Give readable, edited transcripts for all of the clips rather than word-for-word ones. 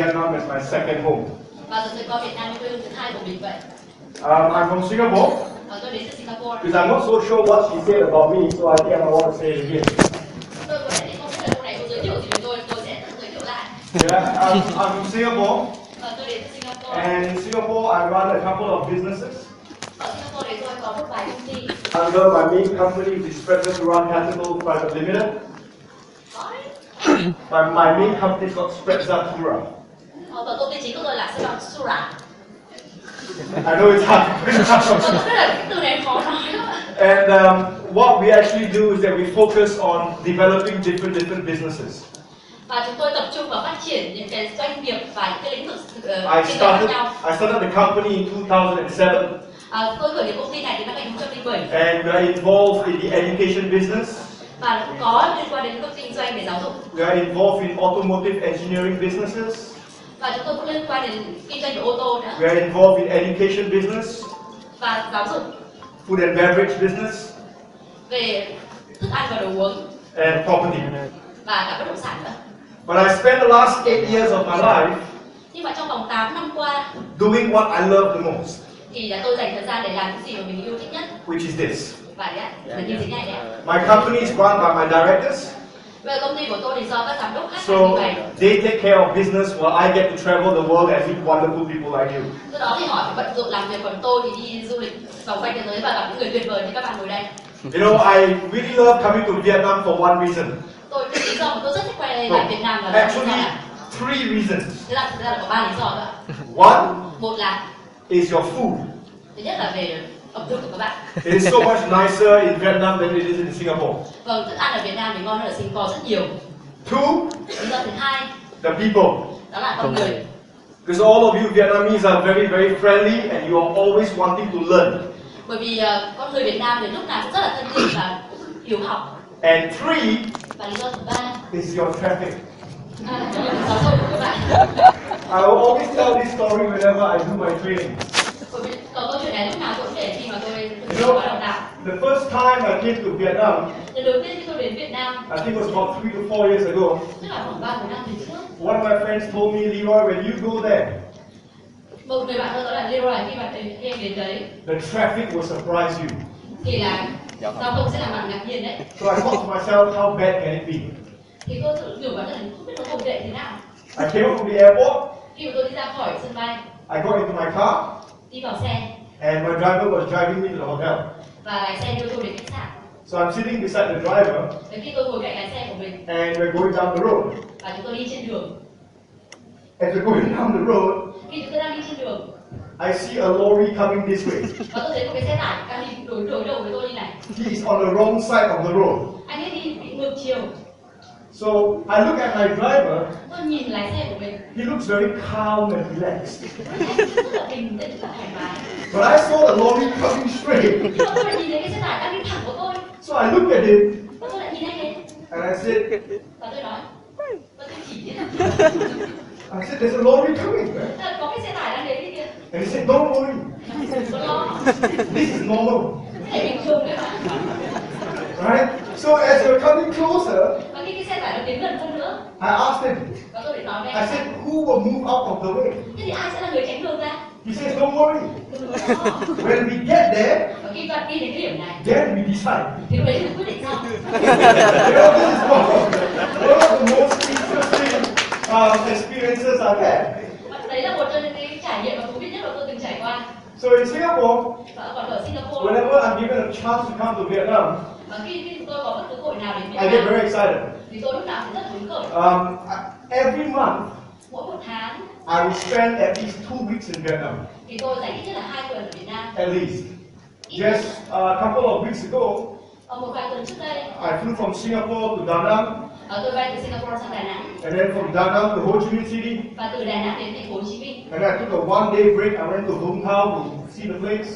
Vietnam as my second home. Và tôi coi Việt Nam như quê hương thứ hai của mình vậy. I'm from Singapore. Tôi đến từ Singapore. Because I'm not so sure what she said about me, so I think I want to say it again. Tôi có thể không biết là cô này có giới thiệu gì về tôi sẽ giới thiệu lại. Yeah, I'm from Singapore. Tôi đến từ Singapore. And in Singapore, I run a couple of businesses. Ở Singapore này tôi có một vài công ty. Under my main company, which is President Run Capital Private Limited. My main company is called Sprezzatura. Và công ty chính của tôi là Sura. I know it's hard to pronounce. And what we actually do is that we focus on developing different businesses. Và chúng tôi tập trung vào phát triển những cái doanh nghiệp và những cái lĩnh vực I started the company in 2007. Tôi khởi nghiệp công ty này từ năm 2007. And we are involved in the education business. Và cũng có liên quan đến lĩnh vực kinh doanh về giáo dục. We are involved in automotive engineering businesses. Và chúng tôi cũng liên quan đến kinh doanh về ô tô nữa. We are involved in education business. Và giáo dục. Food and beverage business. Về thức ăn và đồ uống. And property. Và cả bất động sản nữa. But I spent the last 8 years of my life. Nhưng mà trong vòng 8 năm qua. Doing what I love the most. Thì là tôi dành thời gian để làm những gì mà mình yêu thích nhất. Which is this. Và là như thế này đấy. My company is run by my directors. Về công ty của tôi thì do các giám đốc khác So they take care of business while I get to travel the world and meet wonderful people like you. Do đó thì họ phải bận rộn làm việc, còn tôi thì đi du lịch vòng quanh thế giới và gặp những người tuyệt vời như các bạn ngồi đây. You know, I really love coming to Vietnam for one reason. Tôi cái lý do mà tôi rất thích quay lại Việt Nam là actually 3 reasons. Thế là có 3 lý do nữa. One, một là is your food. Thứ nhất là về ẩm thực của các bạn. It is so much nicer in Vietnam than it is in Singapore. Vâng, thức ăn ở Việt Nam thì ngon hơn ở Singapore rất nhiều. Two, lý do thứ hai, the people. Đó là con người. Because all of you Vietnamese are very, very friendly and you are always wanting to learn. Bởi vì con người Việt Nam thì lúc nào cũng rất là thân thiện và cũng hiếu học. And three, và lý do thứ ba, is your traffic. Giáo dục của các bạn. I will always tell this story whenever I do my training. Bởi vì câu chuyện này lúc nào cũng để khi mà tôi You know, the first time I came to Vietnam, lần đầu tiên khi tôi đến Việt Nam, I think it was about 3 to 4 years ago. Tức là khoảng 3-4 năm về trước. One of my friends told me, Leroy, when you go there, một người bạn tôi nói là Leroy, khi mà em đến đấy, the traffic will surprise you. Thì là giao thông sẽ làm bạn ngạc nhiên đấy. So I thought to myself, how bad can it be? Thì tôi tự nhủ bản thân không biết nó tồi tệ thế nào. I came up from the airport. Khi mà tôi đi ra khỏi sân bay, I got into my car. Đi vào xe. And my driver was driving me to the hotel. Và lái xe đưa tôi đến khách sạn. So I'm sitting beside the driver. Đến khi tôi ngồi cạnh lái xe của mình. And we're going down the road. Và chúng tôi đi trên đường. As we're going down the road, khi chúng tôi đang đi trên đường, I see a lorry coming this way. Và tôi thấy một cái xe tải đang đi đối đầu với tôi như này. He is on the wrong side of the road. Anh ấy đi bị ngược chiều. So I look at my driver. Tôi nhìn lái xe của mình. He looks very calm and relaxed. Rất là bình tĩnh và thoải mái. But I saw the lorry coming straight. Nhưng mà tôi lại nhìn thấy cái xe tải đang đi thẳng của tôi. So I looked at him. Và tôi lại nhìn anh ấy. And I said. Và tôi nói. Và tôi chỉ biết là. I said, there's a lorry coming. Có cái xe tải đang đến đi kìa. And he said, don't worry. Đừng lo. This is normal. Cái này bình thường đấy mà. Right? So as we're coming closer, và khi cái xe tải nó đến gần hơn nữa, I asked him. Và tôi định nói với I anh. said, who will move out of the way? Thế thì ai sẽ là người tránh đường ra? He says, don't worry. Đừng lo. When we get there, và khi bạn đi đến cái điểm này, then we decide. Thì lúc đấy mình quyết định sao? You know, this is one of the most interesting experiences I've had. Đấy là một trong những cái trải nghiệm mà thú vị nhất mà tôi từng trải qua. So in Singapore, Và còn ở Singapore, whenever I'm given a chance to come to Vietnam, và khi tôi có bất cứ cơ hội nào đến Việt I get Nam, very excited. thì tôi lúc nào cũng rất hứng khởi. Every month, Mỗi một tháng, I will spend at least 2 weeks in Vietnam. thì tôi dành ít nhất là 2 tuần ở Việt Nam. At least. Just a couple of weeks ago, Một vài tuần trước đây, I flew from Singapore to Da Nang. tôi bay từ Singapore sang Đà Nẵng. And then from Da Nang to Ho Chi Minh City. Và từ Đà Nẵng đến thành phố Hồ Chí Minh. And I took a 1-day break. I went to Vũng Tàu to see the place.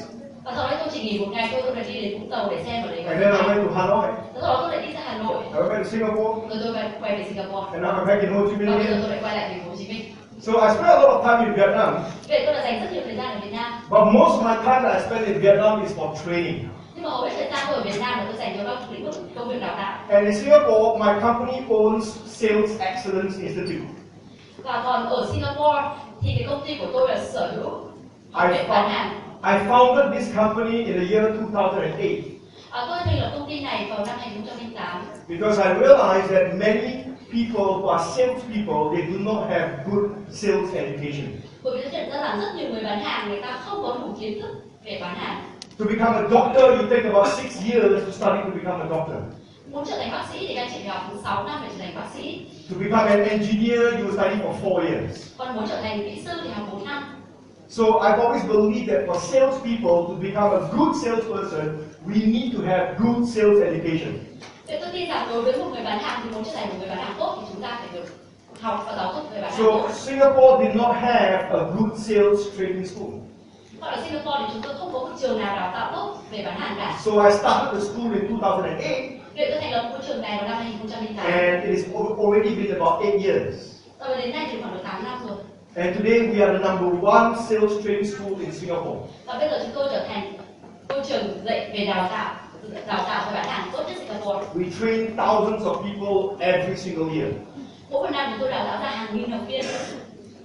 Và sau đấy tôi chỉ nghỉ một ngày thôi, tôi đã đi đến Vũng Tàu để xem ở đấy. And then I went to Hanoi. Sau đó tôi lại đi ra Hà Nội. I went to Singapore. Rồi tôi quay về Singapore. And now I'm back in Ho Chi Minh Và bây giờ again. tôi lại quay lại thành phố Hồ Chí Minh. So I spent a lot of time in Vietnam. Vậy tôi đã dành rất nhiều thời gian ở Việt Nam. But most of my time that I spent in Vietnam is for training. Nhưng mà hầu hết thời gian tôi ở Việt Nam là tôi dành cho các lĩnh vực công việc đào tạo. And in Singapore, my company owns Sales Excellence Institute. Và còn ở Singapore thì cái công ty của tôi là sở hữu học viện bán hàng. I founded this company in the year 2008. Tôi thành lập công ty này vào năm 2008. Because I realized that many people who are salespeople, they do not have good sales education. Bởi vì tôi nhận ra là rất nhiều người bán hàng người ta không có đủ kiến thức về bán hàng. To become a doctor, you take about 6 years to study to become a doctor. Muốn trở thành bác sĩ thì các anh chị phải học 6 năm để trở thành bác sĩ. To become an engineer, you will study for 4 years. Còn muốn trở thành kỹ sư thì học 4 năm. So I've always believed that for salespeople to become a good salesperson, we need to have good sales education. Vậy tôi tin rằng đối với một người bán hàng thì muốn trở thành một người bán hàng tốt thì chúng ta phải được học và giáo dục về bán hàng So tốt. Singapore did not have a good sales training school. Còn ở Singapore thì chúng tôi không có một trường nào đào tạo tốt về bán hàng cả. So I started the school in 2008. Vậy tôi thành lập một trường này vào năm 2008. And it has already been about 8 years. Và đến nay thì khoảng được 8 năm rồi. And today we are the #1 sales training school in Singapore. Và bây giờ chúng tôi trở thành ngôi trường dạy về đào tạo về bán hàng tốt nhất Singapore. We train thousands of people every single year. Mỗi một năm chúng tôi đào tạo ra hàng nghìn học viên.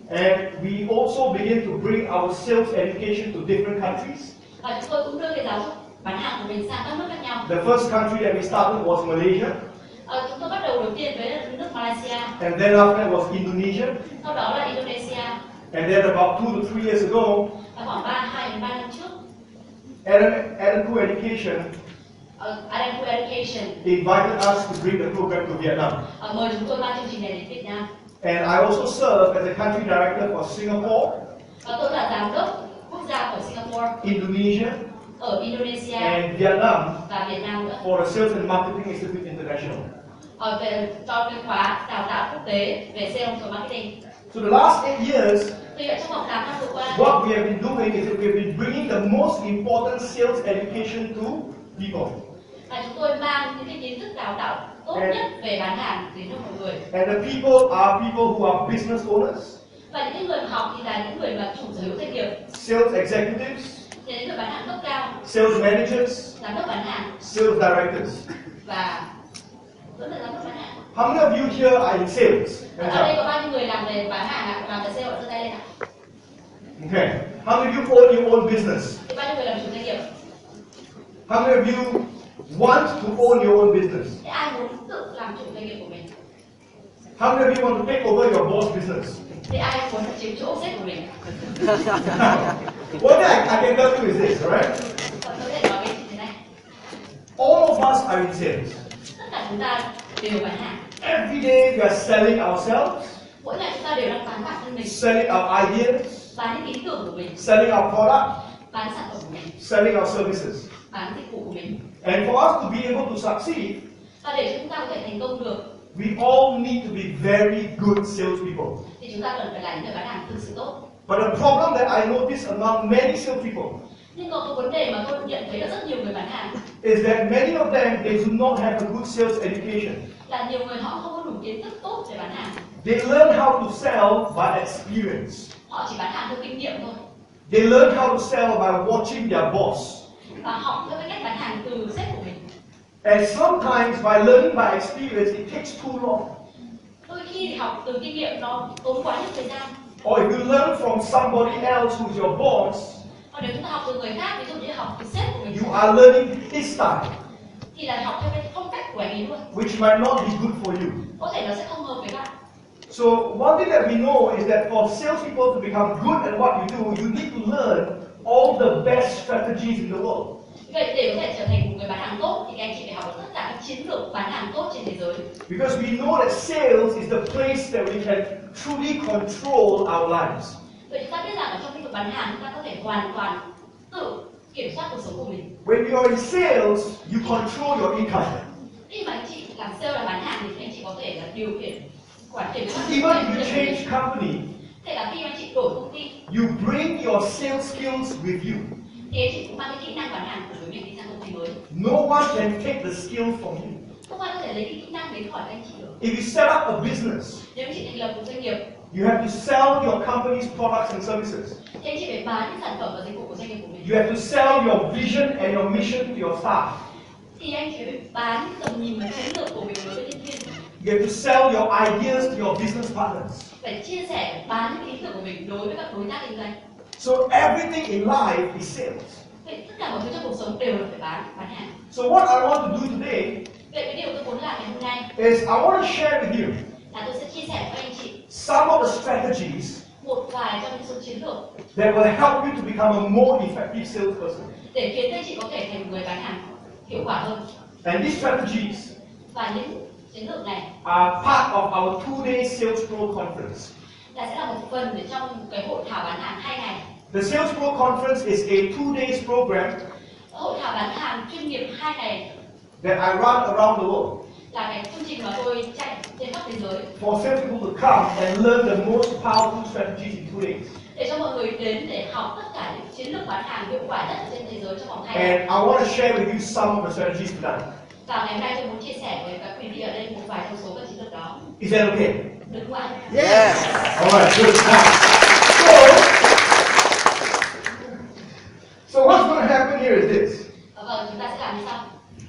And we also begin to bring our sales education to different countries. Và chúng tôi cũng đưa cái giáo dục bán hàng của mình sang các nước khác nhau. The first country that we started was Malaysia. Chúng tôi bắt đầu đầu tiên với nước Malaysia. And then after that was Indonesia. Sau đó là Indonesia. And then about 2 to 3 years ago, Và khoảng 2 đến 3 năm trước, Adam Education Adam Education invited us to bring the program to Vietnam. mời chúng tôi mang chương trình này đến Việt Nam. And I also serve as a country director for Singapore, Và tôi là giám đốc quốc gia của Singapore, Indonesia, ở Indonesia and Vietnam và Việt Nam nữa. for the Sales and Marketing Institute International. Về cho cái khóa đào tạo quốc tế về sales và marketing. So the last 8 years, Tuy vậy trong vòng 8 năm vừa qua, what we have been doing is that we have been bringing the most important sales education to people. là chúng tôi mang những cái kiến thức đào tạo tốt nhất về bán hàng đến cho mọi người. And the people are people who are business owners, Và những người mà học thì là những người mà chủ sở hữu doanh nghiệp, sales executives, thì những người bán hàng cấp cao, sales managers, giám đốc bán hàng sales directors. và vẫn là giám đốc bán hàng. How many of you here are in sales? Ở đây có bao nhiêu người làm về bán hàng ạ? Làm về sale ạ? Giơ tay lên ạ. Okay. How many of you own your own business? Thì bao nhiêu người làm chủ doanh nghiệp? How many of you want to own your own business? Thì ai muốn tự làm chủ doanh nghiệp của mình? How many of you want to take over your boss' business? Thì ai muốn chiếm chỗ sếp của mình? One thing I can tell you is this, alright? Và tôi có thể nói với chị thế này. All of us are in sales. Tất cả chúng ta đều bán hàng. Every day we are selling ourselves, Mỗi ngày chúng ta đều đang bán bản thân mình, selling our ideas, bán những ý tưởng của mình, selling our product, bán sản phẩm của mình, selling our services. bán dịch vụ của mình. And for us to be able to succeed, Và để chúng ta có thể thành công được we all need to be very good salespeople. thì chúng ta cần phải là những người bán hàng thực sự tốt. But the problem that I notice among many salespeople Nhưng có một vấn đề mà tôi nhận thấy là rất nhiều người bán hàng is that many of them, they do not have a good sales education. là nhiều người họ không có đủ kiến thức tốt về bán hàng. They learn how to sell by experience. Họ chỉ bán hàng theo kinh nghiệm thôi. They learn how to sell by watching their boss. Và học theo cái cách bán hàng từ sếp của mình. And sometimes by learning by experience, it takes too long. Đôi khi thì học từ kinh nghiệm nó tốn quá nhiều thời gian. Or if you learn from somebody else who's your boss, Còn nếu chúng ta học từ người khác, ví dụ như học từ sếp của mình, you are learning his style, thì là học theo cái phong cách của anh ấy luôn. which might not be good for you. Có thể nó sẽ không hợp với bạn. So one thing that we know is that for salespeople to become good at what you do, you need to learn all the best strategies in the world. Vậy để có thể trở thành một người bán hàng tốt thì các anh chị phải học được tất cả các chiến lược bán hàng tốt trên thế giới. Because we know that sales is the place that we can truly control our lives. Vậy chúng ta biết rằng ở trong lĩnh vực bán hàng chúng ta có thể hoàn toàn tự kiểm soát cuộc sống của mình. When you are in sales, you control your income. Khi mà anh chị làm sale là bán hàng thì anh chị có thể là điều khiển, quản kiểm soát. Even if you change company, Thế là khi anh chị đổi công ty you bring your sales skills with you. thì anh chị cũng mang cái kỹ năng bán hàng của mình đi sang công ty mới. No one can take the skill from you. Không ai có thể lấy cái kỹ năng đến khỏi anh chị được. If you set up a business, Nếu anh chị thành lập một doanh nghiệp you have to sell your company's products and services. thì anh chị phải bán những sản phẩm và dịch vụ của doanh nghiệp của mình. You have to sell your vision and your mission to your staff. Thì anh chị phải bán tầm nhìn và chiến lược của mình đối với nhân viên. You have to sell your ideas to your business partners. phải chia sẻ bán những ý tưởng của mình đối với các đối tác kinh doanh. So everything in life is sales. Vậy tất cả mọi thứ trong cuộc sống đều là phải bán hàng. So what I want to do today Vậy cái điều tôi muốn làm ngày hôm nay is I want to share with you là tôi sẽ chia sẻ với các anh chị some of the strategies một vài trong những số chiến lược that will help you to become a more effective salesperson. để khiến các anh chị có thể thành người bán hàng hiệu quả hơn. And these strategies Và những chiến lược này are part of our 2-day Sales Pro Conference. sẽ là một phần để trong cái hội thảo bán hàng 2 ngày. The Sales Pro Conference is a 2-day program Hội thảo bán hàng chuyên nghiệp 2 ngày that I run around the world là cái chương trình mà tôi chạy trên khắp thế giới for sales people to come and learn the most powerful strategies in 2 days. để cho mọi người đến để học tất cả những chiến lược bán hàng hiệu quả nhất trên thế giới trong vòng 2 ngày. And I want to share with you some of the strategies tonight. Và ngày hôm nay tôi muốn chia sẻ với các quý vị ở đây một vài trong số các chiến lược đó. Is that okay? Được không ạ? Yeah. Alright, good. So what's going to happen here is this. Vâng, chúng ta sẽ làm như sau.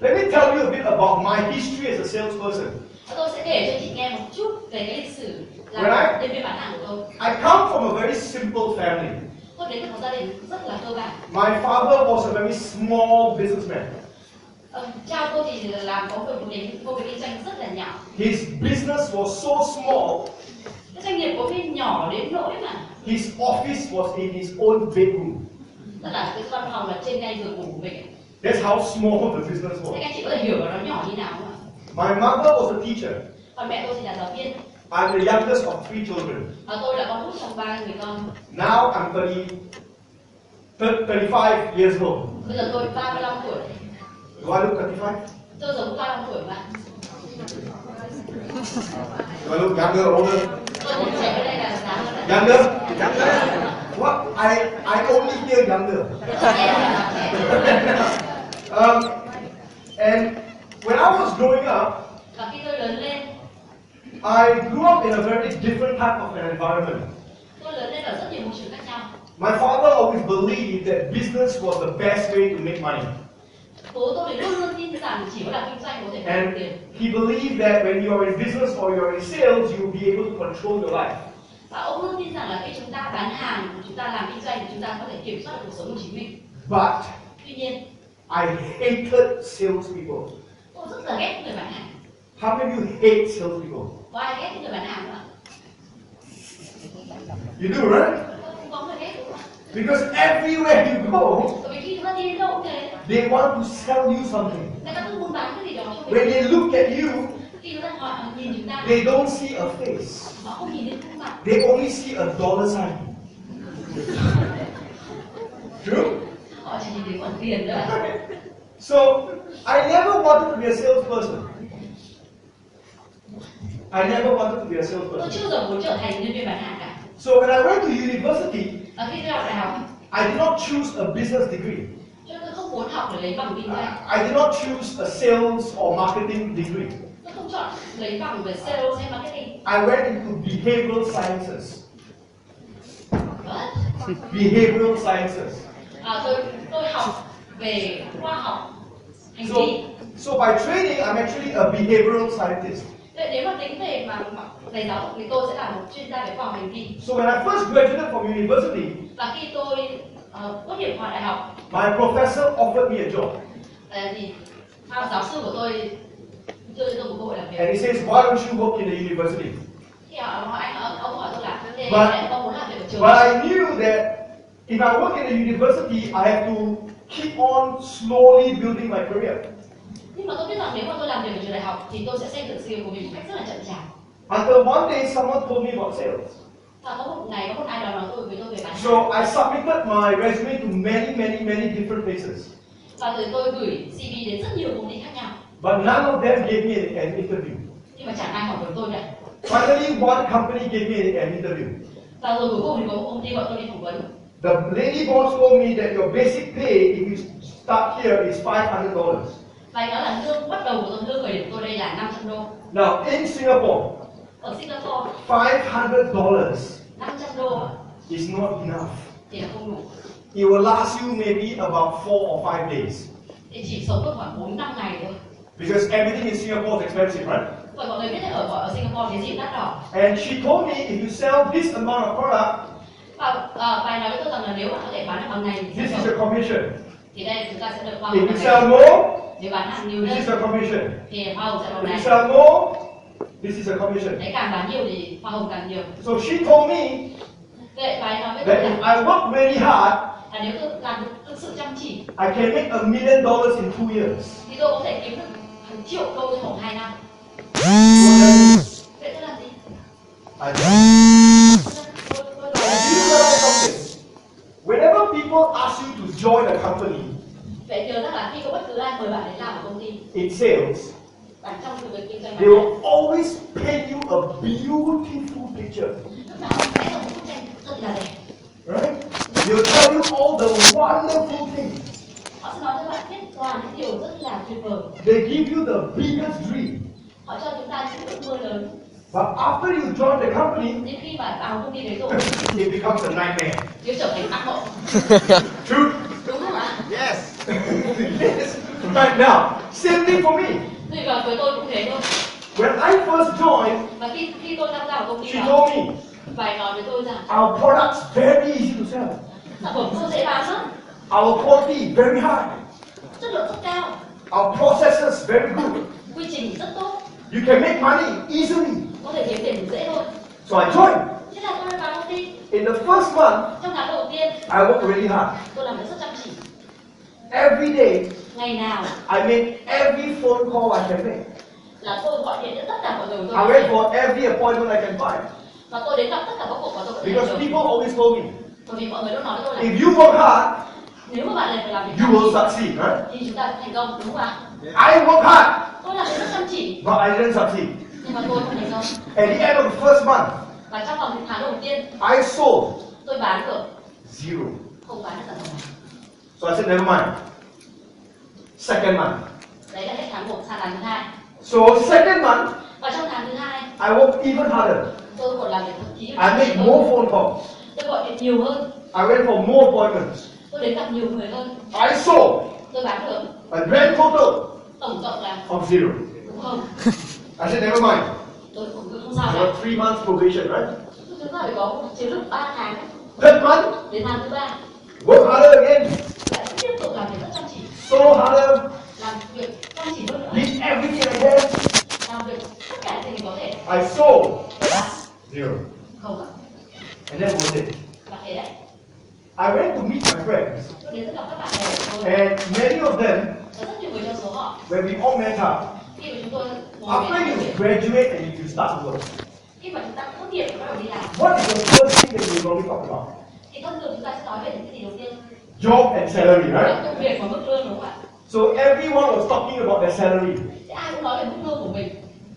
Let me tell you a bit about my history as a salesperson. Tôi sẽ kể cho chị nghe một chút về cái lịch sử Right. làm nhân viên bán hàng của tôi. I come from a very simple family. Tôi đến từ một gia đình rất là cơ bản. My father was a very small businessman. Cha tôi thì làm có một công việc kinh doanh rất là nhỏ. His business was so small, Cái doanh nghiệp của mình nhỏ đến nỗi mà his office was in his own bedroom. tức là cái văn phòng là trên ngay giường ngủ của mình. That's how small the business Thế was. các anh chị có thể hiểu là nó nhỏ như nào không ạ? My mother was a teacher. Còn mẹ tôi thì là giáo viên. I'm the youngest of 3 children. Và tôi là con út trong 3 người con. Now I'm 35 years old. Bây giờ tôi 35 tuổi. Do I look 35? Tôi giống 35 tuổi mà. Do I look younger or older? Tôi nhìn trẻ ở đây là già hơn ạ. Younger? What? I only hear younger. And when I was growing up, Và khi tôi lớn lên, I grew up in a very different type of an environment. tôi lớn lên ở rất nhiều môi trường khác nhau. My father always believed that business was the best way to make money. Bố tôi thì luôn luôn tin rằng chỉ có làm kinh doanh có thể kiếm And được tiền. he believed that when you are in business or you are in sales, you will be able to control your life. Và ông luôn tin rằng là khi chúng ta bán hàng, chúng ta làm kinh doanh thì chúng ta có thể kiểm soát được cuộc sống của chính mình. But Tuy nhiên, I hated salespeople. tôi rất là ghét những người bán hàng. How many of you hate salespeople? Có ai ghét những người bán hàng không ạ? You do, right? Không có người ghét đúng không ạ? Because everywhere you go, Bởi vì khi chúng ta đi đến đâu cũng thế, they want to sell you something. người ta cứ muốn bán cái gì đó cho When mình. they look at you, Khi chúng ta họ nhìn chúng ta, they don't see a face. họ không nhìn đến khuôn mặt, They only see a dollar sign. True? họ chỉ nhìn đến khoản tiền thôi ạ. So, I never wanted to be a salesperson. I never wanted to be a Tôi salesperson. chưa bao giờ muốn trở thành nhân viên bán hàng cả. So when I went to university, Và khi tôi học đại học, I did not choose a business degree. cho nên tôi không muốn học để lấy bằng kinh doanh. I did not choose a sales or marketing degree. Tôi không chọn lấy bằng về sales hay marketing. I went into behavioral sciences. What? Behavioral sciences. Tôi học về khoa học hành So, vi. so by training, I'm actually a behavioral scientist. Vậy nếu mà tính về mà về giáo dục thì tôi sẽ là một chuyên gia về khoa học hành vi. So when I first graduated from university, Và khi tôi tốt nghiệp khoa đại học my professor offered me a job. thì giáo sư của tôi đưa cho tôi một cơ hội làm And việc. he says, why don't you work in the university? Thì ông hỏi tôi là thế But- em có muốn làm việc ở trường? But I knew that if I work in the university, I have to keep on slowly building my career. Nhưng mà tôi biết rằng nếu mà tôi làm việc ở trường đại học thì tôi sẽ xây dựng sự nghiệp của mình một cách rất là chậm chạp. Until one day someone told me about sales. Và có một ngày có một ai đó nói tôi với tôi về bán hàng. So I submitted my resume to many different places. Và rồi tôi gửi CV đến rất nhiều công ty khác nhau. But none of them gave me an interview. Nhưng mà chẳng ai hỏi với tôi cả. Finally, one company gave me an interview. Và rồi cuối cùng thì có một công ty gọi tôi đi phỏng vấn. The lady boss told me that your basic pay if you start here is $500. Và anh nói là lương bắt đầu của tôi, lương khởi điểm của tôi đây là 500 đô. Now in Singapore, Ở Singapore, $500 500 đô is not enough. thì là không đủ. It will last you maybe about 4 or 5 days. Thì chỉ sống được khoảng 4-5 ngày thôi. Because everything in Singapore is expensive, right? Vậy mọi người biết ở Singapore cái gì đắt đỏ? And she told me if you sell this amount of product, Và bài nói với tôi rằng là nếu bạn có thể bán được bằng này thì this is your commission. thì đây chúng ta sẽ được hoa If hồng you bằng sell này. more, Nếu bán hàng nhiều this is hơn your commission. thì hoa hồng sẽ bằng If you này. sell more, this is your commission. Đấy, càng bán nhiều thì hoa hồng càng nhiều. So she told me Vậy bài nói với tôi that là if I work really hard, nếu tôi làm thực sự chăm chỉ I can make $1 million in 2 years. thì tôi có thể kiếm được hàng triệu đô trong vòng 2 năm. Vậy tôi làm gì? I do you realize something? Whenever people ask you to join a company Vậy nhớ rằng là khi có bất cứ ai mời bạn đến làm ở công ty, in sales, bạn trong sự việc kinh doanh they will always paint you a beautiful picture. lúc nào cũng vẽ ra một bức tranh rất là đẹp. Right? They'll tell you all the wonderful things. Họ sẽ nói cho bạn biết toàn những điều rất là tuyệt vời. They give you the biggest dream. Họ cho chúng ta những ước mơ lớn. But after you join the company, Nhưng khi mà vào công ty đấy rồi, it becomes a nightmare. nó trở thành ác mộng. True? Đúng không ạ? Yes. Yes. Right now, same thing for me. Thì với tôi cũng thế thôi. When I first joined, Và khi tôi tham gia vào công ty she đó, told me, bài nói với tôi rằng our products very easy to sell. sản phẩm tôi dễ bán lắm, Our quality very high. chất lượng rất cao, Our processes very good. quy trình rất tốt, You can make money easily. có thể kiếm tiền dễ thôi. So I joined. Thế là tôi vào công ty. In the first month, Trong tháng đầu tiên, I worked really hard. tôi làm việc rất chăm chỉ. Every day, Ngày nào I made every phone call I can make. là tôi gọi điện cho tất cả mọi người I tôi went for every appointment I can find. và tôi đến gặp tất cả các cuộc mà tôi có thể Because được. people always told me, Bởi vì mọi người luôn nói với tôi là if you work hard, nếu mà bạn lại phải làm việc you chăm will chỉ succeed, right? thì chúng ta sẽ thành công, đúng không ạ? I work hard, Tôi làm việc rất chăm chỉ but I didn't succeed. nhưng mà tôi không thành công. At the end of the first month, Và trong vòng những tháng đầu tiên, I sold tôi bán được zero. không bán được sản phẩm này. So I said, never mind. Second month. Đấy là hết tháng 1 sang tháng thứ hai. So second month, Và trong tháng thứ hai, I worked even harder. tôi còn làm việc thậm chí I made more phone calls. tôi gọi điện nhiều hơn, I went for more appointments. tôi đến gặp nhiều người hơn, I sold tôi bán được a grand total tổng cộng là of zero. đúng không? I said, never mind. Tôi cũng không sao I cả. got 3 months probation, right? Chúng ta phải có một chiến lược 3 tháng Third month, đến tháng thứ 3 work harder again. lại tiếp tục làm việc rất chăm chỉ, So harder. làm việc chăm chỉ hơn nữa, Did everything I can. làm việc tất cả những gì có thể. I sold zero. Không ạ? And that was it. Và thế đấy. I went to meet my friends. Tôi đến tất cả các bạn bè của tôi And many of them, và rất nhiều người trong số họ when we all met up, khi mà chúng tôi ngồi after về you nói chuyện, graduate and you start to work, khi mà chúng ta tốt nghiệp và bắt đầu đi làm what is the first thing that you normally talk about? thì thông thường chúng ta sẽ nói về những cái gì đầu tiên? Job and salary, right? Công việc và mức lương, đúng không ạ? So everyone was talking about their salary. Thì ai cũng nói về mức lương của mình.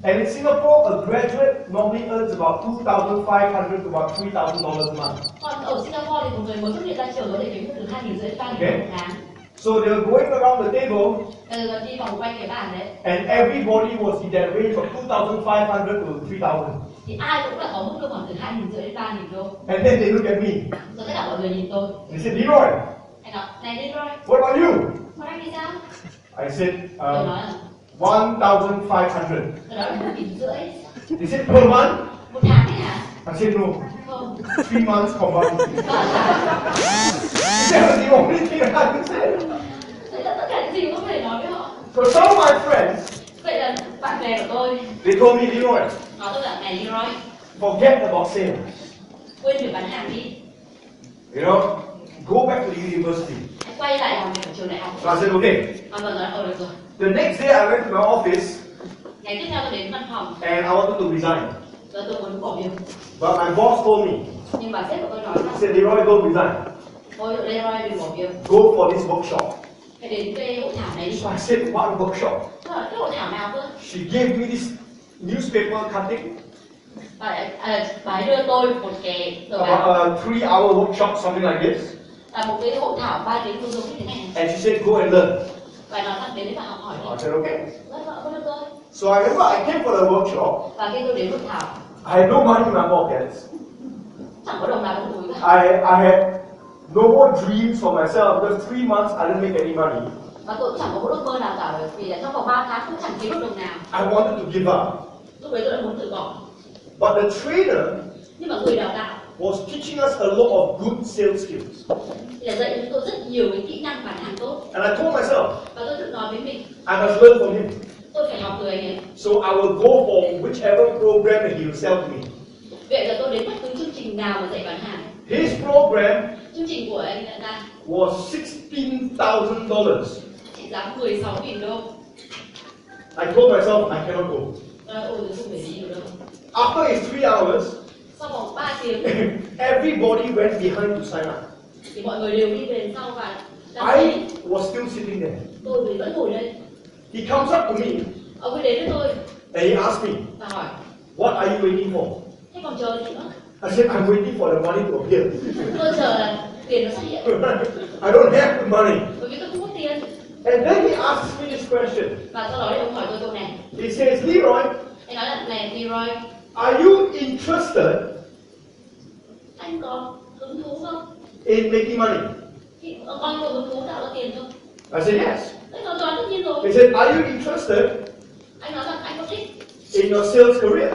And in Singapore, a graduate normally earns about $2,500 to about $3,000 a month. Còn ở Singapore thì một người mới tốt nghiệp ra trường có thể kiếm được từ 2.500 đến 3.000 một tháng. So they were going around the table, Bây giờ đi vòng quanh cái bàn đấy and everybody was in that range of 2,500 to 3,000. thì ai cũng là có mức lương khoảng từ 2.500 đến 3.000 đô. And then they look at me. Rồi tất cả mọi người nhìn tôi. They said, Leroy, Anh nói, này Leroy, what about you? còn anh thì sao? I said, Tôi nói là 1,500. tôi nói là 1.500. They said, per month? Một tháng ấy hả? I said, no, Không. 3 months combined. That was the only thing I could say. Đấy là tất cả những gì tôi có thể nói với họ. So some of my friends, Vậy là bạn bè của tôi they told me, Leroy, nói tôi là này Leroy, forget about sales. quên việc bán hàng đi. You know, go back to the university. Hãy quay lại làm việc ở trường đại học. So I said, okay. Mà vâng nói được rồi. The next day I went to my office Ngày tiếp theo tôi đến văn phòng and I wanted to resign. và tôi muốn bỏ việc. But my boss told me, Nhưng bà sếp của tôi nói he rằng said, Leroy, don't resign. thôi Leroy đừng bỏ việc. Go for this workshop. Hãy đến cái hội thảo này đi. So I said, what workshop? Tôi hỏi cái hội thảo nào cơ? She gave me this newspaper cutting, Bà ấy đưa tôi một cái tờ báo about a 3-hour workshop, something like this. là một cái hội thảo 3 tiếng giống như thế này. And she said, go and learn. Và nói rằng đến đấy bà học hỏi I đi. said, okay. Rất vợ con được rồi. So I remember I came for the workshop. Và khi tôi đến hội thảo, I had no money in my pockets. chẳng có đồng nào trong túi cả. I had no more dreams for myself because 3 months I didn't make any money. Và tôi cũng chẳng có một ước mơ nào cả bởi vì là trong vòng 3 tháng cũng chẳng kiếm được đồng nào. I wanted to give up. đấy tôi đã muốn từ bỏ. But the trainer Nhưng mà người đào tạo was teaching us a lot of good sales skills. thì là dạy cho chúng tôi rất nhiều cái kỹ năng bán hàng tốt. And I told myself, Và tôi tự nói với mình, I must learn from him. tôi phải học từ anh ấy. So I will go for whichever program that he will sell to me. Vậy là tôi đến bất cứ chương trình nào mà dạy bán hàng. His program Chương trình của anh đã ra was $16,000. trị giá 16.000 đô. I told myself I cannot go. Ôi tôi không thể đi được đâu. After his 3 hours, Sau vòng 3 tiếng everybody went behind to sign up. thì mọi người đều đi về sau và I was still sitting there. tôi thì vẫn ngồi đây. He comes up to me Ông ấy đến với tôi and he asked me, và hỏi, what are you waiting for? thế còn chờ gì nữa? I said, I'm waiting for the money to appear. Tôi chờ là tiền nó xuất hiện. I don't have the money. Bởi vì tôi không có tiền. And then he asks me this question. Và sau đó thì ông hỏi tôi câu này. He says, Leroy, Anh nói là này Leroy, are you interested anh có hứng thú không? in making money? Thì con có hứng thú tạo ra tiền không? I said, yes. Anh nói tất nhiên rồi. He said, are you interested Anh nói rằng anh có thích in your sales career?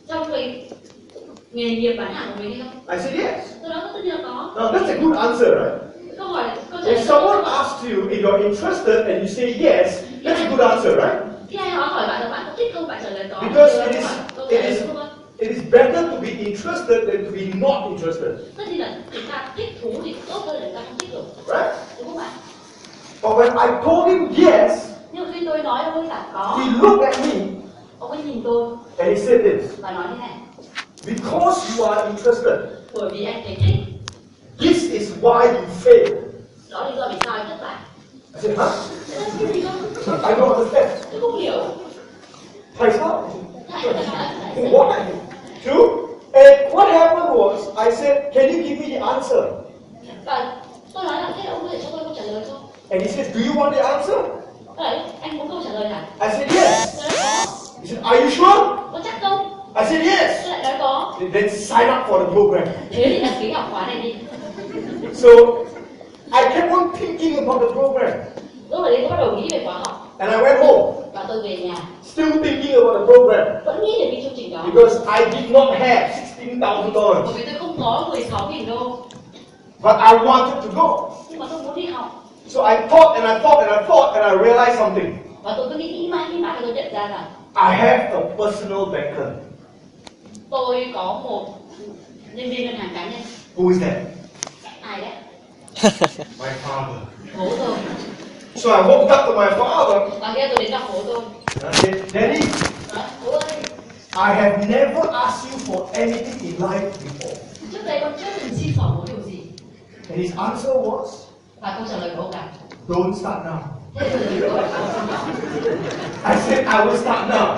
trong cái nghề nghiệp bán hàng của mình hay không? I said, yes. Tôi nói tất nhiên là có. Now that's a good answer, right? Câu hỏi câu trả If lời someone asks you if you're interested and you say yes, that's a good answer, right? khi ai hỏi bạn là bạn có thích không, bạn trả lời có. Because Tôi it is, hỏi, câu it trả lời is, không ạ? it is better to be interested than to be not interested, Tất nhiên là chúng ta thích thú thì tốt hơn là chúng ta không thích được, right? đúng không ạ? But when I told him yes, Nhưng mà khi tôi nói ông ấy là có, he looked at me ông ấy nhìn tôi and he said this, và nói thế này, because you are interested, bởi vì anh thấy thích, this is why you fail. đó là lý do vì sao anh thất bại. I said, huh? Thế là cái gì không? I don't understand. Tôi không hiểu. Tại sao? Tại sao? Why? True. And what happened was, I said, can you give me the answer? Và tôi nói là thế ông có thể cho tôi câu trả lời không? And he says, do you want the answer? Đấy, anh muốn câu trả lời hả? I said, yes. Tôi nói có. He said, are you sure? Có chắc không? I said, yes. Tôi lại nói có. Then sign up for the program. Thế thì đăng ký học khóa này đi. So, I kept on thinking about the program. Lúc đấy tôi bắt đầu nghĩ về khóa học. And I went home, Và tôi về nhà. still thinking about the program. Vẫn nghĩ về cái chương trình đó. Because I did not have $16,000. Bởi vì tôi không có 16.000 đô. But I wanted to go. Nhưng mà tôi muốn đi học. So I thought and I thought and I thought and I realized something. Và tôi cứ nghĩ mãi và tôi nhận ra rằng I have a personal banker. tôi có một nhân viên ngân hàng cá nhân. Who is that? Ai đấy? My father. Bố tôi. So I walked up to my father Và khi tôi đến gặp bố tôi. and I said, Daddy, Nói, bố ơi, I have never asked you for anything in life before. trước đây con chưa từng xin xỏ bố điều gì. And his answer was, Và câu trả lời của ông là don't start now. thế bây giờ tôi I said, I will start now.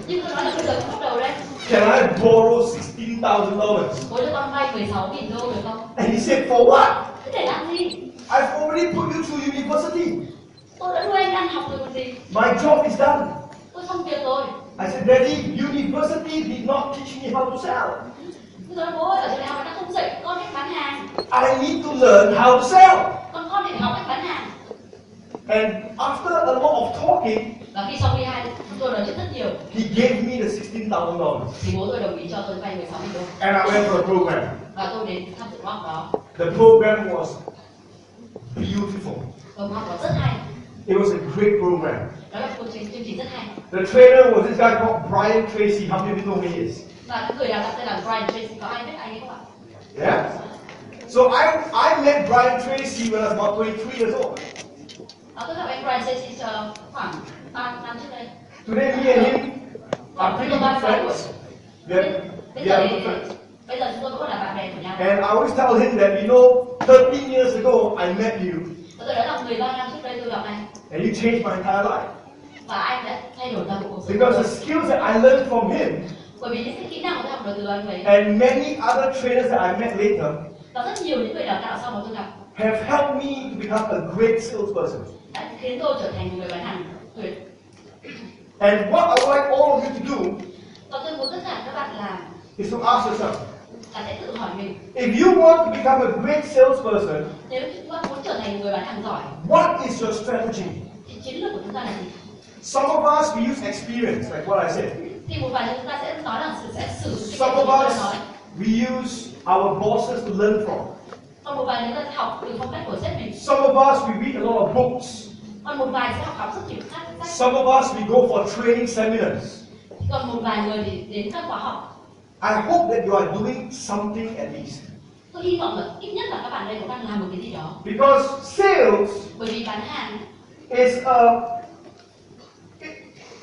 nhưng tôi nói là bây giờ con bắt đầu đấy. Can I borrow $16,000? Bố cho con vay 16.000 đô được không? And he said, for what? Thế để làm gì? I've already put you through university. Tôi đã nuôi anh ăn học rồi còn gì? My job is done. Tôi xong việc rồi. I said, Daddy, university did not teach me how to sell. Tôi nói bố ơi, ở trường đại học người ta không dạy con cách bán hàng. I need to learn how to sell. Con để học cách bán hàng. And after a lot of talking, Và khi sau khi chúng tôi nói chuyện rất nhiều, he gave me the $16,000. thì bố tôi đồng ý cho tôi vay 16.000 đô. And I went for the program. Và tôi đến tham dự khóa học đó. The program was beautiful. Khóa học đó rất hay. It was a great program. Đó là một chương trình rất hay. The trainer was this guy called Brian Tracy. How many of you know who he is? Và cái người đào tạo tên là Brian Tracy, có ai biết anh ấy không ạ? Yeah. So I met Brian Tracy when I was about 23 years old. Tôi gặp anh Brian Tracy khoảng 3 năm trước đây. Today me and him are pretty good friends. We are good friends. Bây giờ chúng tôi vẫn là bạn bè của nhau. And I always tell him that, you know, 13 years ago I met you. Tôi nói là 13 năm trước đây tôi gặp anh. And you changed my entire life. Và anh đã thay đổi toàn bộ cuộc sống. Because the skills that I learned from him Bởi vì những cái kỹ năng mà tôi học được từ anh ấy. and many other trainers that I met later Và rất nhiều những người đào tạo sau mà tôi gặp have helped me to become a great salesperson. đã khiến tôi trở thành một người bán hàng tuyệt. And what I would like all of you to do Và tôi muốn tất cả các bạn làm is to ask yourself, là sẽ tự hỏi mình, if you want to become a great salesperson, nếu chúng ta muốn trở thành một người bán hàng giỏi what is your strategy? thì chiến lược của chúng ta là gì? Some of us, we use experience, like what I said. Thì một vài chúng ta sẽ nói là sẽ sử dụng Some kinh nghiệm of của us, chúng ta nói. we use our bosses to learn from. Còn một vài chúng ta sẽ học từ phong cách của sếp mình. Some of us, we read a lot of books. Còn một vài sẽ học rất nhiều các sách. Some of us, we go for training seminars. Còn một vài người thì đến các khóa học. I hope that you are doing something at least. Tôi hy vọng là ít nhất là các bạn đây cũng đang làm một cái gì đó. Because sales Bởi vì bán hàng is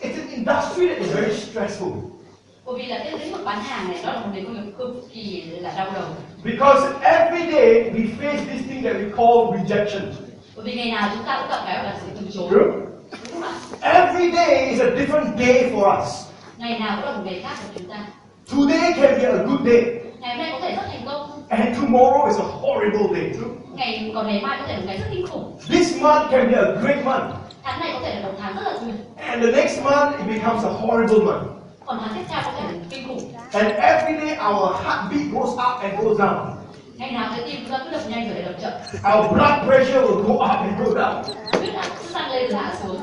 it's an industry that is very stressful. bởi vì là cái lĩnh vực bán hàng này đó là một cái công việc cực kỳ là đau đầu. Because every day we face this thing that we call rejection. Bởi vì ngày nào chúng ta cũng gặp cái gọi là sự từ chối. True? Đúng không ạ? Every day is a different day for us. Ngày nào cũng là một ngày khác của chúng ta. Today can be a good day, Ngày hôm nay có thể rất thành công. and tomorrow is a horrible day. True? Còn ngày mai có thể là một ngày rất kinh khủng. This month can be a great month, Tháng này có thể là một tháng rất là tuyệt. and the next month it becomes a horrible month. Còn tháng tiếp theo có thể là kinh khủng. And every day our heartbeat goes up and goes down. Ngày nào trái tim chúng ta cứ đập nhanh rồi lại đập chậm. Our blood pressure will go up and go down. Huyết áp cứ tăng lên rồi hạ xuống.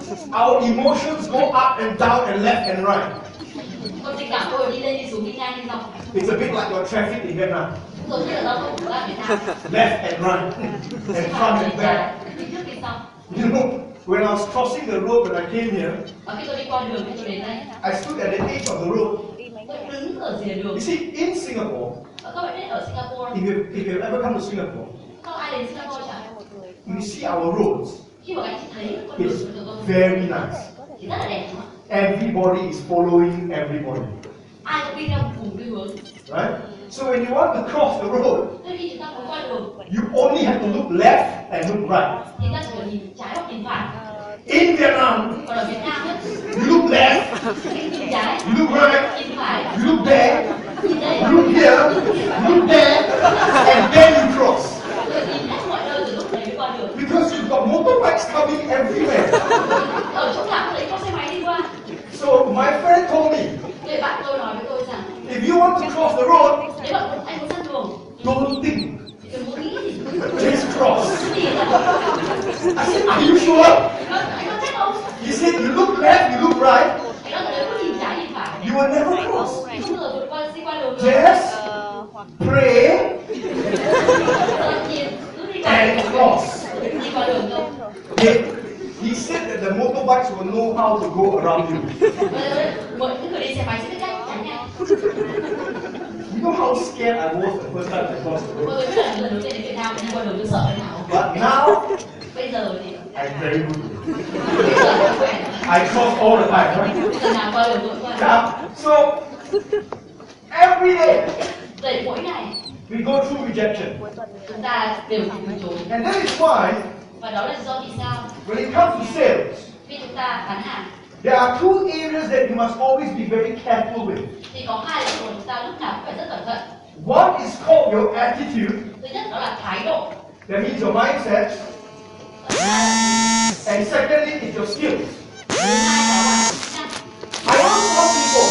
Our emotions go up and down and left and right. Còn tình cảm tôi đi lên đi xuống đi ngang đi dọc. It's a bit like your traffic in Vietnam. Giống như là giao thông của Việt Nam. Left and right, and front and back. Đi trước đi sau. You know, when I was crossing the road when I came here, Và khi tôi đi qua đường khi tôi đến đây, I stood at the edge of the road. tôi đứng ở rìa đường. You see, in Singapore, Và các bạn biết ở Singapore, if you've ever come to Singapore, có ai đến Singapore chẳng? you see our roads. Khi mà các anh chị thấy con đường It's của tôi very nice. thì rất là đẹp đúng không ạ? Everybody is following everybody, Ai cũng đi theo cùng cái hướng. right? So when you want to cross the road, Thế khi chúng ta muốn qua đường you only have to look left and look right. thì ta chỉ cần nhìn trái hoặc nhìn phải. In Vietnam, Còn ở Việt Nam ấy, you look left, nhìn trái, you look right, nhìn phải, you look there, nhìn đây, you look here, you look there, and then you cross. rồi nhìn hết mọi nơi rồi lúc đấy mới qua đường. Because you've got motorbikes coming everywhere. Ở chỗ nào cũng thấy có xe máy đi qua. So my friend told me, Người bạn tôi nói với tôi rằng if you want to cross the road, nếu mà anh muốn sang đường don't think, thì đừng có nghĩ gì. just cross. Cứ đi là I said, are you sure? anh có chắc không? He said, you look left, you look right, Anh nói là nếu có nhìn trái nhìn phải you will never cross. không bao giờ vượt qua đi qua đường được. Just pray Nhìn cứ đi and qua cross. đi qua đường thôi. He said that the motorbikes will know how to go around you. Mọi người đi xe máy sẽ biết cách tránh nhanh. You know how scared I was the first time I crossed the Mọi road? người biết là lần đầu tiên đến Việt Nam đi qua đường tôi sợ thế nào. But now, Bây giờ thì I'm very good. bây giờ tôi quen. I cross all the time, right? Bây giờ nào qua đường tôi qua. Yeah. So, every day, Để mỗi ngày we go through rejection. chúng ta đều bị từ chối. And that is why, Và đó là do vì sao? when it comes to sales, Khi chúng ta bán hàng there are two areas that you must always be very careful with. thì có hai lĩnh vực chúng ta lúc nào cũng phải rất cẩn thận. One is called your attitude. Thứ nhất đó là thái độ. That means your mindset. And secondly is your skills. Thứ hai đó là kỹ năng. I know some people,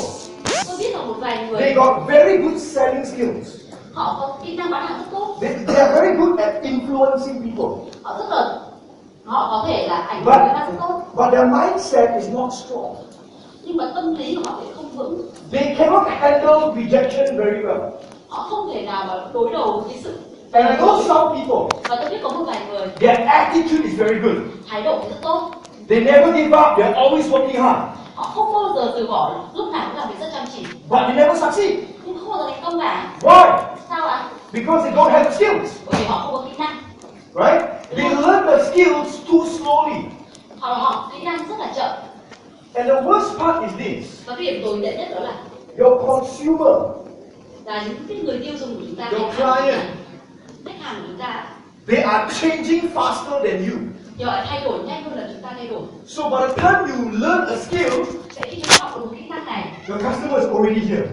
Tôi biết là một vài they người got very good selling skills. họ có kỹ năng bán hàng rất tốt. They are very good at influencing people. Họ có thể là ảnh hưởng người ta rất tốt. But their mindset is not strong. Nhưng mà tâm lý của họ lại không vững. They cannot handle rejection very well. Họ không thể nào mà đối đầu với sự. And I know some people, Và tôi biết có một vài người their attitude is very good. thái độ thì rất tốt. They never give up, they're always working hard. Họ không bao giờ từ bỏ, lúc nào cũng làm việc rất chăm chỉ. But they never succeed. Nhưng không bao giờ thành công cả. Why? Sao ạ? Because they don't have the skills. Bởi vì họ không có kỹ năng. Right? They learn the skills too slowly. Họ kỹ năng rất là chậm. And the worst part is this. Và cái điểm tồi tệ nhất đó là Your consumer, những cái người tiêu dùng của chúng ta, your client, khách hàng của chúng ta, they are changing faster than you. họ thay đổi nhanh hơn là chúng ta thay đổi. So by the time you learn a skill, Vậy khi chúng ta học được một kỹ năng này your customer is already here.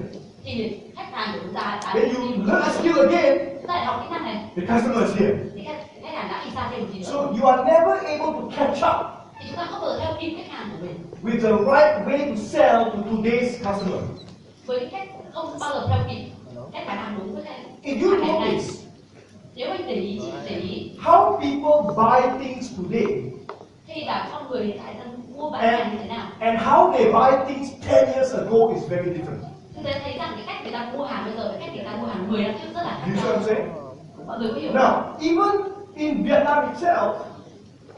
thì khách hàng của chúng ta đã Then you learn a skill again, chúng ta lại học kỹ năng này the customer is here. thì khách hàng đã đi xa thêm một tí So nữa. you are never able to catch up Thì chúng ta không bao giờ theo kịp khách hàng của mình with the right way to sell to today's customer. với cái cách không bao giờ theo kịp cách bán hàng đúng với khách If you hàng ngày này. notice Nếu anh để ý how people buy things today khi là con người hiện tại đang mua bán hàng như thế nào and how they buy things 10 years ago is very different. Chúng ta thấy rằng cái cách người ta mua hàng bây giờ với cách người ta mua hàng 10 năm trước rất là khác You see what I'm saying? Mọi người có hiểu Now, even in Vietnam itself,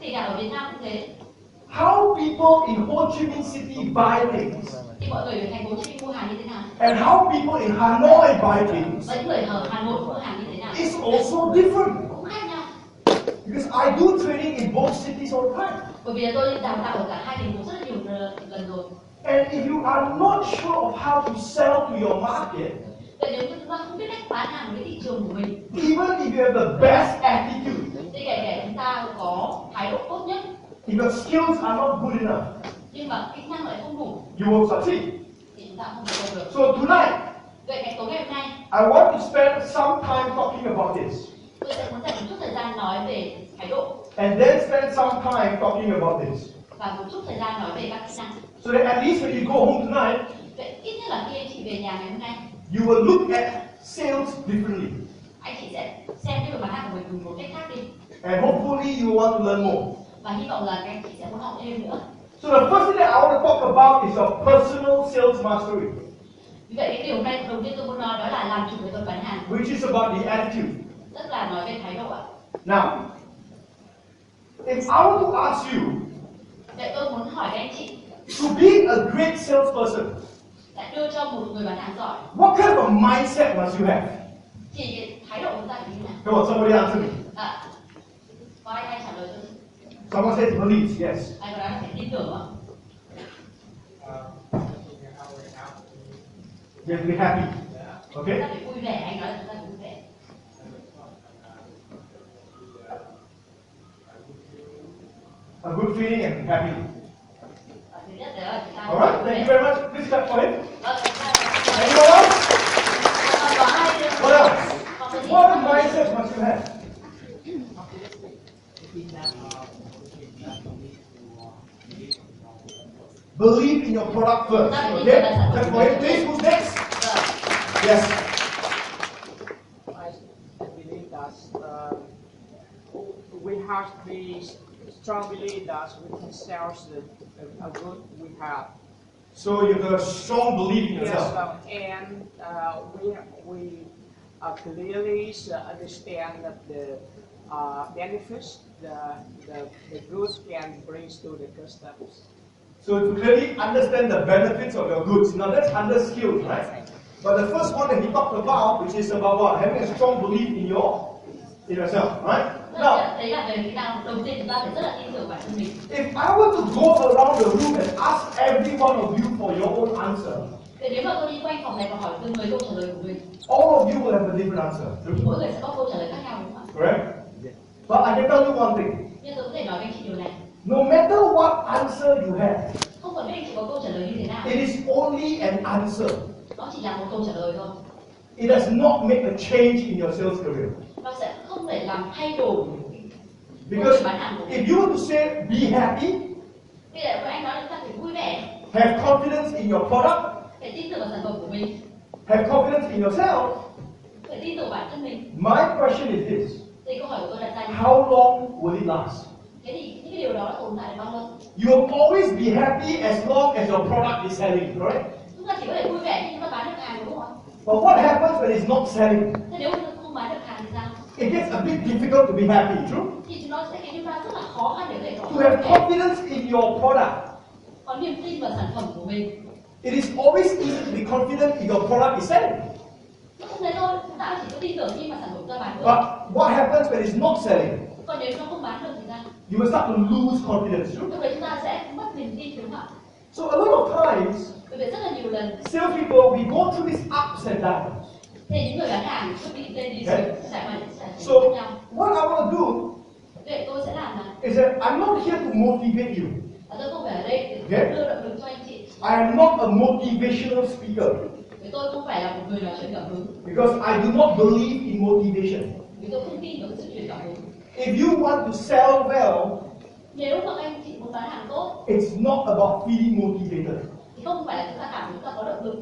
thì cả ở Việt Nam cũng thế. how people in Ho Chi Minh City buy things, Thì mọi người ở thành phố Hồ Chí Minh mua hàng như thế nào? and how people in Hanoi buy things Và những người ở Hà Nội mua hàng như thế nào? is also different. Cũng khác nhau. Because I do training in both cities all the time. Bởi vì tôi đào tạo ở cả hai thành phố rất là nhiều lần rồi. And if you are not sure of how to sell to your market, Vậy nếu như chúng ta không biết cách bán hàng với thị trường của mình, even if you have the best attitude, thì kể cả chúng ta có thái độ tốt nhất, if your skills are not good enough, nhưng mà kỹ năng lại không đủ, you won't succeed. thì chúng ta không thành công được. So tonight, Vậy cái tối ngày hôm nay, I want to spend some time talking about this, tôi sẽ muốn dành một chút thời gian nói về thái độ and then spend some time talking about this, và một chút thời gian nói về các kỹ năng. so that at least when you go home tonight, Vậy ít nhất là khi anh chị về nhà ngày hôm nay, you will look at sales differently, anh chị sẽ xem cái việc bán hàng của mình một cách khác đi. and hopefully you want to learn more. Và hy vọng là các anh chị sẽ muốn học thêm nữa. So the first thing that I want to talk about is your personal sales mastery, Vì vậy cái điều này đầu tiên tôi muốn nói đó là làm chủ nghệ thuật bán hàng, which is about the attitude. tức là nói về thái độ ạ. Now, if I were to ask you Vậy tôi muốn hỏi các anh chị, to be a great salesperson, lại đưa cho một người bán hàng giỏi, what kind of mindset must you have? thì cái thái độ của chúng ta phải như thế nào? Come on, somebody answer me. Có ai trả lời cho tôi? Someone says believe, yes. Ai có nói là phải tin tưởng không? You have to be happy. Chúng Okay? ta phải vui vẻ, anh nói là chúng ta phải vui vẻ. A good feeling and happy. Thứ nhất là chúng ta Alright, thank you very much. Please clap for him. chúng ta Anyone else? có hai điều. What else? What mindset must you have? Believe in your product first. Okay? Clap for him, please. Who's next? Yes. I believe that we have to be strong belief that we can sell a good we have. So you have a strong belief in Yes, yourself. and we clearly understand that the benefits the goods can bring to the customers. So to really understand the benefits of your goods. Now that's under skills, right? But the first one that he talked about, which is about what? Having a strong belief in yourself, right? Now, Đấy là về kỹ năng đầu tiên chúng ta phải rất là tin tưởng bản thân mình. if I were to go around the room and ask every one of you for your own answer, Thế nếu mà tôi đi quanh phòng này và hỏi từng người câu trả lời của mình, all of you will have a different answer. thì mỗi người sẽ có câu trả lời khác nhau đúng không ạ? Correct? But I can tell you one thing. Nhưng tôi có thể nói với anh chị điều này, No matter what answer you have, không cần biết anh chị có câu trả lời như thế nào, it is only an answer. nó chỉ là một câu trả lời thôi. It does not make a change in your sales career. Nó sẽ không thể làm thay đổi Because bán hàng của mình. if you were to say be happy, Bây giờ anh nói là chúng ta phải vui vẻ, have confidence in your product, phải tin tưởng vào sản phẩm của mình, have confidence in yourself, phải tin tưởng bản thân mình. my question is this. Thì câu hỏi của tôi đặt ra như How long will it last? thế thì những cái điều đó tồn tại được bao lâu? You will always be happy as long as your product is selling, correct? Chúng ta chỉ có thể vui vẻ khi chúng ta bán được hàng đúng không ạ? But what happens when it's not selling? Thế nếu chúng ta không bán được hàng thì sao? It gets a bit difficult to be happy, true? Thì nó sẽ khiến chúng ta rất là khó khăn để có thể có To have vui vẻ. confidence in your product, Có niềm tin vào sản phẩm của mình. it is always easy to be confident if your product is selling. Nó không thế thôi, chúng ta chỉ có tin tưởng khi mà sản phẩm chúng ta bán được. But what happens when it's not selling? Còn nếu nó không bán được thì sao? You will start to lose confidence, true? Lúc đấy chúng ta sẽ mất niềm tin đúng không ạ? So a lot of times, Bởi vì rất là nhiều lần salespeople, we go through these ups and downs. thì những người bán hàng cứ bị lên đi Okay. xuống trải qua những trải So nghiệm khác nhau. what I want to do Vậy tôi sẽ làm là is that I'm not here to motivate you. tôi không phải ở đây để Okay. đưa động lực cho anh chị. I am not a motivational speaker Vì tôi không phải là một người nói chuyện cảm hứng. because I do not believe in motivation. Vì tôi không tin vào cái sự truyền cảm hứng. If you want to sell well, Nếu mà anh chị muốn bán hàng tốt it's not about feeling motivated. thì không phải là chúng ta cảm thấy chúng ta có động lực.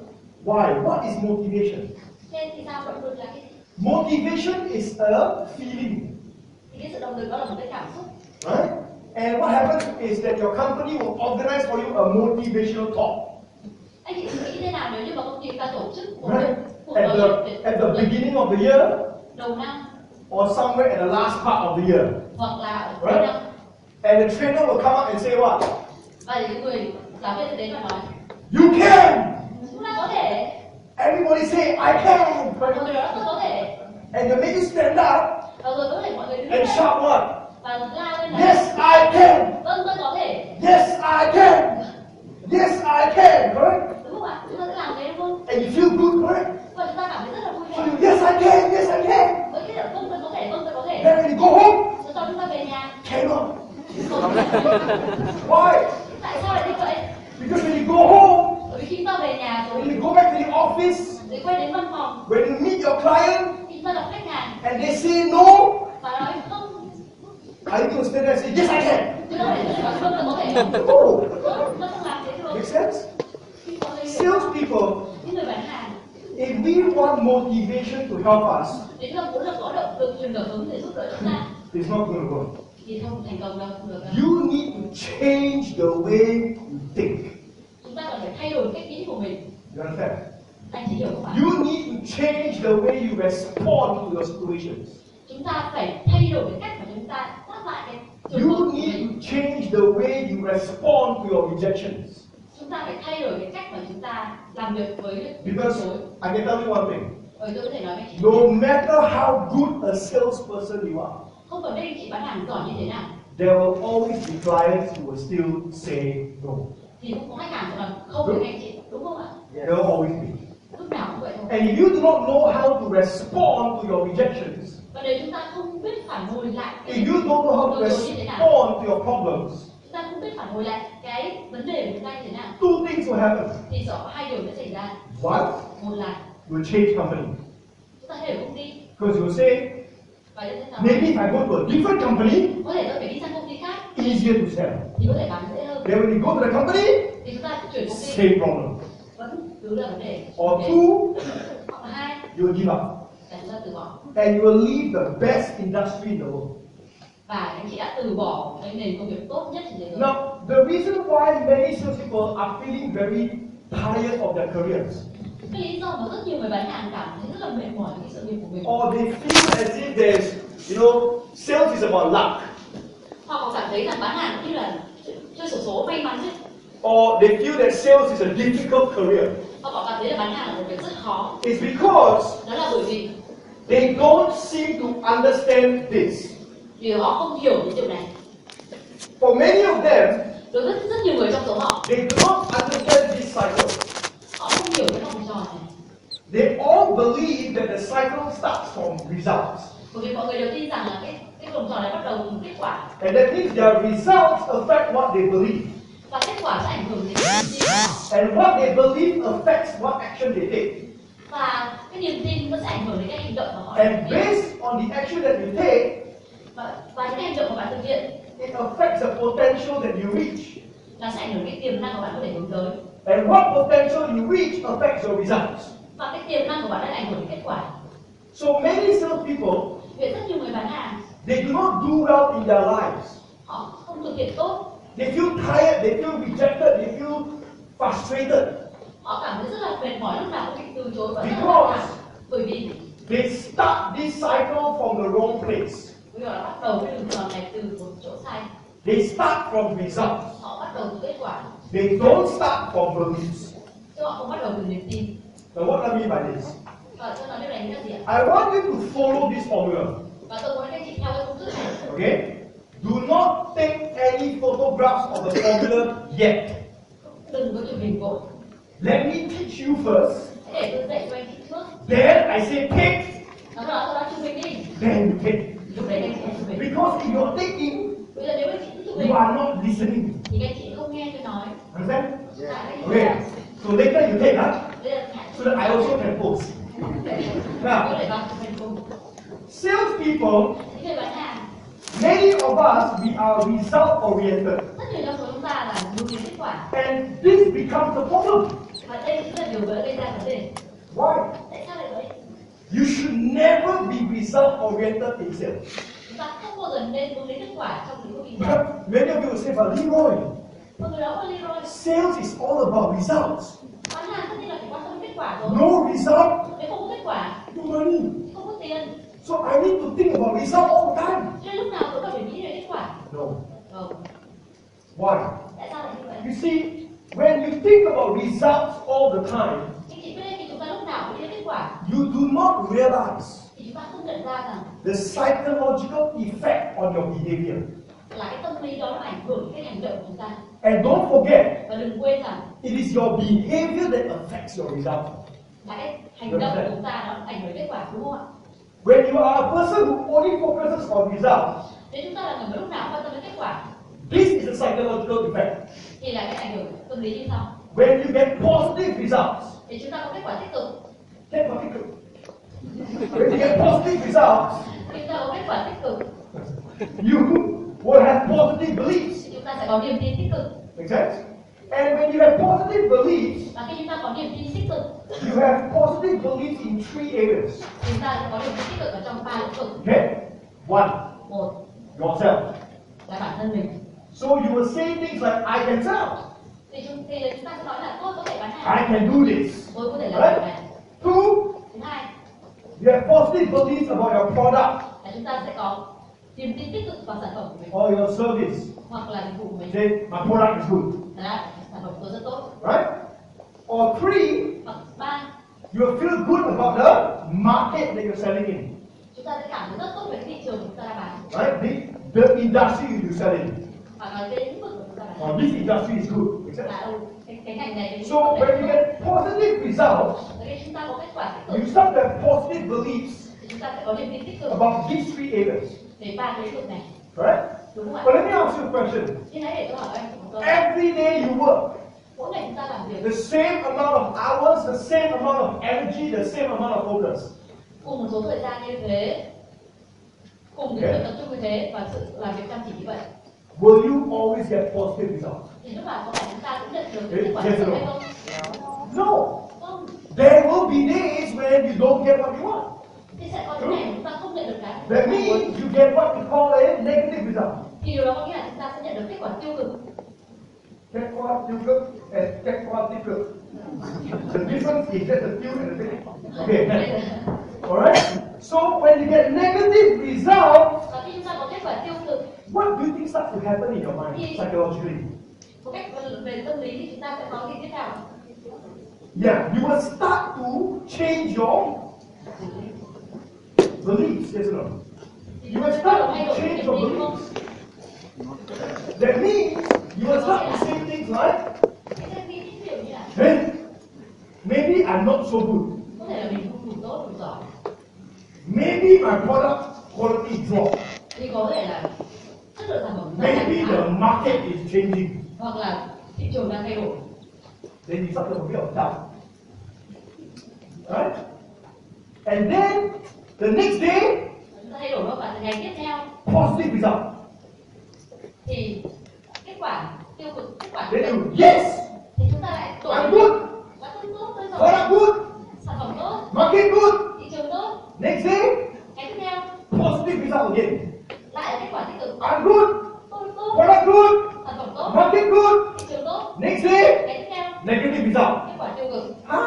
Why? What is motivation? Thế thì sao động lực là cái gì? Motivation is a feeling, Thì cái sự động lực đó là một cái cảm xúc. right? And what happens is that your company will organize for you a motivational talk. Anh chị nghĩ thế nào nếu như mà công ty ta tổ chức một Right? cuộc At nói chuyện at the beginning of the year đầu năm or somewhere at the last part of the year. hoặc là ở cuối Right? năm, And the trainer will come up and say what? và những người giáo viên sẽ đến và nói You can! chúng ta có thể, Everybody say, I can! mọi người nói tôi có thể, And they make you stand up và rồi có thể mọi người đứng and lên shout what? và la lên Yes, I can! vâng tôi có thể, Yes, I can! Yes, I can! Correct? đúng không ạ? Chúng ta sẽ làm thế đúng không? And you feel good, correct? Và chúng ta cảm thấy rất là vui So vẻ. you, yes, I can! Yes, I can! Với cái vâng tôi có thể, vâng tôi có thể. Then when you go home, Rồi sau chúng ta về nhà. cannot. Không. Why? Tại sao lại như vậy? Because when you go home, Bởi vì khi chúng ta về nhà rồi, when you go back to the office, để quay đến văn phòng, when you meet your client, khi chúng ta gặp khách hàng and they say no, và nói không, are you going to stand there and say, yes, I can? chúng ta phải nói vâng tôi có thể. No. Chúng ta không làm thế được. Make sense? Khi có người Salespeople, những người bán hàng, if we want motivation to help us, để chúng ta muốn là có động lực truyền cảm hứng để giúp đỡ chúng ta, it's not going to work. thì không thành công đâu, không được đâu. You need to change the way you think. Chúng ta cần phải thay đổi cách nghĩ của mình. You understand? Anh chị hiểu không ạ? You need to change the way you respond to your situations. Chúng ta phải thay đổi cái cách mà chúng ta đáp lại cái trường hợp You của need mình. to change the way you respond to your rejections. Chúng ta phải thay đổi cái cách mà chúng ta làm việc với những Because đối. I can tell you one thing. Tôi có thể nói với chị, No matter how good a salesperson you are, không cần biết anh chị bán hàng giỏi như thế nào, there will always be clients who will still say no. thì cũng có khách hàng sẽ nói không với anh chị, đúng không ạ? There will always be. Lúc nào cũng vậy thôi. And if you do not know how to respond to your rejections, Và nếu chúng ta không biết phản hồi lại if you don't know how to từ chối như thế nào, respond to your problems, chúng ta không biết phản hồi lại cái vấn đề của chúng ta như thế nào, two things will happen. thì rõ hai điều sẽ xảy ra. One, Một là you will change company. chúng ta thay đổi công ty, Because you will say, và tiếp theo maybe if I go to a different company, có thể tôi phải đi sang công ty khác easier to sell. thì có thể bán dễ hơn. Then when you go to the company, Thì chúng ta chuyển công ty same problem. vẫn cứ là vấn đề. Or Ok. two, Hoặc là hai you will give up. là chúng ta từ bỏ. And you will leave the best industry in the world. Và anh chị đã từ bỏ cái nền công việc tốt nhất trên thế giới. Now, the reason why many salespeople are feeling very tired of their careers, Cái lý do mà rất nhiều người bán hàng cảm thấy rất là mệt mỏi với cái sự nghiệp của mình, or they feel as if there's, sales is about luck, hoặc họ cảm thấy rằng bán hàng như là chơi xổ số may mắn ấy, or they feel that sales is a difficult career, hoặc họ cảm thấy là bán hàng là một việc rất khó. it's because Đó là bởi vì they don't seem to understand this. vì họ không hiểu những điều này. For many of them, Đối với rất nhiều người trong số họ, they do not understand this cycle. họ không hiểu cái vòng tròn này. They all believe that the cycle starts from results. Bởi vì mọi người đều tin rằng là cái vòng tròn này bắt đầu từ kết quả, And that means their results affect what they believe. và kết quả sẽ ảnh hưởng đến cái niềm tin của họ, And what they believe affects what action they take. và cái niềm tin nó sẽ ảnh hưởng đến cái hành động mà họ And thực hiện. based on the action that you take, Và những cái hành động mà bạn thực hiện it affects the potential that you reach. là sẽ ảnh hưởng đến cái tiềm năng mà bạn có thể hướng tới, And what potential you reach affects your results. và cái tiềm năng của bạn đã ảnh hưởng đến kết quả. So many salespeople, Vì rất nhiều người bán hàng they do not do well in their lives. họ không thực hiện tốt, They feel tired, they feel rejected, they feel frustrated. họ cảm thấy rất là mệt mỏi, lúc nào cũng bị từ chối và rất là Because- căng thẳng. Bởi vì They start this cycle from the wrong place. bây giờ là bắt đầu cái đường tròn này từ một chỗ sai, They start from results. họ bắt đầu từ kết quả, They don't start from beliefs. chứ họ không bắt đầu từ niềm tin. Now what do I mean by this? Và tôi nói điều này nghĩa là gì ạ? I want you to follow this formula. Và tôi muốn các chị theo cái công thức này. Okay? Do not take any photographs of the formula yet. Đừng có chụp hình vội. Let me teach you first. Hãy để tôi dạy cho anh chị trước. Then I say take. Sau đó tôi nói chụp hình đi. Then you take. Lúc đấy anh chị hãy chụp hình. Because if you're taking, Bây giờ nếu anh chị cứ chụp hình you are not listening. thì các chị không nghe tôi nói. Understand? Dạ, anh chị Okay. hiểu. So later you take, huh? Bây giờ So that I also can post. Now, có thể vào chụp hình cùng. Salespeople, Những người bán hàng, many of us, we are result oriented. rất nhiều trong số chúng ta là hướng đến kết quả. And this becomes the problem. Và đây chính là điều gây ra vấn đề. Why? Tại sao lại vậy? You should never be result oriented in sales. Chúng ta không bao giờ nên hướng đến kết quả trong lĩnh vực kinh sao? Many of you will say, but Leroy, Mọi người nói Leroy, sales is all about results. bán hàng tất nhiên là phải quan tâm đến kết quả rồi. No result, Nếu không có kết quả, no money. thì không có tiền. So I need to think about result all the time. Cho nên lúc nào tôi cần phải nghĩ về kết quả. No. Ờ, Why? tại sao lại như vậy? You see, when you think about results all the time, Anh chị biết đây, khi chúng ta lúc nào cũng nghĩ đến kết quả, you do not realize thì chúng ta không nhận ra rằng the psychological effect on your behavior. là cái tâm lý đó nó ảnh hưởng cái hành động của chúng ta. And don't forget, Và đừng quên rằng it is your behavior that affects your result. là cái hành động của chúng ta nó ảnh hưởng đến kết quả, đúng không ạ? When you are a person who only focuses on results, Nếu chúng ta là người mà lúc nào quan tâm đến kết quả, this is a psychological effect. thì là cái ảnh hưởng tâm lý như sau. When you get positive results, Thì chúng ta có kết quả tích cực, when you get positive results, thì chúng ta có kết quả tích cực, you will have positive beliefs. thì chúng ta sẽ có niềm tin tích cực. Make sense? And when you have positive beliefs, Và khi chúng ta có niềm tin tích cực, you have positive beliefs in 3 areas. thì chúng ta sẽ có niềm tin tích cực ở trong 3 lĩnh vực. Okay? One, Một yourself. là bản thân mình. So you will say things like, I can sell. Thì chúng ta sẽ nói là tôi có thể bán I hàng, can do this. tôi có thể làm điều này. Two, Thứ hai you have positive beliefs about your product là chúng ta sẽ có niềm tin tích cực vào sản phẩm của mình or your service. hoặc là dịch vụ của mình. Say, my product is good. Đấy, sản phẩm của tôi rất tốt. Right? Or three, Hoặc 3, you will feel good about the market that you're selling in. chúng ta sẽ cảm thấy rất tốt về cái thị trường của chúng ta đang bán, Right? The industry you sell in. hoặc là cái lĩnh vực của chúng ta bán. Or this industry is good. Make sense? Là cái ngành này, cái So when you get positive results, khi chúng ta có kết quả tích you cực, start to have positive beliefs thì chúng ta sẽ có niềm tin tích cực about these 3 areas. về 3 cái lĩnh vực này, Correct? đúng không ạ? But let me ask you a question. Như thế để tôi hỏi anh một câu. Every day you work, Mỗi ngày chúng ta làm việc the same amount of hours, the same amount of energy, the same amount of focus. cùng một số thời gian như thế, cùng cái sự tập trung như thế và sự làm việc chăm chỉ như vậy, Will you always get positive results? thì lúc nào có phải chúng ta cũng nhận được cái kết quả Yes tích or cực no? hay không? No. Không. There will be days when you don't get what you want. Thì sẽ có những ngày chúng ta không nhận được cái That means you get what we call a negative result. thì điều đó có nghĩa là chúng ta sẽ nhận được kết quả tiêu cực. Kết quả tiêu cực and kết quả tích cực. The difference is just the few and the big. Okay. Alright? So when you get negative results, Và khi chúng ta có kết quả tiêu cực, what do you think starts to happen in your mind psychologically? một cách về tâm lý thì chúng ta sẽ có gì tiếp theo? Yeah, you will start to change your beliefs, yes or no? Thì You chúng will ta sẽ bắt đầu start thay to đổi change niềm your tin không? beliefs. That means you will start to say things like, Cái sẽ nghĩ những điều như là hey, maybe I'm not so good. có thể là mình không đủ tốt, đủ giỏi, Maybe my product quality dropped. thì có thể là chất lượng sản phẩm chúng ta Maybe đang the giảm, market is changing. hoặc là thị trường đang thay đổi. Then you start to feel doubt. Right? And then the next day, Chúng ta thay đổi nó và ngày tiếp theo positive result. thì kết quả tiêu cực, kết quả Then tích you, cực yes, thì chúng ta lại đổi I'm good, và tôi tốt, tôi giỏi, product good, sản phẩm tốt, market good. thị trường tốt. Next day, Ngày tiếp theo positive result again. lại là kết quả tích cực, I'm good, tôi tốt, product good, sản phẩm tốt, market good. thị trường tốt. Next day, Ngày tiếp theo negative result. kết quả tiêu cực. Huh? À,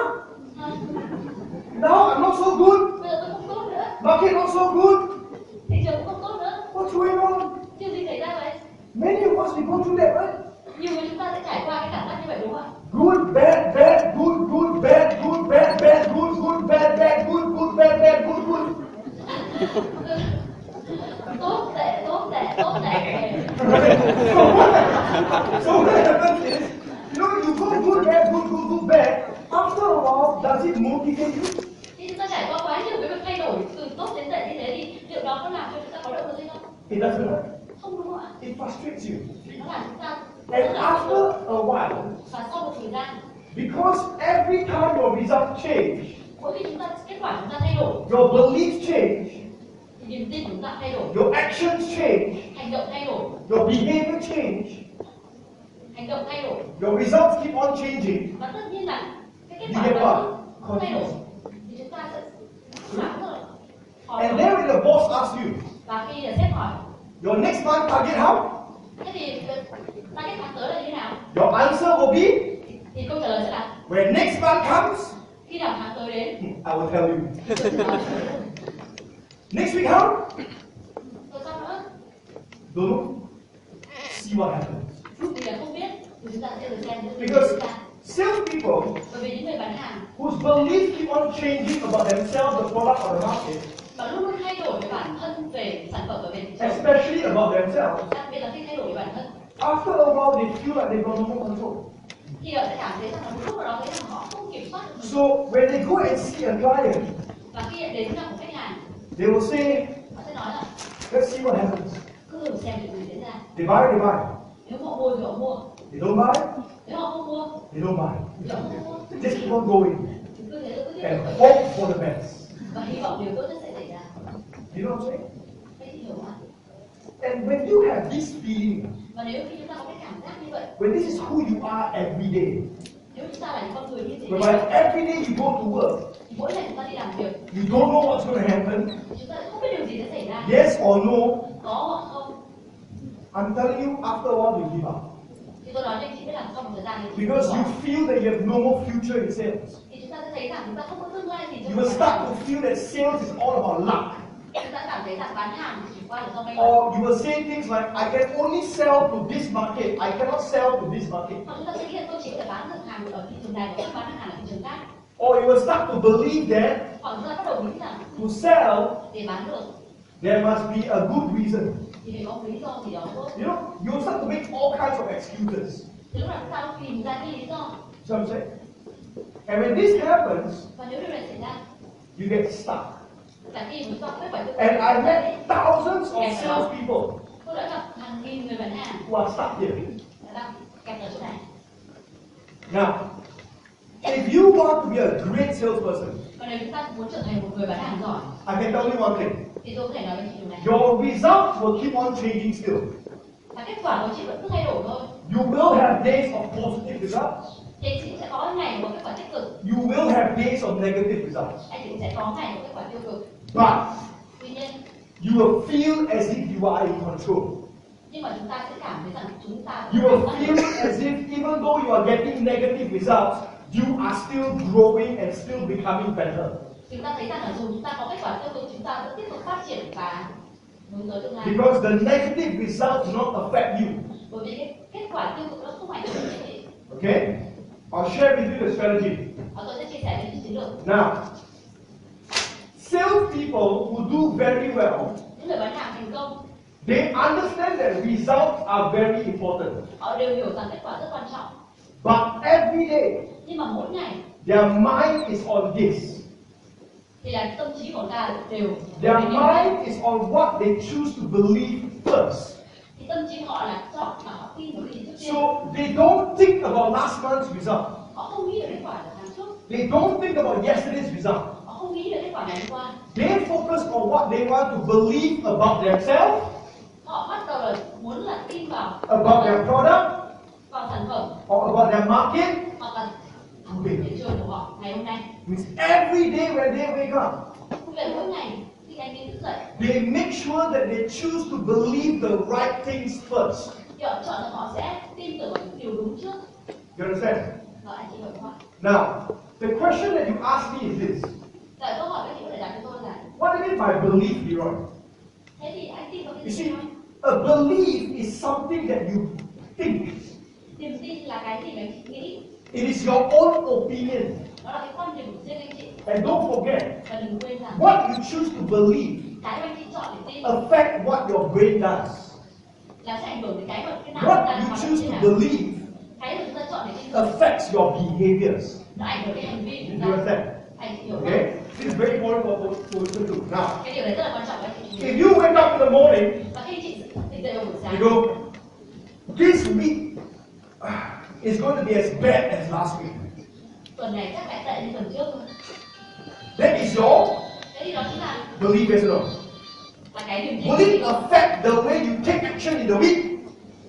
Now I'm not so good, bây giờ tôi không tốt nữa, market not so good. thị trường cũng không tốt nữa. What's going on? Điều gì xảy ra vậy? Many of us, we go through that, right? Nhiều người chúng ta sẽ trải qua cái cảm giác như vậy đúng không ạ? Good, bad, bad, good, good, bad, good, bad, bad, good, good, bad, bad, good, bad, bad, good. Tốt tệ, tốt tệ, tốt tệ. So what happens is, you know, you go good, bad, good, bad. After a while, does it motivate you? Khi chúng ta trải qua quá nhiều cái việc thay đổi từ tốt đến tệ như thế thì liệu đó có làm cho chúng ta có động lực hay không? It doesn't, right? Không đúng không ạ? It frustrates you. Nó làm chúng ta And rất là after a while, và sau một thời gian, because every time your results change, mỗi khi chúng ta kết quả chúng ta thay đổi, your beliefs change, thì niềm tin của chúng ta thay đổi, your actions change, hành động thay đổi, your behavior change, hành động thay đổi, your results keep on changing. và tất nhiên là cái kết You quả get đó what? không thay đổi thì chúng ta sẽ nắm rồi. And then when the boss asks you, Và khi là sếp hỏi your next month target how? Thế thì target tháng tới là như thế nào? Your answer will be Thì câu trả lời sẽ là when next month comes, khi nào tháng tới đến. I will tell you. Next week how? Rồi sao nữa? Don't know. See what happens. Vì là không biết thì chúng ta sẽ được xem những Because gì ra. sales people Bởi vì những người bán hàng whose beliefs keep on changing about themselves, the product, or the market, mà luôn luôn thay đổi về bản thân về sản phẩm và về thị trường, especially about themselves, đặc biệt là khi thay đổi về bản thân, after a while they feel like they've got no more control. thì họ sẽ cảm thấy rằng là một lúc nào đó thấy rằng họ không kiểm soát được mình. So when they go and see a client, Và khi đến gặp một khách hàng, they will say, họ sẽ nói là let's see what happens. cứ thử xem chuyện gì diễn ra. They buy. Nếu họ mua thì họ mua, They don't buy, nếu họ không mua they don't buy. thì họ không mua. They just keep on going Thì cứ thế cứ tiếp and tục hope for the best. và hy vọng điều tốt nhất sẽ xảy ra. You know what I'm saying? Thế thì hiểu không ạ? And when you have this feeling, Và nếu khi chúng ta có cái cảm giác như vậy, when this is who you are every day, nếu chúng ta là những con người như thế, whereby every day you go to work, thì mỗi ngày chúng ta đi làm việc, you don't know what's going to happen, chúng ta lại không biết điều gì sẽ xảy ra, yes or no, có hoặc không. I'm telling you, after a while you give up. Thì tôi nói cho anh chị biết là sau một thời gian thì Because you feel that you have no more future in sales. thì chúng ta sẽ thấy rằng chúng ta không có tương lai gì You trong will bán start hàng. to feel that sales is all about luck. Chúng ta cảm thấy rằng bán hàng thì chỉ qua là do may mắn. Or you will say things like, I can only sell to this market, I cannot sell to this market. Hoặc chúng ta sẽ nghĩ là tôi chỉ có thể bán được hàng ở thị trường này và không bán được hàng ở thị trường khác. Or you will start to believe that Hoặc chúng ta bắt đầu nghĩ rằng to sell, để bán được there must be a good reason. thì phải có một lý do gì đó tốt. You know, you will start to make all kinds of excuses. Thì lúc nào chúng ta cũng tìm ra cái lý do. So I'm saying. And when this happens, Và nếu điều này xảy ra, you get stuck. là khi chúng ta không phải tự And I met thousands of salespeople tôi đã gặp hàng nghìn người bán hàng who are stuck here. đã đang kẹt ở chỗ này. Now, if you want to be a great salesperson, Và nếu chúng ta muốn trở thành một người bán hàng giỏi, I can tell you one thing. thì tôi có thể nói với chị điều này. Your results will keep on changing still. Và kết quả của chị vẫn cứ thay đổi thôi. You will have days of positive results. Thì anh chị sẽ có ngày có kết quả tích cực, You will have days of negative results. anh chị sẽ có ngày có kết quả tiêu cực. But Tuy nhiên, you will feel as if you are in control. nhưng mà chúng ta sẽ cảm thấy rằng chúng ta You will feel as if even though you are getting negative results, you are still growing and still becoming better. chúng ta thấy rằng là dù chúng ta có kết quả tiêu cực, chúng ta vẫn tiếp tục phát triển và hướng tới tương lai. Because the negative results do not affect you. Bởi vì cái kết quả tiêu cực nó không ảnh hưởng đến chị. Okay? I'll share with you the strategy. Và tôi sẽ chia sẻ với chị chiến lược. Now, salespeople who do very well, Những người bán hàng thành công, they understand that results are very important. họ đều hiểu rằng kết quả rất quan trọng. But every day, Nhưng mà mỗi ngày their mind is on this. thì là tâm trí của ta đều Their mind is on what they choose to believe first. thì tâm trí họ là chọn mà họ tin vào cái gì trước tiên. So they don't think about last month's result. Họ không nghĩ về kết quả của tháng trước, They don't think about yesterday's result. họ không nghĩ về kết quả ngày hôm qua. They focus on what they want to believe about themselves, Họ bắt đầu là muốn là tin vào about their product, vào sản phẩm or about their market. hoặc là Okay. thị trường của họ ngày hôm nay. Means every day when they wake up, Về mỗi ngày khi anh ấy thức dậy, they make sure that they choose to believe the right things first. thì họ chọn là họ sẽ tin tưởng vào những điều đúng trước. You understand? Rồi anh chị hiểu không ạ? Now, the question that you ask me is this. Rồi câu hỏi các chị có thể đặt cho tôi là What do you mean by belief, Leroy? thế thì anh tin vào cái You gì see, không? a belief is something that you think. Niềm tin là cái gì mà anh chị nghĩ, It is your own opinion. đó là cái quan điểm của riêng anh chị. And don't forget, Và đừng quên rằng what you choose to believe cái mà anh chị chọn để tin affect what your brain does. là sẽ ảnh hưởng đến cái mà cái nào What chúng ta you hoạt choose động to thế nào. believe Cái mà chúng ta chọn để tin affects your behaviors. nó ảnh hưởng đến hành vi của You chúng ta. understand? Anh chị hiểu không? Okay? This is very important for us to do. Now, Cái điều đấy rất là quan trọng anh chị. if you wake up in the morning, Và khi chị tỉnh dậy vào buổi sáng, you go, this week is going to be as bad as last week. tuần này chắc lại tệ như tuần trước thôi. That is your Thế thì đó chính là belief, yes or no? cái niềm tin. Will it affect the way you take action in the week?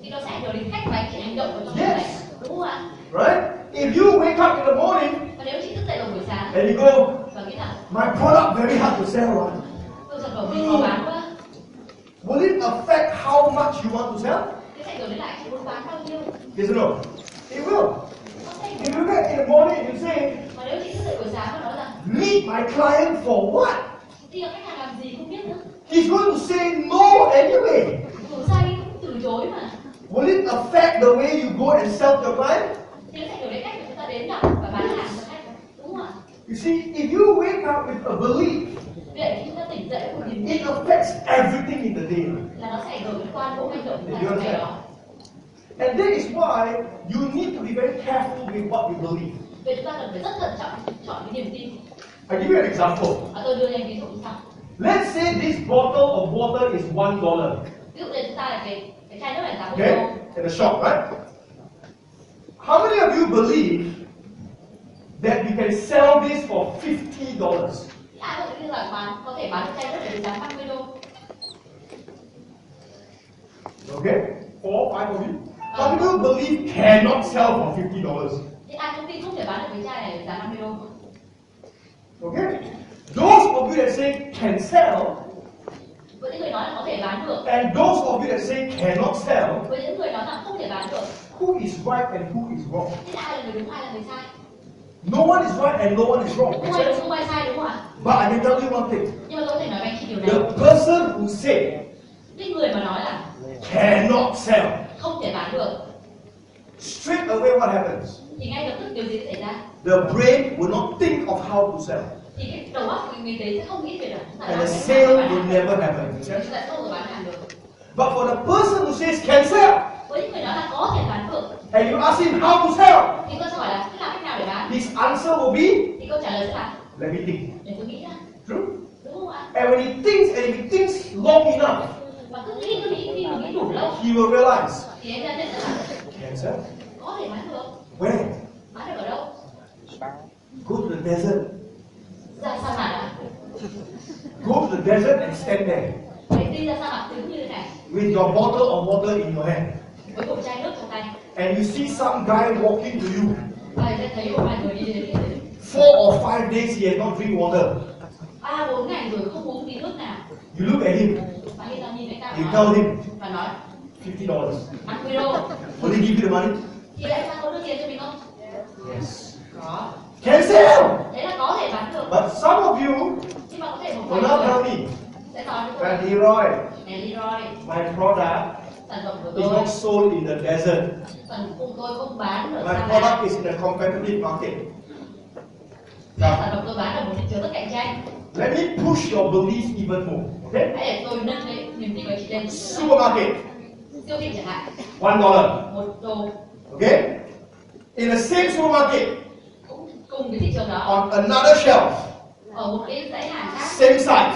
Thì nó sẽ ảnh hưởng đến cách mà anh chị hành động ở trong tuần này. Yes. Đúng không ạ? Right? If you wake up in the morning Và nếu chị thức dậy vào buổi sáng and you go, và nghĩ là my product very hard to sell, right? tôi sản phẩm mình khó bán quá, Will it affect how much you want to sell? Cái chạy rồi lại chị muốn bán bao nhiêu? Yes or no? It will. If you get in the morning and you say, Mà nếu chị thức dậy buổi sáng và nói rằng meet my client for what? thì khách hàng làm gì không biết nữa. He's going to say no anyway. Dù sao đi cũng từ chối mà. Will it affect the way you go and sell to your client? Thì nó sẽ đổi đến cách mà chúng ta đến gặp và bán hàng cho khách, đúng không ạ? You see, if you wake up with a belief, Vậy khi chúng ta tỉnh dậy với một niềm it tin affects everything in the day. là nó sẽ ảnh hưởng đến toàn bộ hành động của You chúng ta trong ngày understand? đó. And that is why you need to be very careful with what you believe. Vậy chúng ta cần phải rất thận trọng chọn cái niềm tin. I'll give you an example. Tôi đưa lên ví dụ như sau. Let's say this bottle of water is $1. Ví dụ như chúng ta là cái chai nước này giá 1 Okay? đô. In the shop, right? How many of you believe that you can sell this for $50? Thì ai có thể tin rằng có thể bán chai nước này với giá 50 đô? Okay? 4, 5 of you. How many of you believe cannot sell for $50? Thì ai cũng tin không thể bán được cái chai này với giá 50 đô. Okay? Those of you that say can sell, Với những người nói là có thể bán được, and those of you that say cannot sell, với những người nói rằng không thể bán được, who is right and who is wrong? thì ai là người đúng ai là người sai? No one is right and no one is wrong. Không ai đúng không ai sai, đúng không ạ? But I can tell you one thing. Nhưng mà tôi có thể nói với anh chị điều này. The person who said Cái người mà nói là cannot sell, không thể bán được, straight away what happens? thì ngay lập tức điều gì xảy ra? The brain will not think of how to sell. Thì cái đầu óc của người đấy sẽ không nghĩ về là chúng ta And làm the cái sale bán will hàng. never happen. Chúng ta sẽ không thể bán hàng được. But for the person who says can sell, Với những người nói là có thể bán được, and you ask him how to sell, thì tôi sẽ hỏi là thế làm cách nào để bán? his answer will be, Thì câu trả lời sẽ là let me think. để tôi nghĩ ra, True? đúng không ạ? And when he thinks, and if he thinks long enough, Và cứ nghĩ khi mà nghĩ đủ lâu he will realize, thì em ra nhận ra là can sell. có thể bán được. Where? Bán được ở đâu? Go to the desert. Ra sa mạc ạ. Go to the desert and stand there Phải đi ra sa mạc đứng như thế này with your bottle of water in your hand. với một chai nước trong tay. And you see some guy walking to you. Và sẽ thấy một vài người đi đến 4 or 5 days he has not drink water. 3-4 ngày rồi không uống tí nước nào. You look at him. Và hiện ra nhìn thấy You cao tell him và nói $50. 50 đô. Will he give you the money? Thì anh ta có đưa tiền cho mình không? Yes. Có. Can sell. Thế là có thể bán được. But some of you Nhưng mà có thể một will vài not tell người me, sẽ nói với tôi MR.Leroy, MR.Leroy, my product sản phẩm của is tôi, not sold in the desert. sản phẩm của tôi không bán ở My sa product mạc. is in a competitive market. Sản phẩm tôi bán ở một thị trường rất cạnh tranh. Let me push your beliefs even more. Okay? Hãy để tôi nâng cái niềm tin của chị lên. Supermarket, Siêu thị chẳng hạn, $1. 1 đô. Okay? In the same supermarket, Cũng cùng cái thị trường đó, on another shelf, ở một cái dãy hàng khác, same size,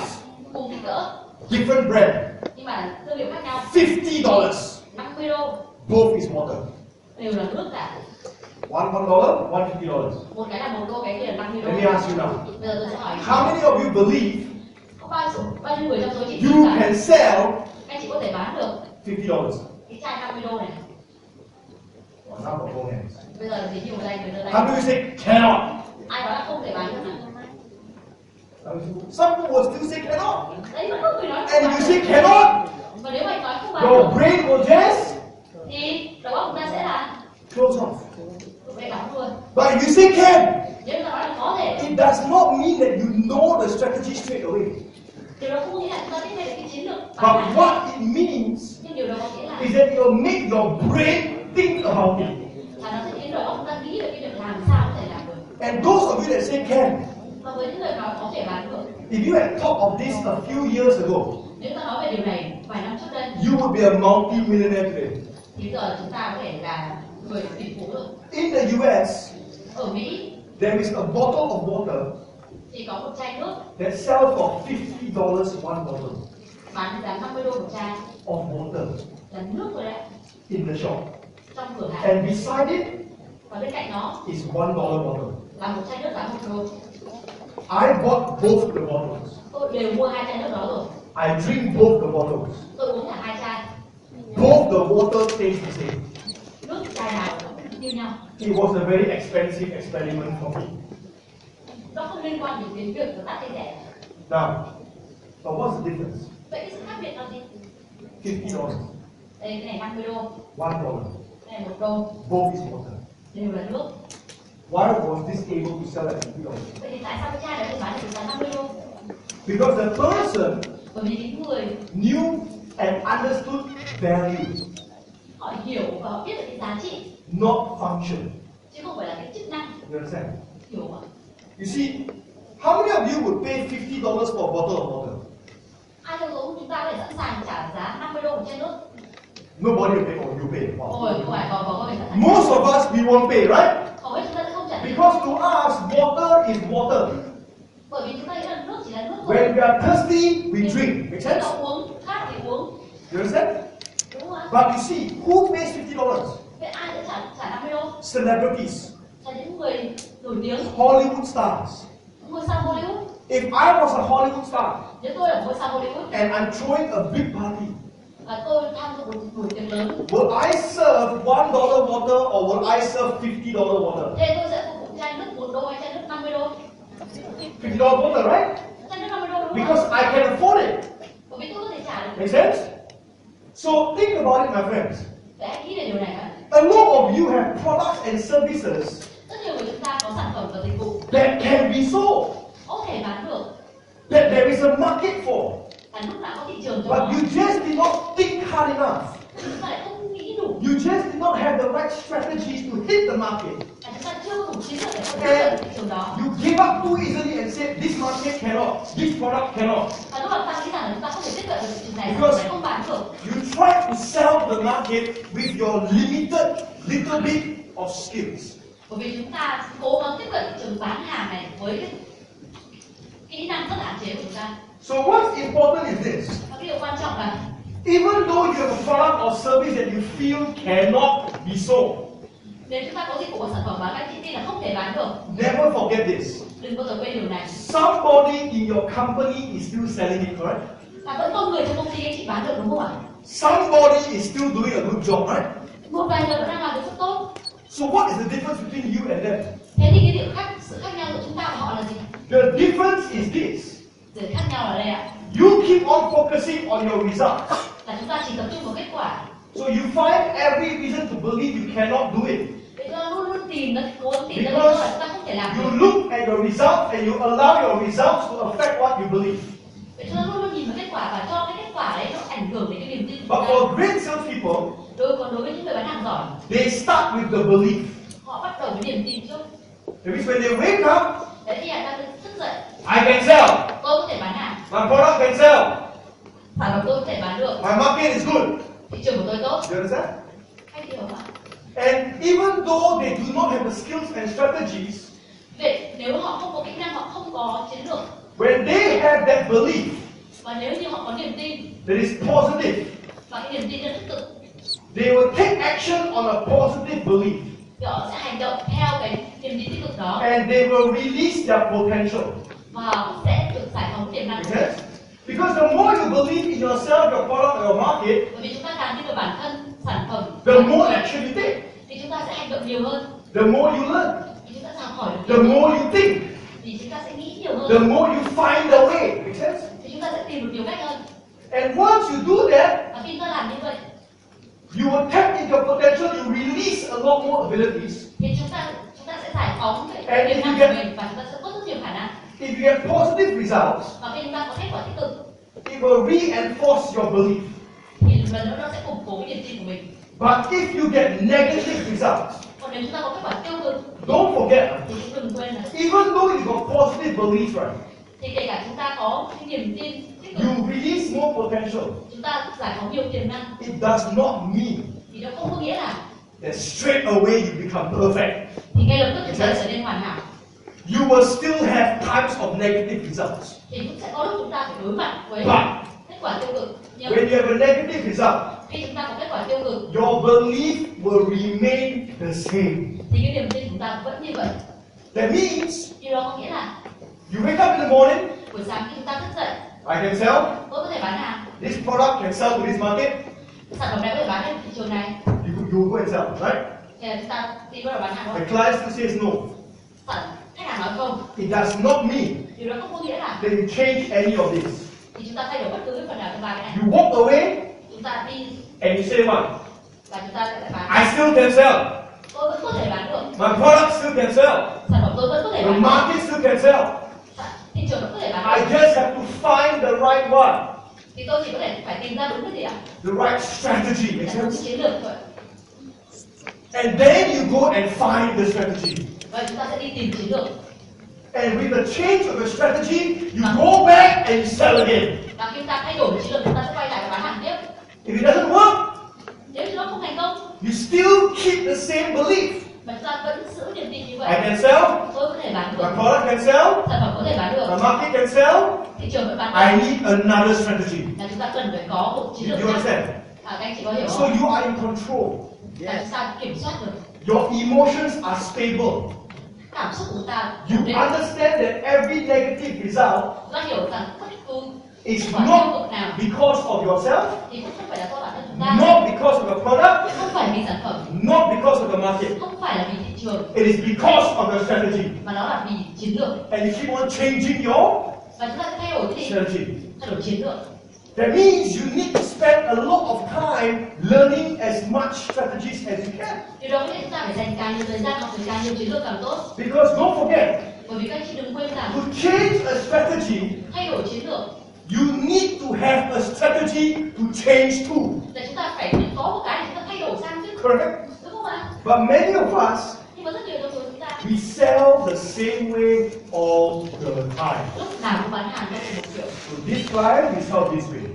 cùng kích cỡ, different brand, nhưng mà thương hiệu khác nhau, $50. 50 đô, Both is water. đều là nước cả. One $1, one $50. Một cái là 1 đô, cái kia là 50 đô. Let me ask you now. Bây giờ tôi sẽ hỏi How many of you believe có bao nhiêu người trong số chị you tin rằng can sell anh chị có thể bán được $50? cái chai 50 đô này? Well, now for both hands. Bây giờ là tí nhiều tay, người đưa tay. How do you say cannot? Ai nói là không thể bán được nào? Some people will still say cannot. Đấy vẫn có người nói không And bán if you được. say cannot, Và nếu anh nói không bán your được brain will just thì đầu óc chúng ta sẽ là close off. lúc đấy đóng luôn. But if you say can, Nếu chúng ta nói là có thể, it does not mean that you know the strategy straight away. điều đó không có nghĩa là chúng ta biết ngay được cái chiến lược But bán hàng. what it means Nhưng điều đó có nghĩa là is that it will make your brain think about it. nó sẽ khiến đầu óc chúng ta nghĩ về cái việc làm sao có thể làm được. And those of you that say can, Và với những người nói có thể bán được, if you had thought of this a few years ago, nếu ta nói về điều này vài năm trước đây, you would be a multi-millionaire today. thì giờ chúng ta có thể là người tỷ phú rồi. In the US, Ở Mỹ there is a bottle of water thì có một chai nước that sells for $50 one bottle bán giá 50 đô một chai, of water là nước rồi đấy, in the shop. trong cửa hàng. And beside it Và bên cạnh nó is $1 bottle. là một chai nước giá 1 đô. I bought both the bottles. Tôi đều mua 2 chai nước đó rồi. I drink both the bottles. Tôi uống cả 2 chai. Both the water tastes the same. Nước chai nào cũng như nhau. It was a very expensive experiment for me. Nó không liên quan đến việc của ta thấy rẻ. Now, but what's the difference? Vậy cái sự khác biệt là gì? $50. Đây cái này 50 đô, $1. cái này 1 đô, Both is water. đều là nước. Why was this able to sell at $50? Vậy thì tại sao cái chai đấy lại bán được giá 50 đô? Because the person Bởi vì cái người knew and understood value, họ hiểu và họ biết được cái giá trị, not function. chứ không phải là cái chức năng. You understand? Hiểu không? You see, how many of you would pay $50 for a bottle of water? Ai trong số chúng ta có thể sẵn sàng trả giá 50 đô một chai nước? Nobody will pay for you pay. Wow. Ôi, không phải có người sẵn sàng. Most of us, we won't pay, right? Hầu hết chúng ta sẽ không trả tiền. Because to us, water is water. Bởi vì chúng ta nghĩ là nước chỉ là nước thôi. When we are thirsty, we drink. Make Chúng sense? ta uống, khát thì uống. You understand? Đúng không ạ? But you see, who pays $50? Vậy ai sẽ trả 50 đô? Celebrities, Là những người nổi tiếng, Hollywood stars. ngôi sao Hollywood. If I was a Hollywood star Nếu tôi là ngôi sao Hollywood and I'm throwing a big party, và tôi tham dự một buổi tiệc lớn, will I serve $1 water or will I serve $50 water? thế tôi sẽ phục vụ chai nước 1 đô hay chai nước 50 đô? $50 water, right? Chai nước 50 đô đúng không? Because I can afford it. Bởi vì tôi có thể trả được. Make sense? So think about it, my friends. Vậy hãy nghĩ về điều này ạ. A lot of you have products and services Rất nhiều người chúng ta có sản phẩm và dịch vụ that can be sold, có thể bán được, that there is a market for, và lúc nào có thị trường cho but nó. you just did not think hard enough. Chúng ta lại không nghĩ đủ, You just did not have the right strategies to hit the market. và chúng ta chưa có đủ chiến lược để có thể tiếp cận thị trường đó. You gave up too easily and said, this market cannot, this product cannot. Và lúc mà ta nghĩ rằng là chúng ta không thể tiếp cận được thị trường này, Because- sẽ không bán được. You tried to sell the market with your limited little bit of skills. Bởi vì chúng ta cố gắng tiếp cận thị trường bán hàng này với cái kỹ năng rất là hạn chế của chúng ta. So what's important is this. Và cái điều quan trọng là Even though you have a product or service that you feel cannot be sold, nếu chúng ta có dịch vụ và sản phẩm bán các chị tin là không thể bán được, never forget this. đừng bao giờ quên điều này. Somebody in your company is still selling it, correct? Và vẫn có người trong công ty anh chị bán được đúng không ạ? Somebody is still doing a good job, right? Một vài người vẫn đang làm được rất tốt. So what is the difference between you and them? Thế thì cái sự khác nhau của chúng ta và họ là gì? The difference is this. Sự khác nhau là đây ạ. You keep on focusing on your results. Là chúng ta chỉ tập trung vào kết quả. So you find every reason to believe you cannot do it. Vậy chúng ta luôn luôn tìm ra, cố gắng tìm ra lý do là chúng ta không thể làm You được. look at your results and you allow your results to affect what you believe. Vậy chúng ta luôn luôn nhìn vào kết quả và cho cái kết quả đấy nó ảnh hưởng đến cái niềm tin của But chúng ta. for great salespeople, Còn đối với những người bán hàng giỏi, they start with the belief. họ bắt đầu với niềm tin trước. That means when they wake up, Đấy thì là ta thức dậy, I can sell. tôi có thể bán hàng, My product can sell. sản phẩm tôi có thể bán được, My market is good. thị trường của tôi tốt. You understand? Hay điều ạ? And even though they do not have the skills and strategies, Vậy nếu họ không có kỹ năng, họ không có chiến lược, when they have that belief và nếu như họ có niềm tin that is positive, và cái niềm tin rất tích cực, they will take action on a positive belief. thì họ sẽ hành động theo cái niềm tin tích cực đó And they will release their potential. và họ sẽ được giải phóng tiềm năng. Make sense? Because the more you believe in yourself, your product, or your market, Bởi vì chúng ta càng tin vào bản thân, sản phẩm, the more action you take, thì chúng ta sẽ hành động nhiều hơn, the more you learn, thì chúng ta sẽ học hỏi được the nhiều hơn, more you think, thì chúng ta sẽ nghĩ nhiều the hơn, more you find the way. Make sense? thì chúng ta sẽ tìm được nhiều cách hơn. And once you do that, Và khi chúng ta làm như vậy, you will tap into your potential, you release a lot more abilities. thì chúng ta sẽ giải phóng cái And tiềm if năng you của get- mình và chúng ta sẽ có rất nhiều khả năng. If you get positive results, Và khi chúng ta có kết quả tích cực, it will reinforce your belief. thì lần nữa nó sẽ củng cố cái niềm tin của mình. But if you get negative results, Còn nếu chúng ta có kết quả tiêu cực, don't forget, thì cũng đừng quên là even though you got positive beliefs, right, thì kể cả chúng ta có cái niềm tin tích cực, you release more potential. chúng ta giải phóng nhiều tiềm năng, It does not mean thì nó không có nghĩa là that straight away you become perfect. thì ngay lập tức chúng ta trở nên hoàn hảo. You will still have times of negative results. Thì cũng sẽ có lúc chúng ta phải đối mặt với But kết quả tiêu cực. Nhưng when you have a negative result, khi chúng ta có kết quả tiêu cực, your belief will remain the same. thì cái niềm tin của chúng ta vẫn như vậy. That means Điều đó có nghĩa là you wake up in the morning, buổi sáng khi chúng ta thức dậy, I can sell. tôi có thể bán hàng, This product can sell to this market. sản phẩm này có thể bán trên thị trường này, You go and sell, right? thì là chúng ta đi bắt đầu bán hàng thôi. The client still says no. Khách hàng nói không, It does not mean điều đó không có nghĩa là that you change any of this. thì chúng ta thay đổi bất cứ cái phần nào trong ba cái này. You walk away Chúng ta đi And you say what? Và chúng ta sẽ lại bán. I still can sell. Tôi vẫn có thể bán được. My product still can sell. Sản phẩm tôi vẫn có thể The bán. market still can sell. Thị trường vẫn có thể bán. I just have to find the right one. Thì tôi chỉ có thể phải tìm ra đúng cái gì ạ? The right strategy. Make Đúng sense? chiến lược thôi. And then you go and find the strategy. Và chúng ta sẽ đi tìm chiến lược. And with the change of the strategy, you go back and you sell again. Và khi chúng ta thay đổi chiến lược, chúng ta sẽ quay lại và bán hàng tiếp. If it doesn't work, Nếu như nó không thành công, you still keep the same belief. mà chúng ta vẫn giữ niềm tin như I vậy. can sell. Tôi có thể bán được. My product can sell. Sản phẩm có thể bán được. The market can sell. Thị trường vẫn bán I được. need another strategy. Là chúng ta cần phải có một chiến You lược khác. understand? Các anh chị có hiểu So không? you are in control. Là chúng ta kiểm soát được. Your emotions are stable. Cảm xúc của chúng ta You ổn định. understand that every negative result Chúng ta hiểu rằng bất cứ is kết quả tiêu not cực nào because of yourself, thì cũng không phải là do bản thân chúng ta, not because of the product, không phải vì sản phẩm, not because of the market. không phải là vì thị trường, It is because of the strategy. mà nó là vì chiến lược. And you keep on changing your Và chúng ta sẽ thay đổi cái gì? strategy. Thay đổi chiến lược. That means you need to spend a lot of time learning as much strategies as you can. Điều đó nghĩa chúng ta phải dành càng nhiều thời gian học về càng nhiều chiến lược càng tốt. Because don't forget, Bởi vì các anh chị đừng quên rằng to change a strategy, thay đổi chiến lược you need to have a strategy to change to. là chúng ta phải có một cái để chúng ta thay đổi sang chứ, Correct? đúng không ạ? But many of us, Nhưng mà rất nhiều trong số chúng ta we sell the same way all the time. lúc nào cũng bán hàng theo một kiểu. So this client, we sell this way.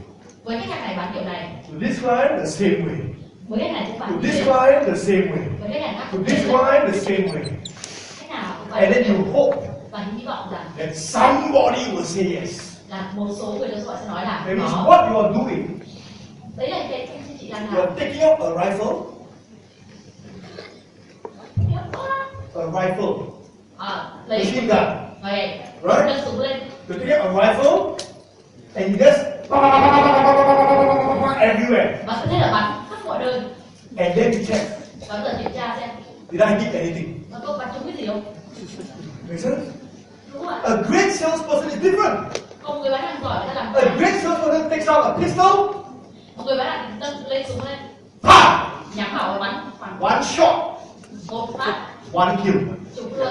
Với khách hàng này bán kiểu này, To this client, the same way. với khách này cũng To bán this như thế, client, the same way. với khách hàng khác To cũng this thế. client, the same way. Khách nào cũng And phải then you hope và hy vọng rằng that somebody will say yes. là một số người trong xã hội sẽ nói là That means nó. what you are doing, Đấy là cái chị đang you làm. are taking up a rifle, Lấy machine gun. vậy, Right. nâng súng lên You take up a rifle, and you just everywhere. và cứ thế là bắn khắp mọi nơi. And then you check, Và giờ kiểm tra xem did I hit anything? nó có bắn trúng cái gì không, Make sense? đúng không ạ? A great salesperson is different. Một người bán hàng giỏi người ta làm A great salesperson takes out a pistol, một người bán hàng nâng lên súng lên pa! nhắm vào và bắn khoảng One shot, một phát one kill. trúng luôn.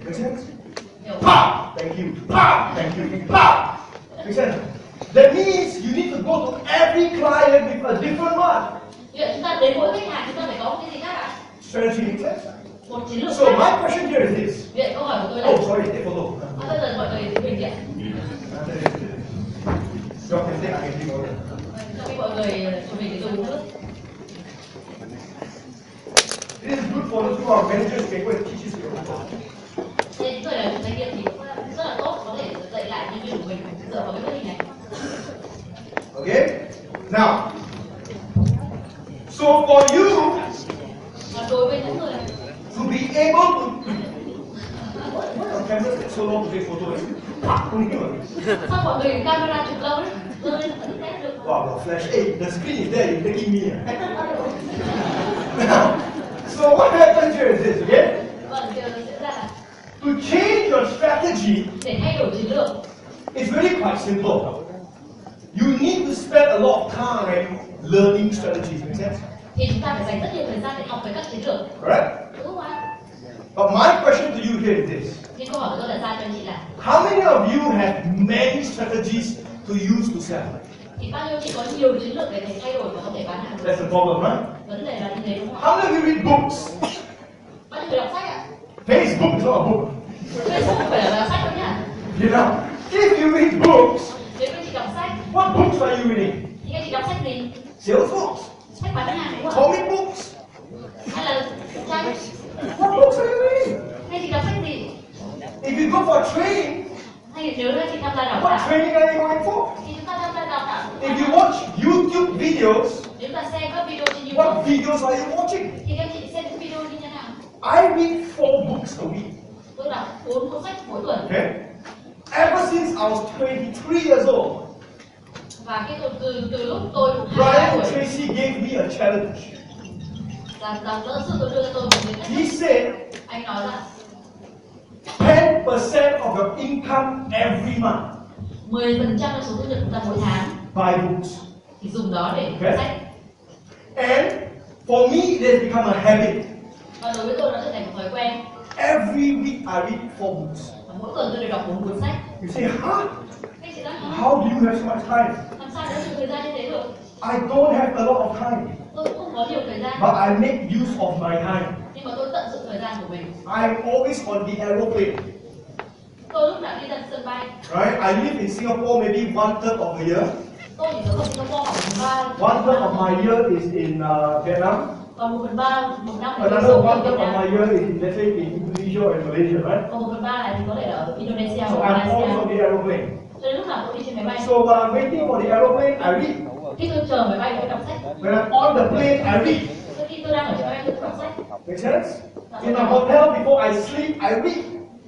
Make sense? Hiểu không? Pa! Thank you. Pa! Thank you. Pa! Make sense? That means you need to go to every client with a different one. Như vậy chúng ta đến mỗi khách hàng chúng ta phải có một cái gì khác ạ? Strategy makes sense? Một chiến lược So khác. my question here is this. Vậy câu hỏi của tôi là Oh, sorry, take photo. bây giờ mọi người bình diện. You can take, I can take over. Cho khi mọi người chụp hình cái dùng nước. This is good for those who are managers, can go and teach this to your people. Thế những người là chủ doanh nghiệp thì cũng rất là tốt, có thể dạy lại nhân viên của mình dựa vào cái bức hình này. Okay? Now, so for you Còn đối với những người to be able to why on camera take so long to take photo? Không hiểu. sao mọi người camera chụp lâu đấy, giơ lên vẫn nét được. Wow, the flash. Hey, the screen is there, you're taking me. Now, so what happens here is this, okay? Vâng, điều diễn ra là To change your strategy, để thay đổi chiến lược it's really quite simple. You need to spend a lot of time learning strategies, make sense? thì chúng ta phải dành rất nhiều thời gian để học về các chiến lược, Correct? đúng không ạ? But my question to you here is this. Nhưng câu hỏi của tôi đặt ra cho anh chị là How many of you have many strategies to use to sell? thì bao nhiêu chị có nhiều chiến lược để thể thay đổi và có thể bán hàng được? That's the problem, right? Vấn đề là như thế đúng không ạ? How many of you read books? Bao nhiêu người đọc sách ạ? Facebook is not a book. Facebook không phải là sách đâu nhá. You know, if you read books, Nếu anh chị đọc sách what books are you reading? thì anh chị đọc sách gì? Sales books, Sách bán hàng đúng không? comic books. Hay là trang? What books are you reading? Hay chị đọc sách gì? If you go for training, Hay nếu là chị tham gia đào what tạo training are you going for? thì chúng ta tham gia đào tạo. If you watch YouTube videos, Nếu chúng ta xem các video trên what YouTube videos are you watching? thì các chị xem những video như thế nào? I read 4 books a week. Tôi đọc 4 cuốn sách mỗi tuần. Okay? Ever since I was 23 years old, Và cái từ lúc tôi 23 Brian tuổi, Tracy gave me a challenge. là giáo sư tôi đưa cho tôi một cái thách He thức. said, Anh nói là 10% of your income every month 10% trong số thu nhập chúng ta mỗi tháng buy books. thì dùng đó để Okay. mua sách. And for me, it has become a habit. Và đối với tôi nó trở thành một thói quen. Every week I read 4 books. Và mỗi tuần tôi đều đọc 4 cuốn sách. You say, huh? Anh chị nói How do you have so much time? làm sao để có thời gian như thế được? I don't have a lot of time, Tôi cũng không có nhiều thời gian. but I make use of my time. Nhưng mà tôi tận dụng thời gian của mình. I'm always on the aeroplane. Tôi lúc nào đi ra sân bay. Right? I live in Singapore maybe 1/3 of a year. Tôi chỉ sống ở Singapore khoảng 1/3 of my year is in Vietnam. Còn 1/3 một năm thì tôi Another sống ở 1/3 Việt of my Nam. year is let's say in Indonesia and Malaysia, right? Còn 1/3 này thì có thể là ở Indonesia So hoặc I'm always Malaysia. on the aeroplane. Cho nên lúc nào tôi đi trên máy bay. So while I'm waiting for the aeroplane, I read. Khi tôi chờ máy bay tôi đọc sách. When I'm on the plane, I read. Khi tôi đang ở trên máy bay tôi đọc sách. Make sense? In a hotel before I sleep, I read.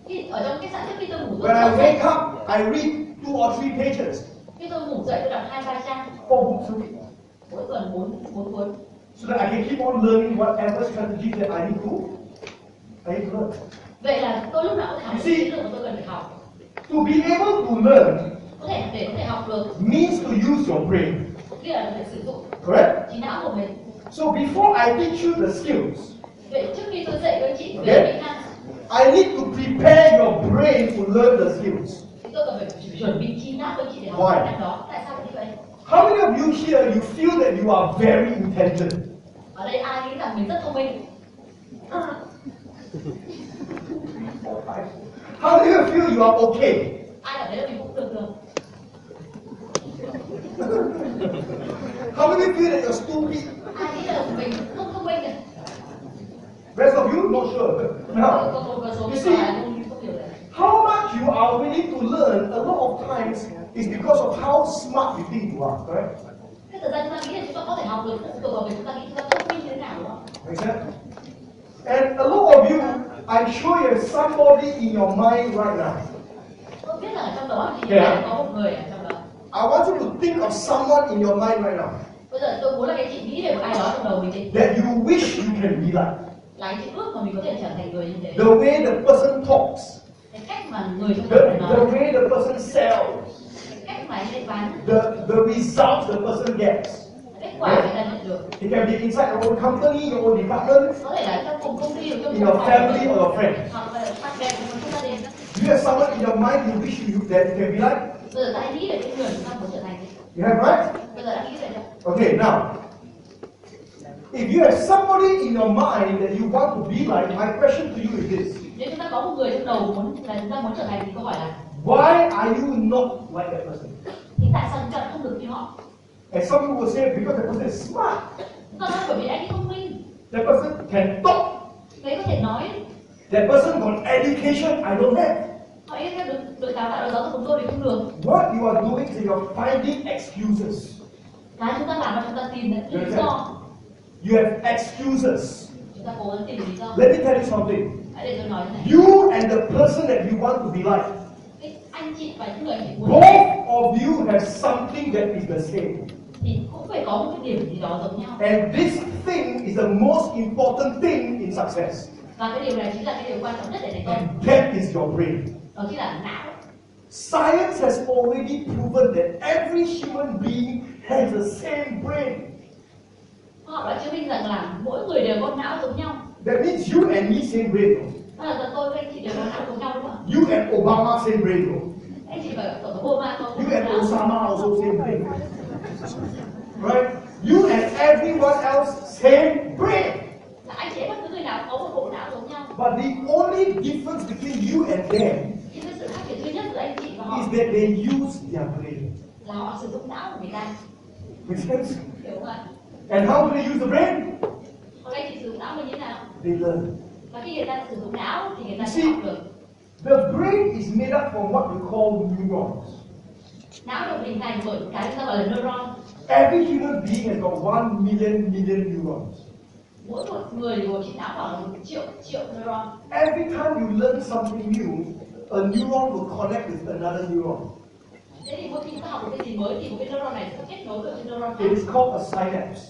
Khi ở trong khách sạn trước khi tôi ngủ tôi When I đọc wake sách. up, I read 2 or 3 pages. Khi tôi ngủ dậy tôi đọc 2-3 trang. 4 books a week. Mỗi tuần 4 cuốn. So that I can keep on learning whatever strategies that I need to learn. Vậy là tôi lúc nào cũng học You see, những thứ mà tôi cần phải học. To be able to learn Để có thể học được, means to use your brain, nghĩa là phải sử dụng correct? trí não của mình. So before I teach you the skills, Vậy trước khi tôi dạy các anh chị Okay. về kỹ năng, I need to prepare your brain to learn the skills. thì tôi cần phải chuẩn bị trí não của chị để học Why? kỹ năng đó. Tại sao lại như vậy? How many of you here you feel that you are very intelligent? Ở đây ai nghĩ rằng mình rất thông minh? How do you feel you are okay? Ai cảm thấy là mình cũng được được? How many feel that you're stupid? Ai nghĩ là mình không thông minh nhỉ? Rest of you, not sure. Now, Có một số you người see, là không hiểu đấy. how much you are willing to learn a lot of times is because of how smart you think you are, correct? Thế thật ra chúng ta nghĩ là chúng ta có thể học được, phụ thuộc vào việc chúng ta nghĩ chúng ta thông minh như thế nào đó. Make sense? And a lot of you, I'm sure you have somebody in your mind right now. Tôi biết là ở trong đó thì Yeah. có một người ở trong đó. I want you to think of someone in your mind right now Bây giờ tôi muốn là các chị nghĩ về một ai đó trong đầu mình đi. that you wish you can be like. Là anh chị ước mà mình có thể trở thành người như thế. The way the person talks, Cái cách mà người trong the, đó phải nói, the way the person sells, cái cách mà anh ấy bán, the results the person gets. kết quả người ta nhận được. It can be inside your own company, your own department, Có thể là trong cùng công ty, trong in your family or your friends. hoặc là bạn bè của trong gia đình. You have someone in your mind you wish that you can be like? Bây giờ ta hãy nghĩ về cái người chúng ta muốn trở thành. You have, right? Bây giờ đã nghĩ về đâu? Okay, now, if you have somebody in your mind that you want to be like, my question to you is this. Nếu chúng ta có một người trong đầu muốn là chúng ta muốn trở thành thì câu hỏi là Why are you not like that person? thì tại sao chúng ta không được như họ? And some people will say, because that person is smart. Chúng ta nói bởi vì anh ấy thông minh, That person can talk. đấy có thể nói, That person got education I don't have. họ ấy được đào tạo giáo dục của tôi thì không được. What you are doing is you're finding excuses. Cái chúng ta làm là chúng ta tìm những lý do, You have excuses. chúng ta cố gắng tìm lý do. Let me tell you something. Hãy để tôi nói thế này. You and the person that you want to be like, Cái anh chị và những người chị muốn both of you have something that is the same. thì cũng phải có một cái điểm gì đó giống nhau. And this thing is the most important thing in success. Và cái điều này chính là cái điều quan trọng nhất để thành công. And that is your brain. Đó chính là não. Science has already proven that every human being has the same brain. Họ đã chứng minh rằng là mỗi người đều có não giống nhau. That means you and me same brain. Đó là tôi với anh chị đều có não giống nhau đúng không ạ? You and Obama same brain. Anh chị và tổng thống Obama có You and não. Osama also same brain. Right? You and everyone else same brain. Là anh chị bất cứ người nào có một bộ não giống nhau. But the only difference between you and them Nhưng cái sự khác biệt duy nhất giữa anh chị và họ is that they use their brain. là họ sử dụng não của người ta. Make sense? Hiểu không ạ? And how do they use the brain? Còn anh chị sử dụng não như thế nào? They learn. Và khi người ta sử dụng não thì người ta You sẽ see, học được. The brain is made up from what we call neurons. Não được hình thành bởi cái chúng ta gọi là neuron. Every human being has got 1 million neurons. Mỗi một người thì gồm chỉ não khoảng 1 triệu neuron. Every time you learn something new, a neuron will connect with another neuron. Thế thì mỗi khi chúng ta học một cái gì mới thì một cái neuron này sẽ kết nối với cái neuron khác. It is called a synapse.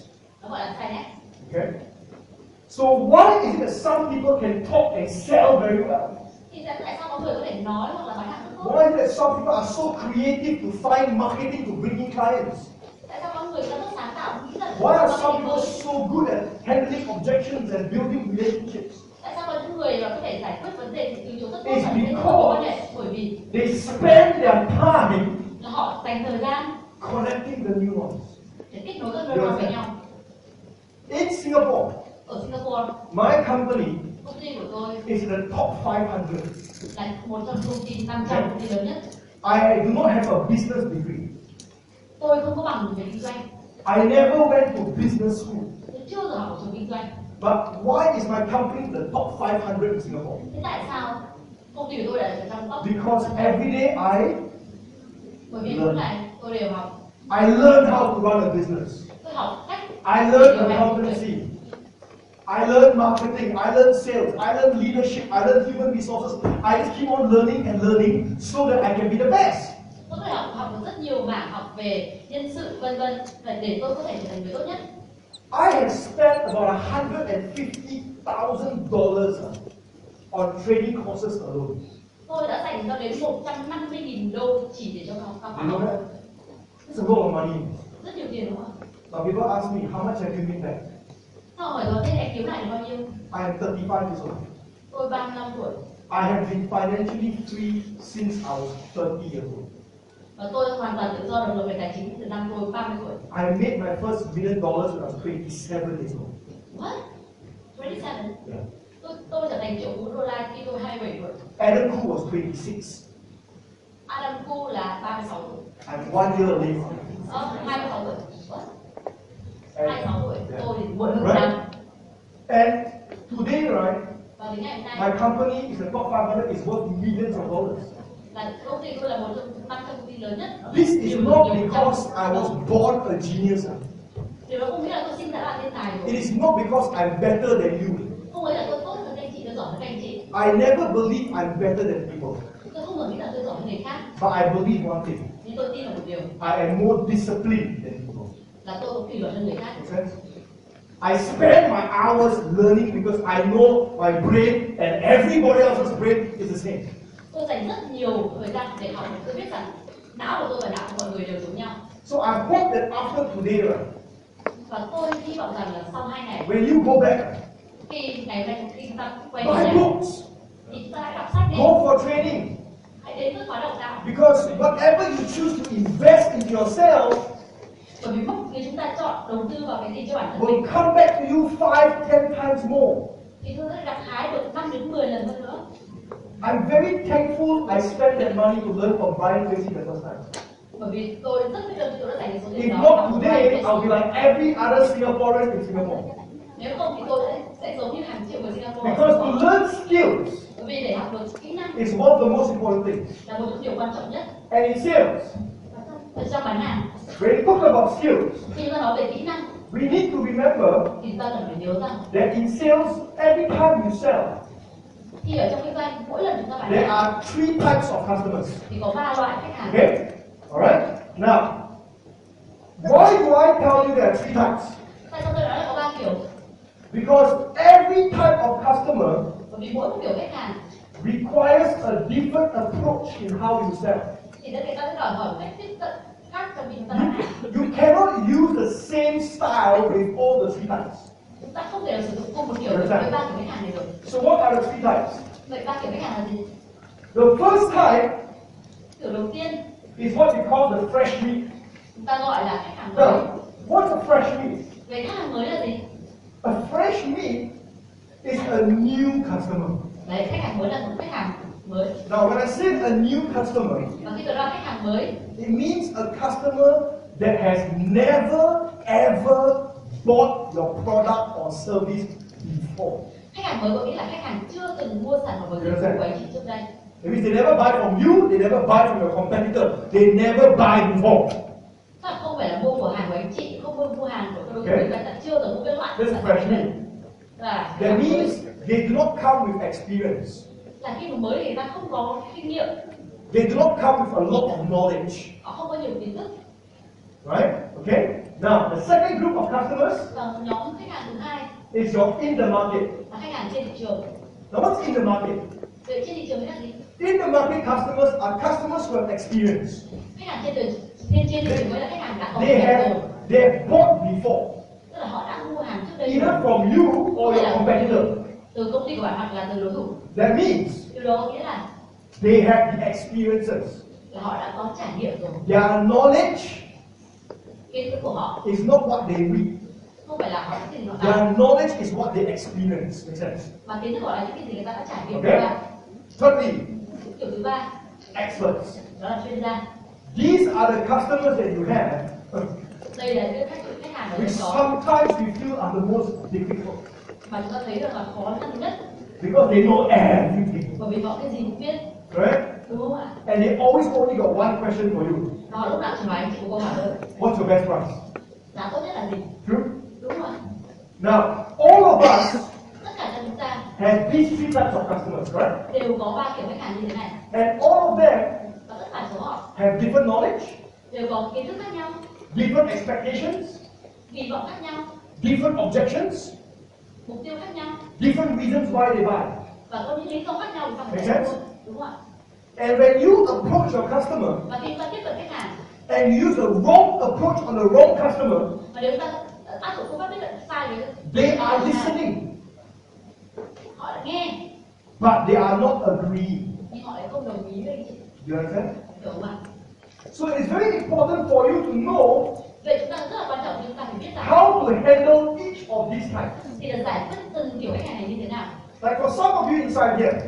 Nó gọi là synapse. Okay? So why is it that some people can talk and sell very well? Thì tại sao có người có thể nói hoặc là bán hàng rất tốt? Why is it that some people are so creative to find marketing to bring in clients? Tại sao có người ta rất sáng tạo nghĩ ra được Why are some people so good at handling objections and building relationships? Tại sao có những người có thể giải quyết vấn đề từ chối rất tốt It's ở những mối quan hệ? because Bởi vì they spend their time là họ dành thời gian connecting the neurons. để kết nối các neuron với nhau. In Singapore, Ở Singapore, my company công ty của tôi is in the top 500. là một trong công ty 500 công ty lớn nhất. I do not have a business degree. Tôi không có bằng về kinh doanh. I never went to business school. Tôi chưa được học ở trường kinh doanh. But why is my company the top 500 in Singapore? Thế tại sao công ty của tôi lại ở trong top? Because every day Bởi vì mỗi ngày tôi đều học. I learn how to run a business. Tôi học cách. I learn accountancy. I learn marketing. I learn sales. I learn leadership. I learn human resources. I just keep on learning and learning so that I can be the best. Tôi phải học được rất nhiều mảng, học về nhân sự vân vân để tôi có thể trở thành người tốt nhất. I have spent about $150,000 on training courses alone. Tôi đã dành cho đến 150.000 đô chỉ để cho học You know that? It's a lot of money. rất nhiều tiền đúng không? Now people ask me, how much have you made back? Sao hỏi rồi, thế anh kiếm lại được bao nhiêu? I am 35 years old. Tôi 35 tuổi I have been financially free since I was 30 years old. và tôi hoàn toàn tự do độc lập về tài chính từ năm tôi 30 tuổi. I made my first $1 million when I was 27 years old. What? 27? Yeah. Tôi trở thành triệu phú đô la khi tôi 27 tuổi. Adam Khoo was 26. Adam Khoo là 36 tuổi. I'm 1 year later. 26 tuổi. What? And, 26 tuổi. yeah. Tôi thì muộn hơn Right. năm. And today, right, Và đến ngày hôm nay my company is the top 500, is worth millions of dollars. là công ty tôi là một trong 500 công ty lớn nhất. This is not because I was born a genius. Điều đó không nghĩa là tôi sinh ra là thiên tài rồi. It is not because I'm better than you. Không phải là tôi tốt hơn các anh chị, tôi giỏi hơn các anh chị. I never believe I'm better than people. Tôi không nghĩ là tôi giỏi hơn người khác. But I believe one thing. Nhưng tôi tin vào một điều I am more disciplined than people. là tôi có kỷ luật hơn người khác. Make sense? I spend my hours learning because I know my brain and everybody else's brain is the same. Tôi dành rất nhiều thời gian để học. Tôi biết rằng não của tôi và não của mọi người đều giống nhau. So I hope that after today, right, Và tôi hy vọng rằng là sau 2 ngày, when you go back, khi ngày hôm nay khi chúng ta quay buy trở lại, books, thì chúng ta hãy đọc sách đi. go for training. Hãy đến với khóa đào tạo. Because whatever you choose to invest in yourself Bởi vì bất kỳ chúng ta chọn đầu tư vào cái gì cho bản thân will mình come back to you 5-10 times more. thì tôi sẽ gặt hái được 5 đến 10 lần hơn nữa. I'm very thankful I spent that money to learn from Brian Tracy the first time. Bởi vì tôi rất biết ơn tôi đã dành số tiền If đó. not today, I'll be like every other Singaporean in Singapore. Nếu không thì tôi sẽ giống như hàng triệu người Singapore. Because to learn skills Bởi vì để học được kỹ năng is one of the most important things. là một trong điều quan trọng nhất. And in sales, Ở trong bán hàng, when we talk about skills, khi chúng ta nói về kỹ năng we need to remember thì chúng ta cần phải nhớ rằng that in sales, every time you sell, khi ở trong kinh doanh mỗi lần chúng ta bán there hàng are 3 types of customers. thì có 3 loại khách hàng. Okay? Alright? Now, why do I tell you there are 3 types? Tại sao tôi nói là có 3 kiểu? Because every type of customer Bởi vì mỗi một kiểu khách hàng requires a different approach in how you sell. thì người ta sẽ đòi hỏi một cách tiếp cận khác trong khi chúng ta bán hàng. You cannot use the same style with all the 3 types. Chúng ta không thể sử dụng cùng một kiểu với 3 kiểu khách hàng này được. So what are the 3 types? Vậy 3 kiểu khách hàng là gì? The first type Kiểu đầu tiên is what we call the fresh meat. chúng ta gọi là khách hàng mới. Now, what's a fresh meat? Vậy khách hàng mới là gì? A fresh meat is a new customer. Đấy, khách hàng mới là một khách hàng mới. Now, when I say a new customer, Và khi tôi nói khách hàng mới it means a customer that has never ever bought your product or service before. khách hàng mới có nghĩa là khách hàng chưa từng mua sản phẩm và dịch vụ của anh chị trước đây. It means they never buy from you, they never buy from your competitor, they never buy before. Tức là không phải là mua của hàng của anh chị, không mua hàng của các đối Okay. thủ người ta chưa từng mua cái loại This is fresh meat. là khách That hàng mới. means they do not come with experience. Là khi mà mới thì người ta không có kinh nghiệm, They do not come with a lot of knowledge. họ không có nhiều kiến thức. Right? Okay? Now, the second group of customers Và nhóm khách hàng thứ hai is your in the market. là khách hàng trên thị trường. Now, what's in the market? Vậy trên thị trường là gì? In the market customers are customers who have experience. Khách hàng trên thị trường mới là khách hàng đã có They kinh nghiệm have rồi. they have bought before. either from you or your competitor. Từ công ty của bạn hoặc là từ đối thủ. That means Điều đó có nghĩa là they have the experiences. họ đã có trải nghiệm rồi. Their knowledge Kiến thức của họ is not what they read. không phải là họ những cái gì họ Their làm, knowledge is what they experience. Make sense? mà kiến thức của họ là những cái gì người ta đã trải nghiệm Okay. qua. Thirdly, Kiểu thứ ba, experts. đó là chuyên gia. These are the customers that you have, Đây là những khách hàng ở đây which có sometimes we feel are the most difficult mà chúng ta thấy rằng là khó khăn nhất, because they know everything. bởi vì họ cái gì cũng biết, Correct? đúng không ạ? And they always only got one question for you. Họ lúc nào chỉ hỏi anh chị một câu hỏi thôi, What's your best price? giá tốt nhất là gì, True? đúng không ạ? Now, all of us Tất cả chúng ta have these three types of customers, correct? đều có ba kiểu khách hàng như thế này, And all of them và tất cả số họ have different knowledge, đều có kiến thức khác nhau, different expectations, kỳ vọng khác nhau, different objections, mục tiêu khác nhau, different reasons why they buy. và có những lý do khác nhau để Make phải sense? mua, đúng không ạ? And when you approach your customer Và khi chúng ta tiếp cận khách hàng and you use the wrong approach on the wrong customer, và nếu chúng ta áp dụng phương pháp tiếp cận sai với they are listening, họ đã nghe but they are not agreeing. nhưng họ lại không đồng ý với anh chị, You understand? hiểu không ạ? So it is very important for you to know Vậy chúng ta rất là quan trọng chúng ta phải biết rằng how to handle each of these types. thì là giải quyết từng kiểu khách hàng này như thế nào. Like for some of you inside here,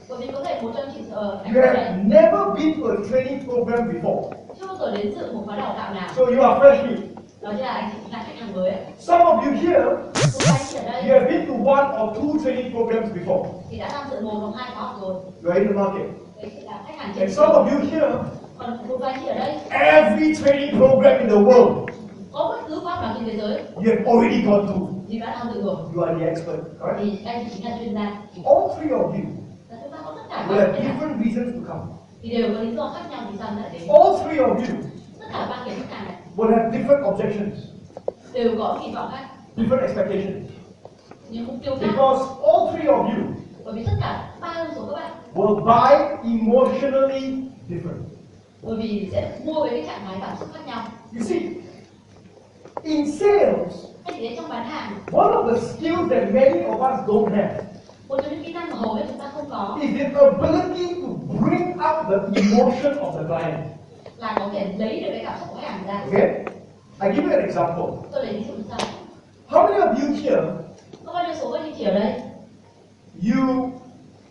Bởi vì có thể một trong anh chị ở you have never been to a training program before. chưa bao giờ đến dự một khóa đào tạo nào, So you are fresh here. đó chính là anh chị là khách hàng mới ấy. Some of you here, Một vài anh chị ở you đây have been to one or two training programs before. thì đã tham dự một hoặc hai khóa học rồi, You are in the market. đấy chị là khách hàng trên And thị some of trường. you here, Còn một vài anh chị ở đây every training program in the world, có bất cứ khóa học nào trên thế giới you have already gone to. thì đã tham dự rồi, You are the expert, correct? thì anh chị chính là chuyên gia. All three of you Và chúng ta có tất cả will các have khách hàng different reasons to come. thì đều có lý do khác nhau vì sao lại đến. All three of you Tất cả ba kiểu khách hàng này will have different objections, đều có kỳ vọng khác, different expectations. những mục tiêu khác, Because all three of you bởi vì tất cả ba trong số các bạn will buy emotionally different. bởi vì sẽ mua với cái trạng thái cảm xúc khác nhau. You see, in sales, Anh chị thấy trong bán hàng, one of the skills that many of us don't have một trong những kỹ năng mà hầu hết chúng ta không có is the ability to bring up the emotion of the client. là có thể lấy được cái cảm xúc của khách hàng ra. Okay? I give you an example. Tôi lấy ví dụ như sau. How many of you here, Có bao nhiêu số các anh chị ở đây you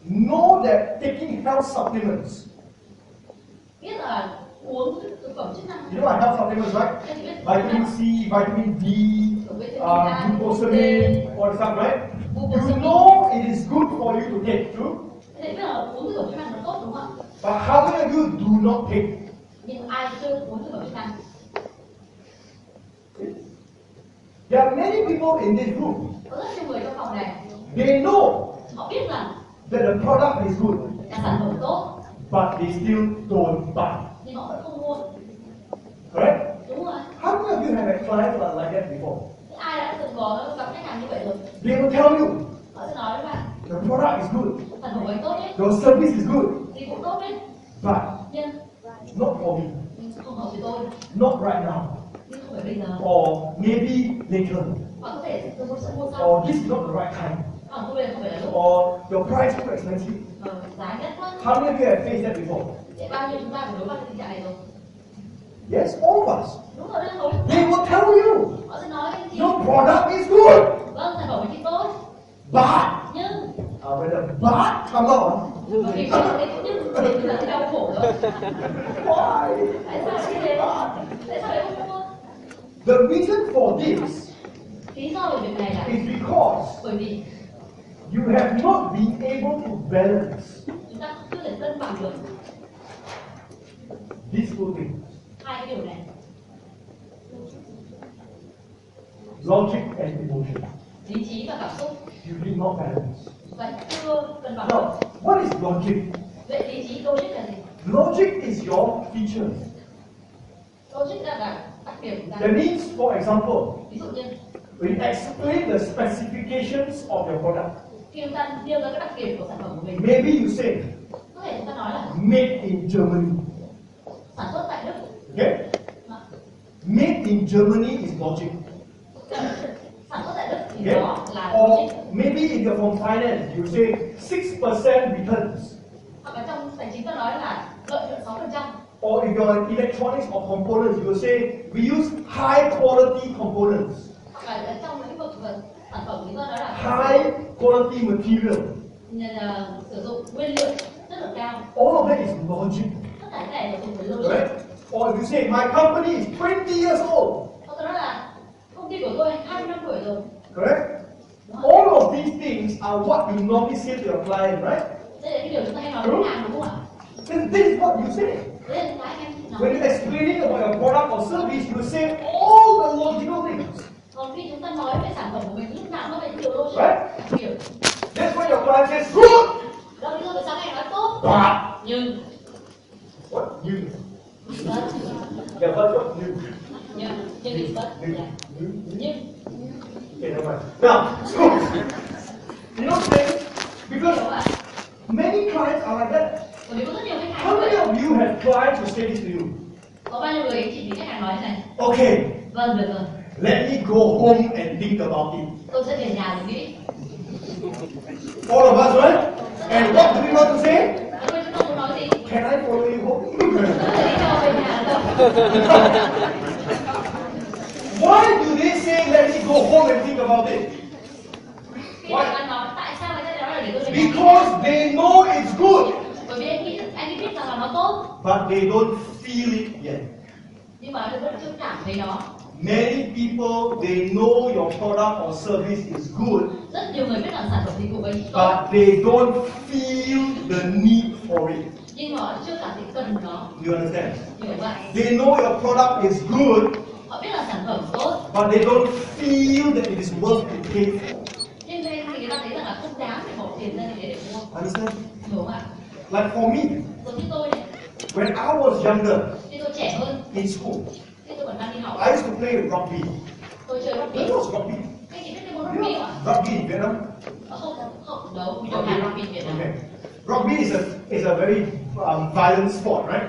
know that taking health supplements, biết là uống thực phẩm chức năng, you know what health supplements, right? anh chị biết Vitamin C, vitamin D, glucosamine, all stuff, right? You know it is good for you to take, true? Anh chị biết là uống thực phẩm chức năng nó tốt đúng không ạ? But how many of you do not take? Nhưng ai chưa uống thực phẩm chức năng? There are many people in this room. Có rất nhiều người trong phòng này They know họ biết rằng that the product is good, là sản phẩm tốt but they still don't buy. nhưng họ vẫn không mua, Correct? đúng không ạ? How many of you have had clients like that before? Thế ai đã từng có gặp khách hàng như vậy rồi? They will tell you Họ sẽ nói với bạn the product is good, sản phẩm ấy tốt đấy, your service is good, dịch vụ tốt đấy, but nhưng not for me, không hợp với tôi, not right now, nhưng không phải bây giờ, or maybe later, hoặc có thể tôi sẽ mua sau, or this is not the right time, hoặc không bây giờ không phải là lúc, or your price is too expensive. giá nhất quá. How many of you have faced that before? Vậy bao nhiêu chúng ta phải đối mặt với tình trạng này rồi? Yes, all of us. Đúng rồi, đấy, hầu hết They will tell you họ sẽ nói với anh chị, your product is good, vâng sản phẩm ấy thì tốt, but nhưng when the but come out, vì có những cái nhưng thì chúng ta sẽ đau khổ rồi. why? Tại sao lại như thế? Tại sao lại không mua? The reason for this Lý do về việc này là is because bởi vì you have not been able to balance chúng ta chưa thể cân bằng được these two things, hai cái điều này, logic and emotion. lý trí và cảm xúc, You did not balance. và chưa cân bằng. Now, what is logic? Vậy lý trí logic là gì? Logic is your feature. Logic là đặc điểm của That ta. means, for example, Ví dụ như when you explain the specifications of your product, khi chúng ta nêu ra các đặc điểm của sản phẩm của mình, maybe you say có thể chúng ta nói là made in Germany. sản xuất tại Đức. Okay? Made in Germany is logic. Sản xuất tại Đức thì thì đó là Or logic. maybe if you're from finance, you say 6% returns. Hoặc là trong tài chính ta nói là lợi nhuận 6%. Or if you're in electronics or components, you say we use high quality components. Hoặc là trong lĩnh vực sản phẩm thì ta nói là High quality material. sử dụng nguyên liệu chất lượng cao. All of that is logic. Tất cả cái này đều dùng với logic. Right? Or if you say my company is 20 years old. Hoặc ta nói là công ty của tôi 20 năm tuổi rồi. Correct? All of these things are what you normally say to your client, right? Đây là cái điều chúng ta hay nói với khách hàng, đúng không ạ? Then this is what you say. Đây là cái anh em nói. When you're explaining about your product or service, you say all the logical things. Còn khi chúng ta nói về sản phẩm của mình, lúc nào nó phải những điều logic. Right? Hiểu. That's when your client says, good! Đó lý do tại sao anh nói tốt. But, Nhưng what? You. Đó. Yeah, but what? You. Nhưng is but. You. Yeah. You. Nhưng Okay, never mind. Now, so, you know what I'm saying? Because hiểu ạ. many clients are like that. Bởi vì có rất nhiều khách How hàng many vậy. of you have clients who say this to you? Có bao nhiêu người anh chị bị khách hàng nói thế này? Okay, Vâng, được rồi. let me go home and think about it. Tôi sẽ về nhà để nghĩ. All of us, right? And what do we want to say? Các bạn chúng ta muốn nói gì? Can I follow you home? Tôi sẽ đi theo về nhà đâu. Why do they say let me go home and think about it? Khi mà anh nói tại sao người ta nói là để tôi về nhà? Because they know it's good, Bởi vì anh ấy biết rằng là nó tốt, but they don't feel it yet. nhưng mà anh vẫn chưa cảm thấy nó. Many people, they know your product or service is good, Rất nhiều người biết rằng sản phẩm dịch vụ của anh tốt, but they don't feel the need for it. nhưng mà họ chưa cảm thấy cần nó. You understand? Hiểu vậy? They know your product is good, Họ biết là sản phẩm tốt, but they don't feel that it is worth to pay for. nhưng nên thì người ta thấy rằng là không đáng để bỏ tiền ra để mua. Understand? Hiểu không ạ? Like for me, Giống như tôi này, when I was younger khi tôi trẻ hơn, in school, khi tôi còn đang đi học, I used to play rugby. tôi chơi rugby. What was rugby? Các chị biết cái môn rugby không ạ? Rugby in Vietnam. Không đấu, we don't have rugby in Việt Nam. Okay. Rugby is a very violent sport, right?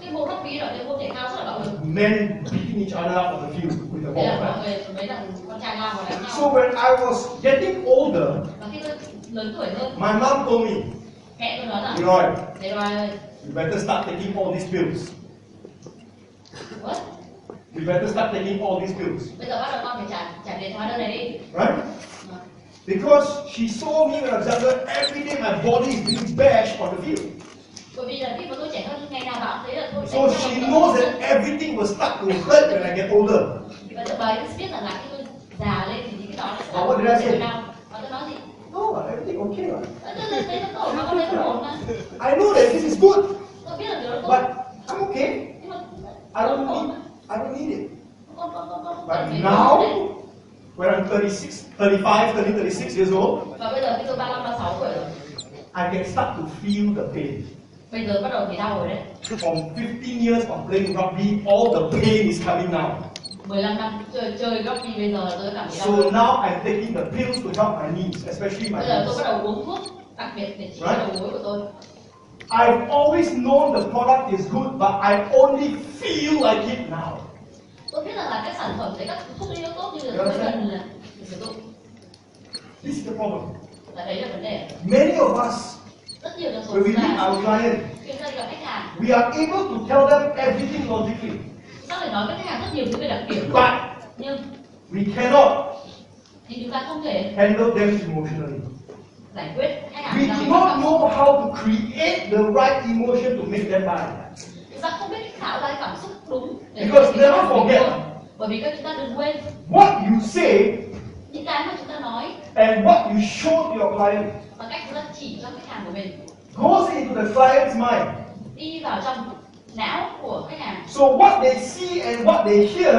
Cái môn rugby là cái môn thể thao rất là bạo lực. Men beating each other up on the field with the Đây là ball, mọi right? người mấy thằng con trai lao vào đánh So nhau. when I was getting older, Và khi tôi lớn tuổi hơn, my mom told me, mẹ tôi nói rằng, Leroy, Leroy ơi, you better start taking all these pills. what? You better start taking all these pills, Bây giờ bắt đầu con phải trả tiền hóa đơn này đi. right? Because she saw me when I was younger, every day my body is being bashed on the field. Bởi vì là khi mà tôi trẻ hơn, ngày nào bạn thấy là tôi So she knows that everything will start to hurt when I get older. Và giờ bà ấy biết rằng là khi tôi già lên thì những cái đó sẽ What did I say? đau. Và tôi nói gì? No, everything okay. Right? Tôi thấy nó ổn, mà con thấy nó ổn mà. I know that this is good, Tôi biết là điều đó tốt. but I'm okay. Nhưng mà I nó don't ổn need, mà. I don't need it. Con không But cần phải now, đấy. when I'm 35, 36 years old, Và bây giờ khi tôi 35, 36 tuổi rồi, I can start to feel the pain. bây giờ bắt đầu thấy đau rồi đấy. From 15 years of playing rugby, all the pain is coming now. 15 năm chơi rugby bây giờ là tôi cảm thấy So đau. now I'm taking the pills to help my knees, especially my Bây giờ tôi bắt knees. đầu uống thuốc đặc biệt để trị cái đầu gối của tôi. I've always known the product is good, but I only feel like it now. Tôi biết rằng là các sản phẩm đấy, các thuốc ấy nó tốt, nhưng mà tôi cần là sử dụng. This is the problem. Là đấy là vấn đề. Many of us, Rất nhiều trong số when we chúng meet ta our client, khi chúng ta đi gặp khách hàng, we are able to tell them everything logically, chúng ta phải nói với khách hàng rất nhiều thứ về đặc điểm, but nhưng we cannot thì chúng ta không thể handle them emotionally. giải quyết khách hàng. We ra do một not cách know how to create the right emotion to make them buy. chúng ta không biết cách tạo ra cảm xúc đúng để Because cho khách never hàng forget. mua. Bởi vì các chúng ta đừng quên What you say những cái mà chúng ta nói and what you show to your client và cách chúng ta chỉ cho khách hàng của mình goes into the client's mind. đi vào trong não của khách hàng. So what they see and what they hear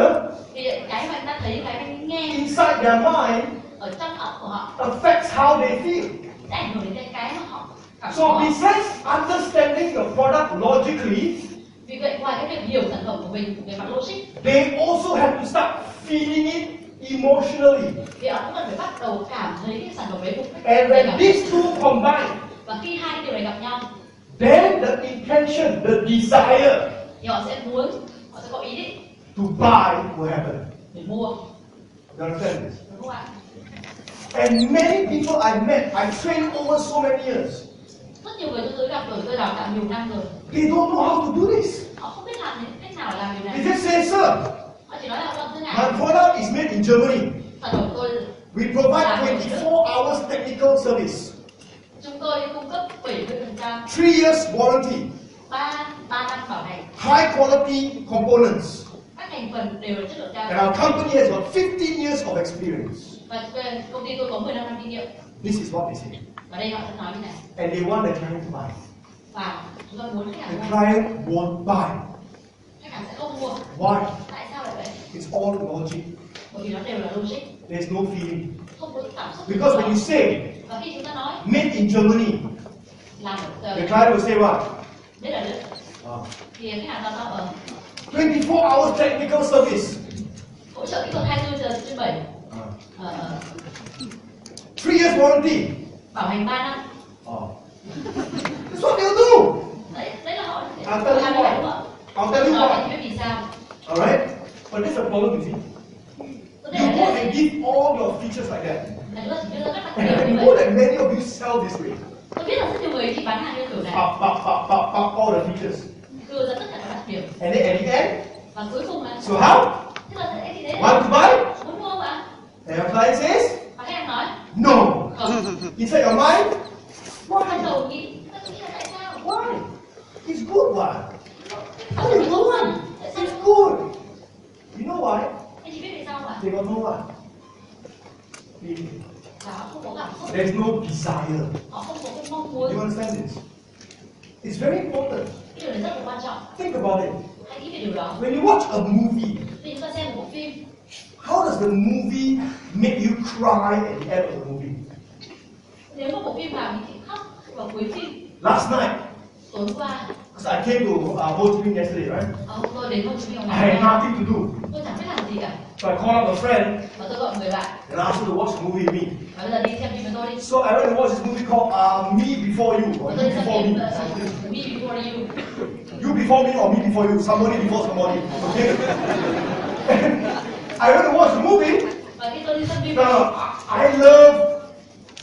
Thì cái mà chúng ta thấy, cái mà chúng ta nghe inside their mind ở trong óc của họ affects how they feel. sẽ ảnh hưởng đến cái mà họ cảm So xúc. besides understanding your product logically, Vì vậy ngoài cái việc hiểu sản phẩm của mình về mặt logic they also have to start feeling it emotionally. thì họ cũng cần phải bắt đầu cảm thấy cái sản phẩm đấy một cách And về when cảm these xúc. two combine, Và khi hai điều này gặp nhau then the intention, the desire thì họ sẽ muốn, họ sẽ có ý định to buy will happen. để mua. You understand this? Đúng không ạ? And many people I met, I trained over so many years. Rất nhiều người tôi gặp rồi, tôi đào tạo nhiều năm rồi. They don't know how to do this. Họ không biết làm cách nào để làm điều They này. just say, sir, Họ chỉ nói là vâng thưa ngài. my product is made in Germany. Sản phẩm của tôi We provide 24 hours technical service. chúng tôi cung cấp 70%, 3 years warranty. 3 năm bảo hành. High quality components. Các thành phần đều là chất lượng cao. And our company has got 15 years of experience. Và công ty tôi có 15 năm kinh nghiệm. This is what they say. Và đây họ sẽ nói như này. And they want the client to buy. Và chúng tôi muốn khách The hàng mua. client won't buy. Khách hàng sẽ không mua. Why? Tại sao lại vậy? It's all logic. Bởi vì nó đều là logic, There's no feeling. không có cảm xúc. Because when you say Và khi chúng ta nói made in Germany, làm the client will say what? biết là được, thì khách hàng ta nói 24 hours technical service. hỗ trợ kỹ thuật 24 giờ trên 7, 3 years warranty. bảo hành 3 năm. That's what they'll do. Đấy là họ I'll tell you làm why. vậy đúng không? I'll tell you Nói why. thì biết vì sao. Alright? But there's a problem, you see. Vấn You đề go là and give all your features like that. chúng ta chỉ biết rất And là I nhiều như know vậy. that many of you sell this way. Tôi biết là rất nhiều người chỉ bán hàng như kiểu này, All the features. đưa ra tất cả các đặc điểm, And then at the end, và cuối cùng là so how? tức là sẽ thế Want to buy? muốn mua không ạ? And your client says, Và khách hàng nói no. không. Inside your mind, Trong why? đầu nghĩ ta nghĩ là tại sao? Why? It's good, why? Tại sao mình không ăn? Tại sao? It's good. You know why? Anh chị biết vì sao không ạ? They got no what? Feeling. Là họ không có cảm xúc, There's no desire. họ không có cái mong muốn. You understand this? It's very important. Cái điều này rất là quan trọng. Think about it. Hãy nghĩ về điều đó. When you watch a movie, Khi chúng ta xem một bộ phim, how does the movie make you cry at the end of the movie? nếu mà bộ phim làm thì khóc vào cuối phim. Last night, Tối qua, because I came to Ho Chi Minh yesterday, right? hôm tôi đến Hồ Chí Minh I ngày had hôm nay, nothing to do. tôi chẳng biết làm gì cả. So I called up a friend Và tôi gọi người bạn, and asked him to watch a movie with me. và bây giờ đi xem phim với tôi đi. So I went to watch this movie called Me Before You, or Và You tôi đi xem Before phim Me. Me Before You. You before me or me before you, somebody before somebody. Okay? I went to watch the movie. Và khi tôi đi xem phim, Now, I love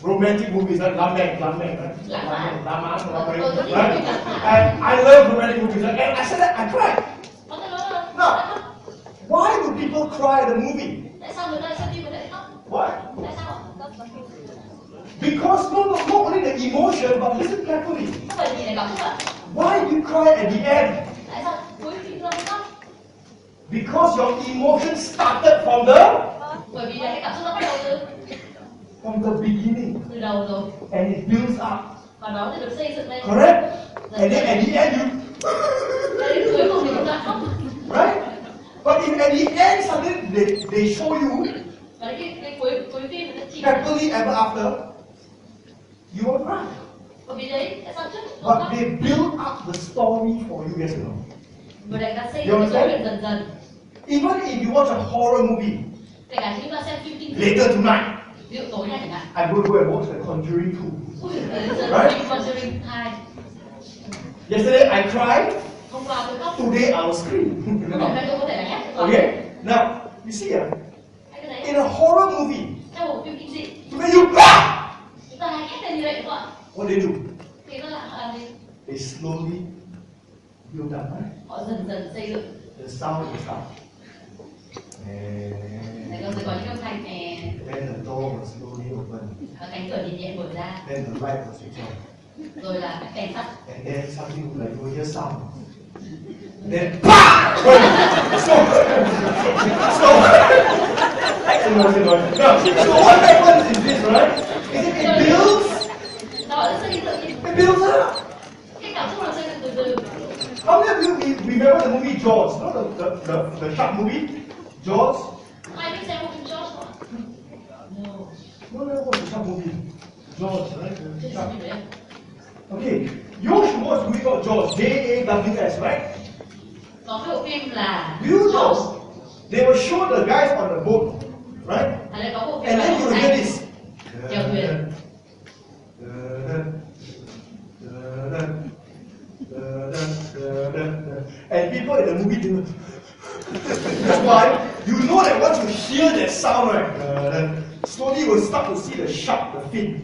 romantic movies, like Lamang, right? Lamang, right? And I love romantic movies. And I said that, I cried. và tôi nói là Now, why do people cry at the movie? tại sao người ta xem phim mà lại khóc? Why? Tại sao? Because not only the emotion, but listen carefully. Không phải chỉ để cảm xúc ạ? Why do you cry at the end? Tại sao cuối phimเราmới khóc? Because your emotion started from the Bởi vì là cái cảm xúc nó bắt đầu from the beginning, từ đầu rồi, and it builds up. và nó thì được xây dựng lên. Correct? And then at the end you Và đến cuối cùng thì chúng ta khóc. right? But in at the end suddenly they show you Và đến cái cuối phim nó chỉ happily ever after, you will cry. bởi vì đấy tại sao trước But không khóc? they build up the story for you, yes or no? Bởi đây ta xây dựng cái số chuyện dần dần. Even if you watch a horror movie Kể cả chúng ta xem phim kinh dị, later tonight, ví dụ tối nay chẳng hạn. I'm going to go and watch The Conjuring 2. Ui, giờ Right? phim Conjuring 2. Yesterday I cried, Hôm qua tôi khóc. today I will scream. Hôm nay tôi có thể là hét. Okay, now you see, Hay cái đấy. in a horror movie, Trong một phim kinh dị, to make you cry, chúng ta hay hét lên như vậy đúng không ạ? what they do? Thì nó là They slowly build up, right? họ dần dần xây dựng. The sound will start. Đấy, rồi có những âm thanh Then the door will slowly open. và cánh cửa nhẹ nhẹ mở ra, Then the light will switch on. rồi là cái kèn tắt. And then something will like you hear sound. Then BAM! So what happens is this, right? Is it builds? Nó sẽ xây dựng It builds up. cái cảm xúc nó xây dựng từ từ. How many of you remember the movie Jaws? No, the shark movie? Jaws? Ai biết xem phim Jaws không? No, what's the shark movie? Jaws, right? Chưa Shark. xem phim đấy. Okay, you should watch a movie called Jaws, J-A-W-S, right? Có cái bộ phim là Do you know? They will show the guys on the boat, right? À đây có bộ phim And là then you will hear this. chèo thuyền. And people in the movie do. That's why you know that once you hear that sound, right, then slowly we'll start to see the sharp, the fin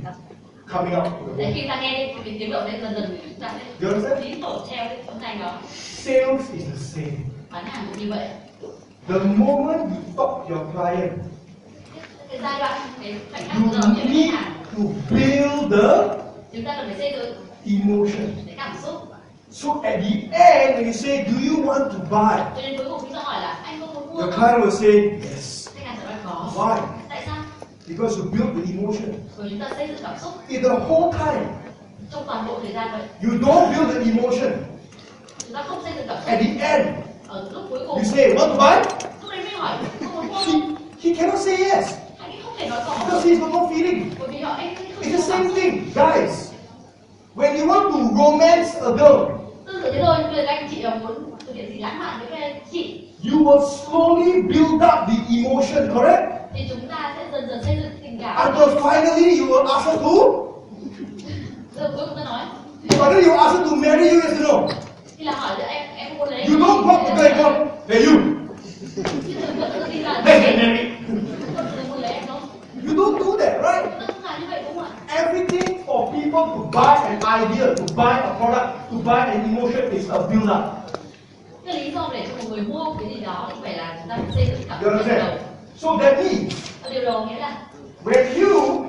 coming out. Để khi ta nghe cái tiếng động đấy dần dần chúng ta You understand? sẽ lý tổ theo cái âm thanh đó. Sales is the same. Bán hàng cũng như vậy. The moment you talk your client, Cái giai đoạn cái khoảnh khắc you giờ với khách need hàng, to build the chúng ta cần phải xây dựng emotion. cái cảm xúc. So at the end, when you say, do you want to buy? Cho nên cuối cùng chúng ta hỏi là anh có muốn mua Your không? client will say, yes. Khách hàng sẽ nói có. Why? Tại sao? Because you build the emotion. Bởi chúng ta xây dựng cảm xúc In the whole time, trong toàn bộ thời gian vậy. you don't build the emotion. Chúng ta không xây dựng cảm xúc. At the end, Ở lúc cuối cùng, you say, want to buy? lúc đấy mới hỏi có muốn mua không? He cannot say yes. Anh ấy không thể nói có. Because he's got no feeling. Bởi vì họ anh ấy không It's the có same cảm xúc. thing, guys. When you want to romance a girl, Tương tự thế thôi, bây giờ các anh chị muốn thực hiện gì lãng mạn với các anh chị you will slowly build up the emotion, correct? thì chúng ta sẽ dần dần xây dựng tình cảm. Until finally you will ask her to, Giờ cuối cùng ta nói whether you ask her to marry you, yes or no? thì là hỏi là em có muốn lấy You don't walk to the girl, hey you, chứ đừng có tự tin là let's get married. đừng muốn lấy em đâu. You don't do that, right? Chúng ta không làm như vậy đúng không ạ? Everything for people to buy an idea, to buy a product, to buy an emotion is a build up. Cái lý do để cho một người mua cái gì đó thì phải là chúng ta phải xây dựng cảm You xúc ban đầu. understand? So that means Và điều đầu nghĩa là when you,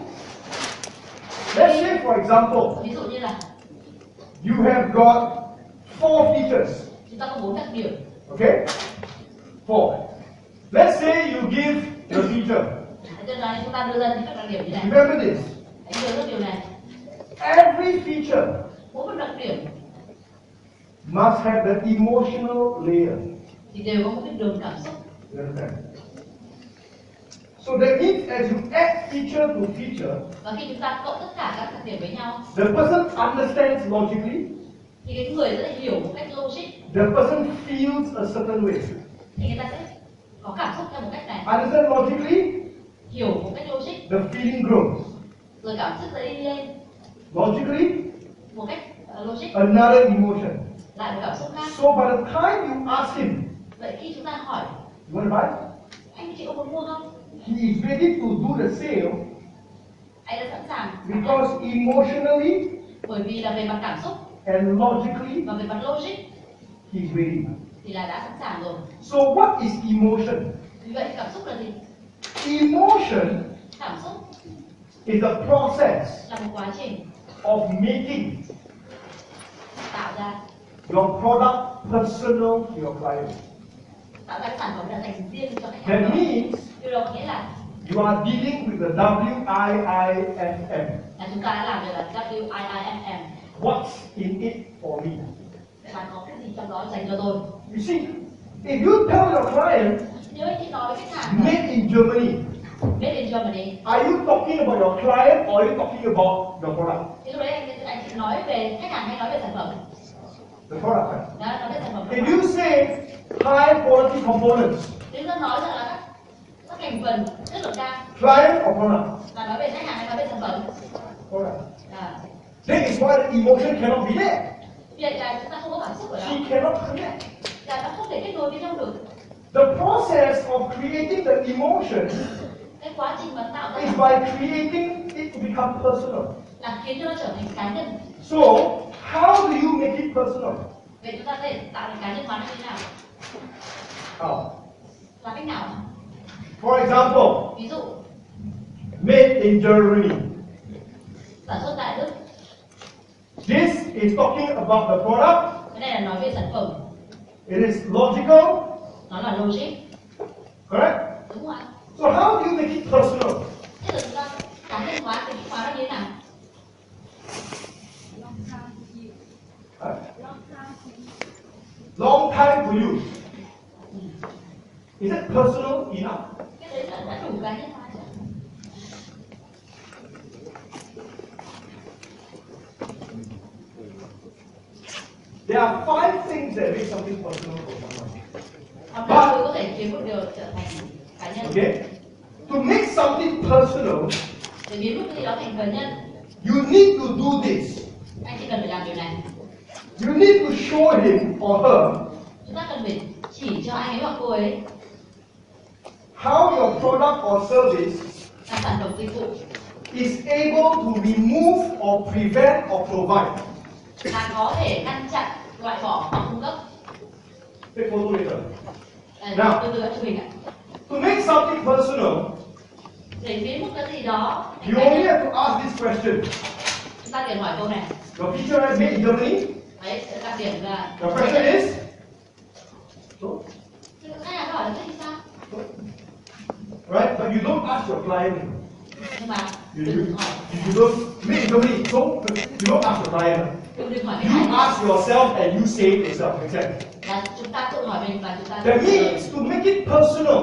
let's say for example, ví dụ như là you have got 4 features, chúng ta có 4 đặc điểm. okay? 4. Let's say you give the feature. Cho nên là chúng ta đưa ra những các đặc điểm như này. Remember this. Hãy nhớ được điều này. Every feature Mỗi một đặc điểm must have the emotional layer. thì đều có một cái đường cảm xúc. You understand? So that means as you add feature to feature, Và khi chúng ta cộng tất cả các đặc điểm với nhau the person understands logically, thì cái người sẽ hiểu một cách logic, the person feels a certain way. thì người ta sẽ có cảm xúc theo một cách này, Understand logically, hiểu một cách logic, the feeling grows. rồi cảm xúc sẽ đi lên Logically, một cách logic, another emotion. lại một cảm xúc khác. So by the time you ask him, Vậy khi chúng ta hỏi you want to buy? anh chị có muốn mua không, He is ready to do the sale anh đã sẵn sàng because emotionally bởi vì là về mặt cảm xúc and logically và về mặt logic he's ready. thì là đã sẵn sàng rồi. So what is emotion? Vì vậy cảm xúc là gì? Emotion Cảm xúc is a process là một quá trình of making tạo ra your product personal to your client. tạo ra cái sản phẩm là dành riêng cho khách That hàng đó. means Điều đó nghĩa là you are dealing with the WIIFM. chúng ta đã làm được là WIIFM. What's in it for me? Vậy bạn có cái gì trong đó dành cho tôi? You see, if you tell your client Nếu anh chị nói với khách hàng là made in Germany, made in Germany, are you talking about your client or are you talking about the product? thì lúc đấy anh chị nói về khách hàng hay nói về sản phẩm? The product, right? Đó, nói về sản phẩm. If you say high quality components, Nếu ta nói rằng là các thành phần chất lượng cao client or product? là nói về khách hàng hay nói về sản phẩm? Product. À, That is why the emotion cannot be there. vì vậy là chúng ta không có cảm xúc ở đó, She cannot connect. là nó không thể kết nối với nhau được. The process of creating the emotion Cái quá trình mà tạo ra is cảm by creating it to become personal. là khiến cho nó trở thành cá nhân. So, how do you make it personal? Vậy chúng ta có thể tạo thành cá nhân hóa như thế nào? How? Là cách nào? For example, Ví dụ made in Germany. sản xuất tại Đức, This is talking about the product. cái này là nói về sản phẩm, It is logical, nó là logic, correct? đúng không ạ? So how do you make it personal? Thế là chúng ta cá nhân hóa, cái hóa nó như thế nào? Long time for you. Is it personal enough? Cái đấy là đã đủ cá nhân hóa chưa? There are 5 things that make something personal for someone. Hoặc là tôi có thể khiến một điều trở thành cá nhân. Okay? To make something personal, Để biến một cái gì đó thành cá nhân, you need to do this. anh chỉ cần phải làm điều này. You need to show him or her Chúng ta cần phải chỉ cho anh ấy hoặc cô ấy how your product or service sản phẩm dịch vụ is able to remove or prevent or provide. là có thể ngăn chặn, loại bỏ hoặc cung cấp. Take photo later. Nào, từ từ chụp hình ạ. To make something personal, Để biến một cái gì đó thành you cá only nhân, have to ask this question. chúng ta cần hỏi câu này. Your feature is made in Germany. Đấy, sẽ đặc điểm là The question is, khách hàng hỏi là thế thì sao? right? But you don't ask your client. Nhưng mà You đừng hỏi, don't made in Germany. So you don't ask your client. đừng hỏi khách You hàng ask yourself and you say it yourself. Make sense? là chúng ta tự hỏi mình và chúng ta That means to make it personal.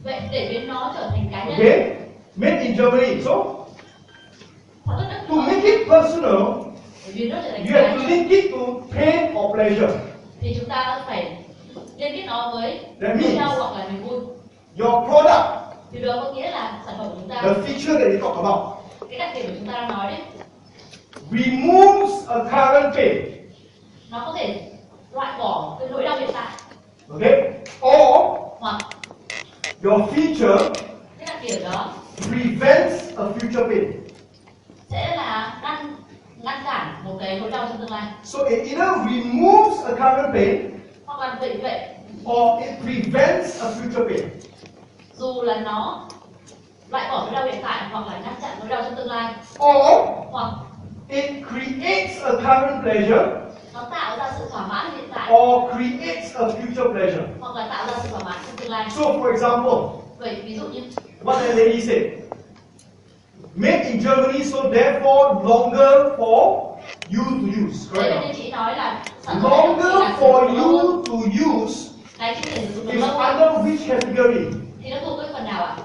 vậy để biến nó trở thành cá nhân. Okay? Made in Germany. So Hoặc tất to make it personal, để biến nó trở thành you cá have to nhân link it to pain or pleasure. thì chúng ta phải liên kết nó với That nỗi means- đau hoặc là niềm vui. Your product, Điều đó có nghĩa là sản phẩm của chúng ta, the feature that you talk about, cái đặc điểm của chúng ta đang nói đấy, removes a current pain. nó có thể loại bỏ cái nỗi đau hiện tại, Okay? Or hoặc your feature cái đặc điểm đó prevents a future pain. sẽ là ngăn cản một cái nỗi đau trong tương lai, So it either removes a current pain hoặc là vậy or it prevents a future pain. dù là nó loại bỏ nỗi đau hiện tại hoặc là ngăn chặn nỗi đau trong tương lai, Or hoặc it creates a current pleasure nó tạo ra sự thỏa mãn hiện tại, or creates a future pleasure. hoặc là tạo ra sự thỏa mãn trong tương lai. So for example, Vậy ví dụ như what that lady said, made in Germany, so therefore longer for you to use. đấy là Correct? như chị nói là sản phẩm này Longer là for sử dụng lâu hơn. you to use Cái chỉ để sử dụng is lâu hơn under which category? thì nó thuộc cái phần nào ạ?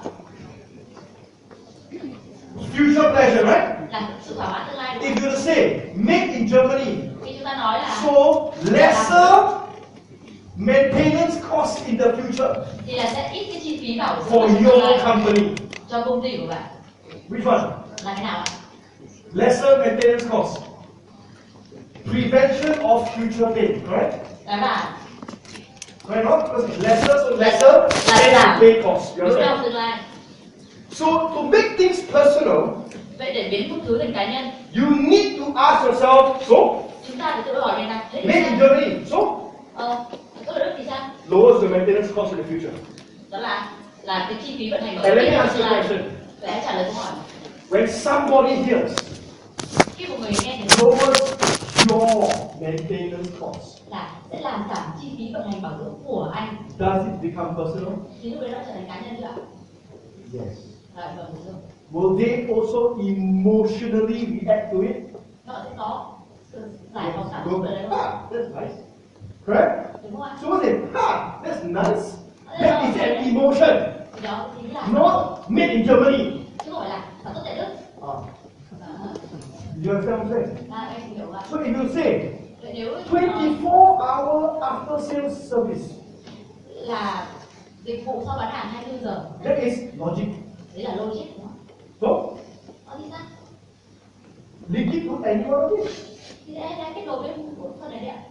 Future pleasure, right? Là sự thỏa mãn tương lai đúng If không? you say made in Germany, Khi chúng ta nói là so lesser maintenance cost in the future thì là sẽ ít cái chi phí bảo dưỡng for trong tương your lai company. cho công ty của bạn, Which one? là cái nào ạ? Lesser maintenance cost. Prevention of future pain, correct? Đó là Correct, not? Because it's lesser, so lesser Là giảm pain cost. You nỗi đau understand? tương lai. So to make things personal, Vậy để biến một thứ thành cá nhân, you need to ask yourself, so chúng ta phải tự hỏi mình là thế thì made in sao? Germany, so Tốt ở Đức thì sao? lowers the maintenance cost in the future. Đó là cái chi phí vận hành của And let me trong ask you tương a lai. question. Vậy hãy trả lời câu hỏi. When somebody hears Khi một người nghe thì lowers your maintenance cost, là sẽ làm giảm chi phí vận hành bảo dưỡng của anh, does it become personal? thì lúc đấy nó trở thành cá nhân chưa ạ? Yes. Vâng, đúng rồi. Will they also emotionally react to it? Họ sẽ có sự giải phóng cảm xúc Go, ở đấy không? ah, that's nice. Correct? Đúng không ạ? So what they, ah, that's nice. That is an emotion, Thì đó chính là not made in Germany. chứ không phải là sản xuất tại Đức. Ah, Đó. you understand what I'm saying? Em hiểu ạ. So if you say Vậy nếu 24-hour after sales service, là dịch vụ sau bán hàng 24 giờ, that is logic. đấy là logic đúng không? So Có gì sao? link it to any one of it. Thì em đã kết nối với một phần này đấy ạ.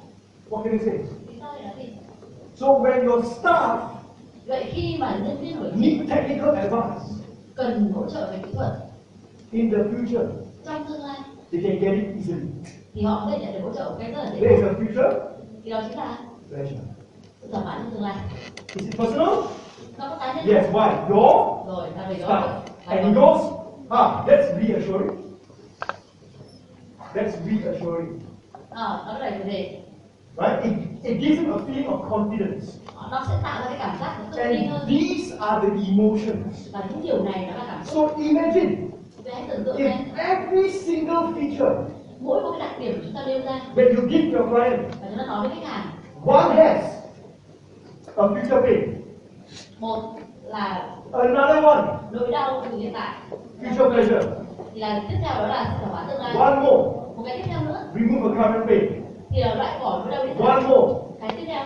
What can you say? Lý do này là gì? So when your staff Vậy khi mà nhân viên của chị need technical advice cần hỗ trợ về kỹ thuật in the future, trong tương lai they can get it easily. thì họ có thể nhận được hỗ trợ một cách rất là dễ There is dàng. a future Thì đó chính là pleasure. sự thỏa mãn trong tương lai. Is it personal? Nó có cá nhân Yes. Why? Your rồi ta về đó. staff. And he goes, that's reassuring. That's reassuring. Nó là gì? Right? It gives him a feeling of confidence. Nó sẽ tạo ra cái cảm giác nó tự tin And hơn. these are the emotions. Và những điều này nó là cảm xúc. So imagine Vậy hãy tưởng tượng if xem every single feature mỗi một cái đặc điểm của chúng ta nêu ra that you give your client, và chúng ta nói với khách hàng, one has a future pain, một là another one nỗi đau từ hiện tại, future pleasure, thì là tiếp theo đó là sự thỏa mãn tương lai. one more Một cái tiếp theo nữa remove a current pain, thì là loại bỏ nỗi đau hiện one tại. more Cái tiếp theo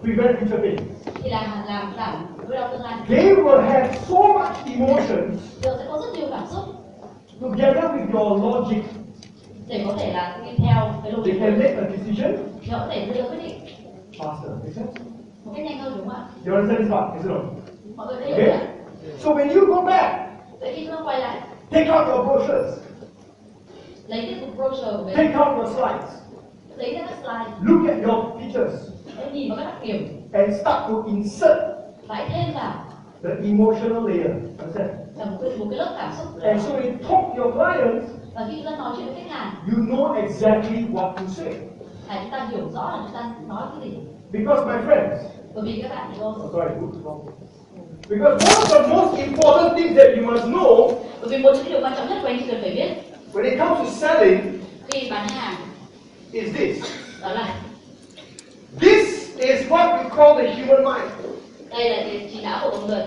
prevent future pain. thì là làm giảm nỗi đau tương lai. They will have so much emotions Đều sẽ có rất nhiều cảm xúc together with your logic. để có thể là đi theo cái lộ They trình can make a decision thì họ có thể đưa ra quyết định faster. Make sense? một cách nhanh hơn đúng không ạ? You understand this part? Yes or no? Mọi người thấy hiểu Okay? chưa? So when you go back, Vậy khi chúng ta quay lại, take out your brochures, lấy cái cục brochure của mình, take out your slides, lấy ra các slide, look at your features, hãy nhìn vào các đặc điểm and start to insert và hãy thêm vào the emotional layer. Understand? là một cái lớp cảm xúc. And so when you talk to your clients, Và khi chúng ta nói chuyện với khách hàng, you know exactly what to say. là chúng ta hiểu rõ là chúng ta nói cái gì. Because my friends, Bởi vì các bạn hiểu không? sorry, wrong. Because one of the most important things that you must know Bởi vì một trong những điều quan trọng nhất của anh chị cần phải biết when it comes to selling khi bán hàng is this. đó là This is what we call the human mind. đây là cái trí não của con người.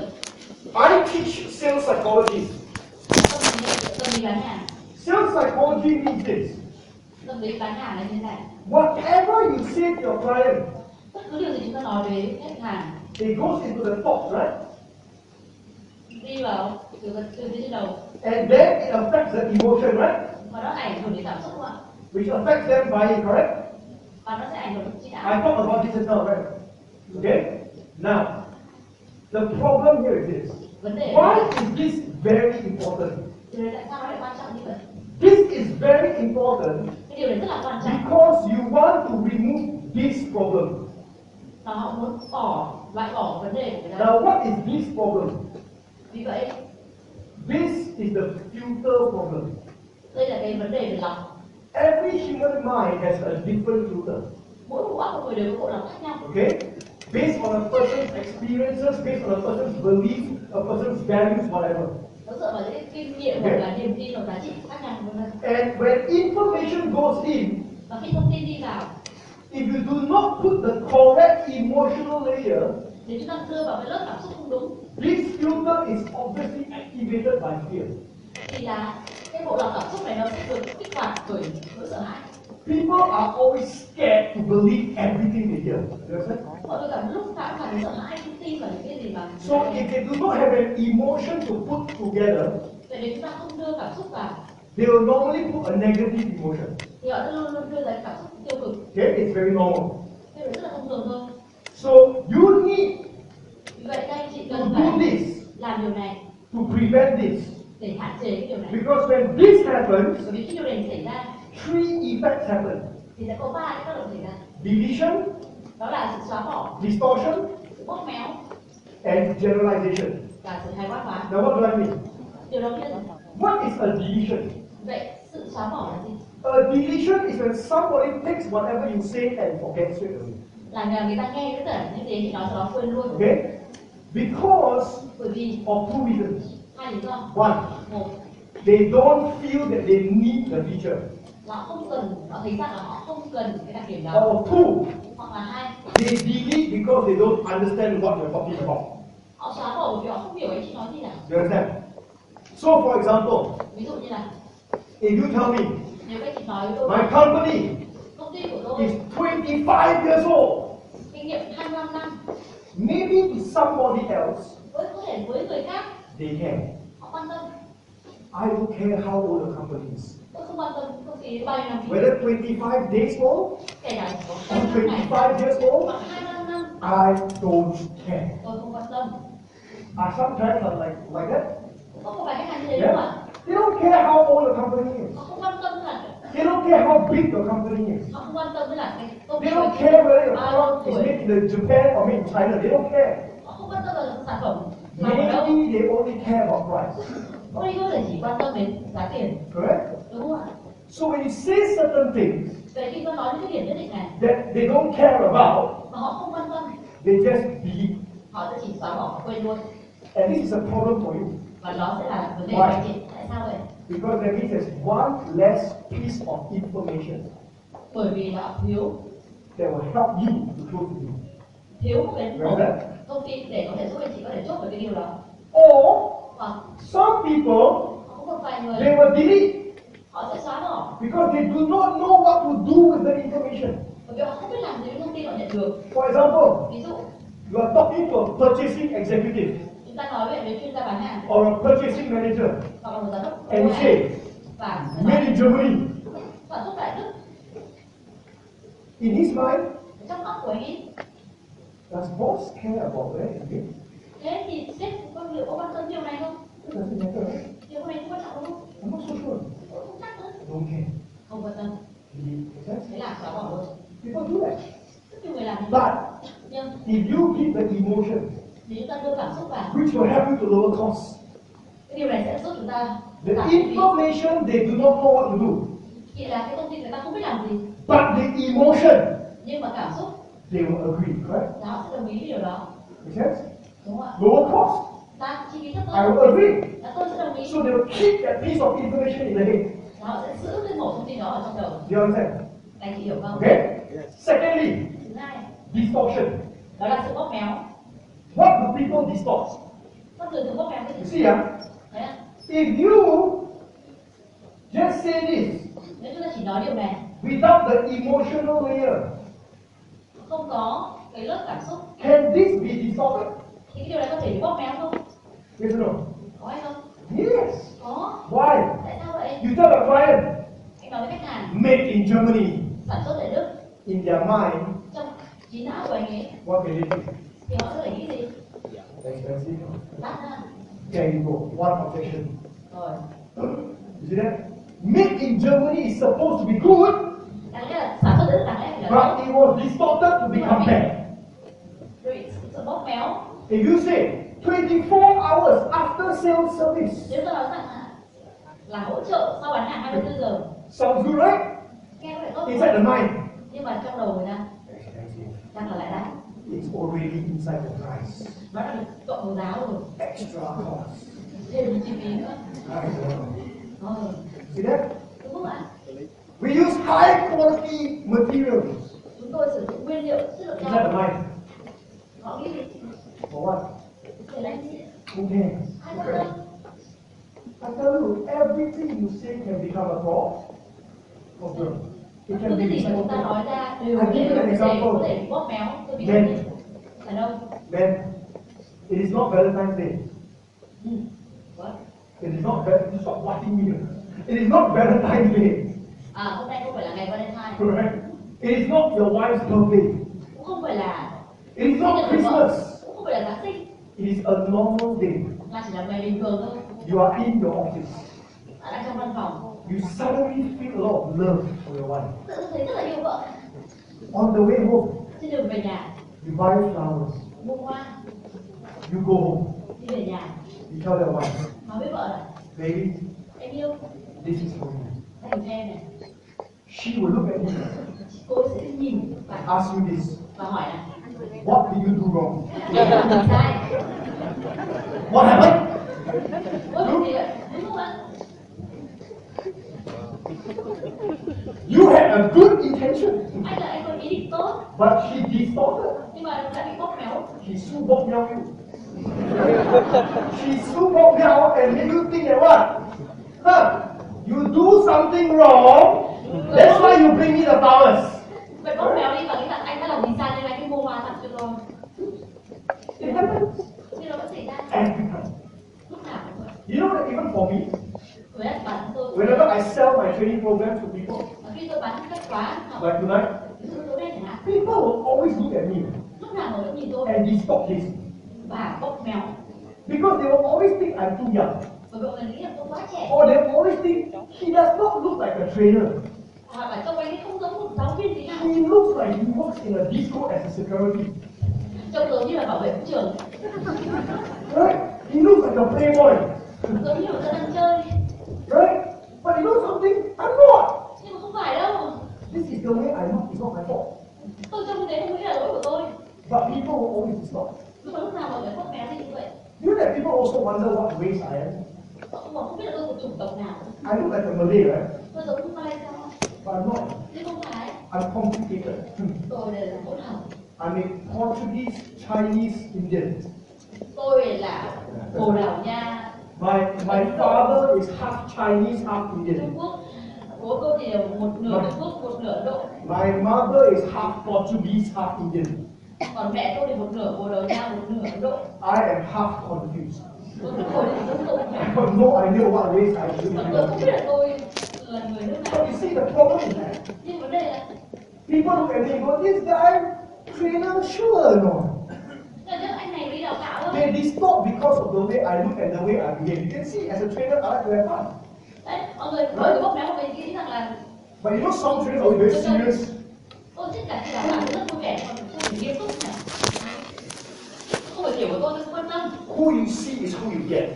I teach sales psychology. Tâm lý bán hàng. Sales psychology means this. Tâm lý bán hàng là như thế này. Whatever you say to your client, Bất cứ điều gì chúng ta nói với khách hàng it goes into the thoughts, right? đi vào từ phía trên đầu And then it affects the emotion, right? và nó ảnh hưởng đến cảm xúc không ạ? Which affects them buying, correct? Và nó sẽ ảnh hưởng đến trí I não. talked about this just now, right? Okay? Now, the problem here is this. Vấn đề Why is this very important? thì tại sao nó lại quan trọng như vậy? This is very important Cái điều này rất là quan trọng. because you want to remove this problem. Và họ muốn loại bỏ vấn đề của người ta. Now, what is this problem? Vì vậy This is the filter problem. đây là cái vấn đề về lọc. Every human mind has a different filter. Mỗi bộ óc của người đều có bộ lọc khác nhau. Okay? Based on a person's experiences, based on a person's beliefs, a person's values, whatever. Nó dựa vào những cái kinh nghiệm hoặc là niềm tin hoặc giá trị khác nhau của người ta. And when information goes in, Và khi thông tin đi vào, if you do not put the correct emotional layer, nếu chúng ta đưa vào cái lớp cảm xúc không đúng, this filter is obviously activated by fear. thì là cái bộ lọc cảm xúc này nó sẽ được kích hoạt bởi nỗi sợ hãi. People are always scared to believe everything they hear. You understand? Mọi người cảm lúc nào cũng cảm thấy sợ hãi khi tin vào những cái gì mà. So if they do not have an emotion to put together, Vậy nếu chúng ta không đưa cảm xúc vào, they will normally put a negative emotion. thì họ sẽ luôn luôn đưa ra cảm xúc tiêu cực. Okay, it's very normal. Thế là rất là thông thường thôi. So you need Vì vậy các anh chị to cần do phải this làm điều này to prevent this. để hạn chế cái điều này. Because when this happens, Bởi vì khi điều này xảy ra three effects happen. thì sẽ có 3 cái tác động xảy ra. Deletion, Đó là sự xóa bỏ, distortion, sự bóp méo and generalization. và sự hài quát hóa. Now what do I mean? Điều đầu tiên, What is a deletion? vậy sự xóa bỏ là gì? A deletion is when somebody takes whatever you say and forgets straight away. Là người ta nghe tất cả những gì chị nói sau đó quên luôn. Okay? Because Bởi vì of two reasons. hai lý do. One, Một they don't feel that they need the feature. là họ không cần, họ thấy rằng là họ không cần cái đặc điểm đó. Or two, Hoặc là hai, they delete because they don't understand what you're talking about. họ xóa bỏ bởi vì họ không hiểu anh chị nói gì cả. You understand? So for example, Ví dụ như là if you tell me nếu các chị nói với tôi my company công ty của tôi is 25 years old, kinh nghiệm 25 năm, maybe to somebody else, với có thể với người khác they care. họ quan tâm. I don't care how old the company is. Tôi không quan tâm công ty bao nhiêu năm kinh Whether 25 days old kể cả có or 25 ngày 25 years old, hoặc 25 năm, I don't care. tôi không quan tâm. Some clients are like that. Có một vài khách hàng như thế đúng không ạ? Yeah. They don't care how old the company is. Họ không quan tâm là They don't care how big the company is. họ không quan tâm là cái công ty They don't của care whether your bao nhiêu product is tuổi. made in Japan or made in China. They don't care. Họ không quan tâm là sản phẩm mà ở đâu. Maybe they only care about price. Ôi có thể chỉ quan tâm đến giá tiền, Correct? đúng không ạ? So when you say certain things Vậy khi tôi nói những cái điểm nhất định này that they don't care about, mà họ không quan tâm, they just delete. họ sẽ chỉ xóa bỏ quên luôn. And this is a problem for you. Và đó sẽ là vấn đề của Why? anh chị. Tại sao vậy? Because that means there's one less piece of information Bởi vì là họ thiếu that will help you to close the deal. thiếu một cái Right there. thông tin để có thể giúp anh chị có thể chốt được cái điều đó. Or Hoặc some people, họ có một vài người they will delete họ sẽ xóa bỏ because they do not know what to do with the information. bởi vì họ không biết làm gì với thông tin họ nhận được. For example, Ví dụ you are talking to a purchasing executive chúng ta nói về chuyên gia bán hàng or a purchasing manager hoặc là một giám đốc and you say, và made in Germany. sản xuất tại Đức. In his mind, Trong óc của anh ấy does boss care about that? Okay? Thế thì sếp con liệu có quan tâm điều này không? It doesn't matter, right? Điều này có quan trọng không? I'm not so sure. Không chắc nữa. Don't care. Không quan tâm. Make sense? Thế là xóa bỏ luôn. People do that. Rất nhiều người làm như vậy. But Nhưng if you give the emotion, nếu chúng ta đưa cảm xúc vào, which will help you to lower costs, cái điều này sẽ giúp chúng ta the giảm chi phí. information they do not know what to do, Chỉ là cái thông tin người ta không biết làm gì, but the emotion nhưng mà cảm xúc they will agree, correct? là họ sẽ đồng ý với điều đó. Make sense? Đúng không ạ? Lower cost, Ta chi phí thấp I hơn, will agree. là tôi sẽ đồng ý. So they will keep that piece of information in the head. Và họ sẽ giữ cái mẩu thông tin đó ở trong đầu. Do you understand? Anh chị hiểu không? Okay? Secondly, Thứ hai, distortion. đó là sự bóp méo. What do people distort? Con người thường bóp méo cái You gì? see, Đấy ạ. if you just say this Nếu chúng ta chỉ nói điều này, without the emotional layer, không có cái lớp cảm xúc, can this be distorted? thì cái điều này có thể bị bóp méo không? Yes or no? Có hay không? Yes. Có. Why? Tại sao vậy? You tell a client, Anh nói với khách hàng, made in Germany, sản xuất tại Đức, in their mind, trong trí não của anh ấy, what can they do? thì họ sẽ phải nghĩ gì? Expensive. Đắt ha. There you go. One objection. Rồi. You see that? Made in Germany is supposed to be good, Đáng lẽ là sản xuất tại Đức đáng lẽ phải là but it was distorted to become bad. rồi sự bóp méo. If you say 24 hours after sales service, Nếu tôi nói rằng là hỗ trợ sau bán hàng 24 giờ, sounds good, right? nghe có vẻ tốt Inside the mind, nhưng mà trong đầu người ta chắc là lại đắt. it's already inside the price. Nó đã được cộng vào giá rồi, Extra cost. thêm chi phí nữa. See that? Đúng không ạ? We use high quality materials Chúng tôi sử dụng nguyên liệu chất lượng inside the cao. mind. Họ nghĩ gì? For what? Để làm gì? Who cares? Ai quan tâm? I tell you, everything you say can become a problem. It can Cứ be cái gì mà chúng ta nói ra đều có thể bị bóp méo. Tôi bị Men. đàn ông. Men, it is not Valentine's Day. What? It is not Valentine's. Stop watching me. It is not Valentine's Day. À, hôm nay không phải là ngày Valentine, Correct? It is not your wife's birthday. cũng không phải là It is not Christmas. cũng không phải là Giáng sinh, It is a normal day. mà chỉ là ngày bình thường thôi. You are in your office. Bạn đang trong văn phòng, You suddenly feel a lot of love for your wife. tự dưng thấy rất là yêu vợ. On the way home, Trên đường về nhà, you buy flowers. mua hoa, You go home. đi về nhà, You tell your wife, nói với vợ là baby, em yêu, this is for you. anh em này. She will look at you Cô sẽ nhìn and và ask you this. hỏi là What did you do wrong? làm sai, What happened? có chuyện gì vậy? Đúng không ạ? You had a good intention, Anh có ý định tốt, but she distorted. nhưng mà đã bị bóp méo. She so bought you. She so bought you and made you think that what? Huh? You do something wrong. That's why you bring me the flowers. Vậy bóp méo đi và nghĩ rằng anh đã làm gì sai nên anh cái mua hoa tặng cho tôi. It happens Nhưng nó vẫn xảy ra every time. lúc nào cũng vậy. You know that even for me, Với bản thân tôi, whenever I sell my training programs to people, và khi tôi bán cách khóa học, like tonight, ví dụ tối nay chẳng hạn, people will always look at me lúc nào họ cũng nhìn tôi and distort this. và bóp méo. Because they will always think I'm too young. Bởi vì mọi người nghĩ là tôi quá trẻ, Or they will always think he does not look like a trainer. hoặc là trông anh ấy không giống một giáo viên tí nào, He looks like he works in a disco as a security. trông giống như là bảo vệ vũ trường, Right? He looks like a playboy. giống như là tôi đang chơi, Right? But you know something? I'm not. nhưng mà không phải đâu. This is the way I look. It's not my fault. Tôi trông như thế không nghĩ là lỗi của tôi, But people will always distort. nhưng mà lúc nào mọi người bóp méo thì như vậy. You know that people also wonder what race I am. Họ không biết là tôi thuộc chủng tộc nào. I look like a Malay, right? Tôi giống Malaysia, But I'm not. nhưng không phải. I'm complicated. Tôi là hỗn hợp. I'm a Portuguese, Chinese, Indian. Tôi là Bồ Đào Nha, My father is half Chinese, half Trung Indian. Quốc. Bố tôi thì một nửa Trung Quốc, một nửa Ấn Độ. My mother is half Portuguese, half Indian. Còn mẹ tôi thì một nửa Bồ Đào Nha, một nửa Ấn Độ. I am half confused. Tôi cứ ngồi để giống tôi. I have no idea what race I Và am. tôi không biết là tôi là người nước But nào. you see, the problem is that Nhưng vấn đề là people look at me and go, this guy, trainer, sure or not? nếu anh này đi đào tạo thôi. They they distort because of the way I look and the way I behave. You can see, as a trainer, I like to have fun. Đấy, mọi người với bóp méo của mình nghĩ rằng là But you know, some trainers are very serious. tôi thích là khi đó bạn rất vui vẻ, còn không phải nghiêm túc này. Không phải kiểu của tôi không quan tâm. Who you see is who you get.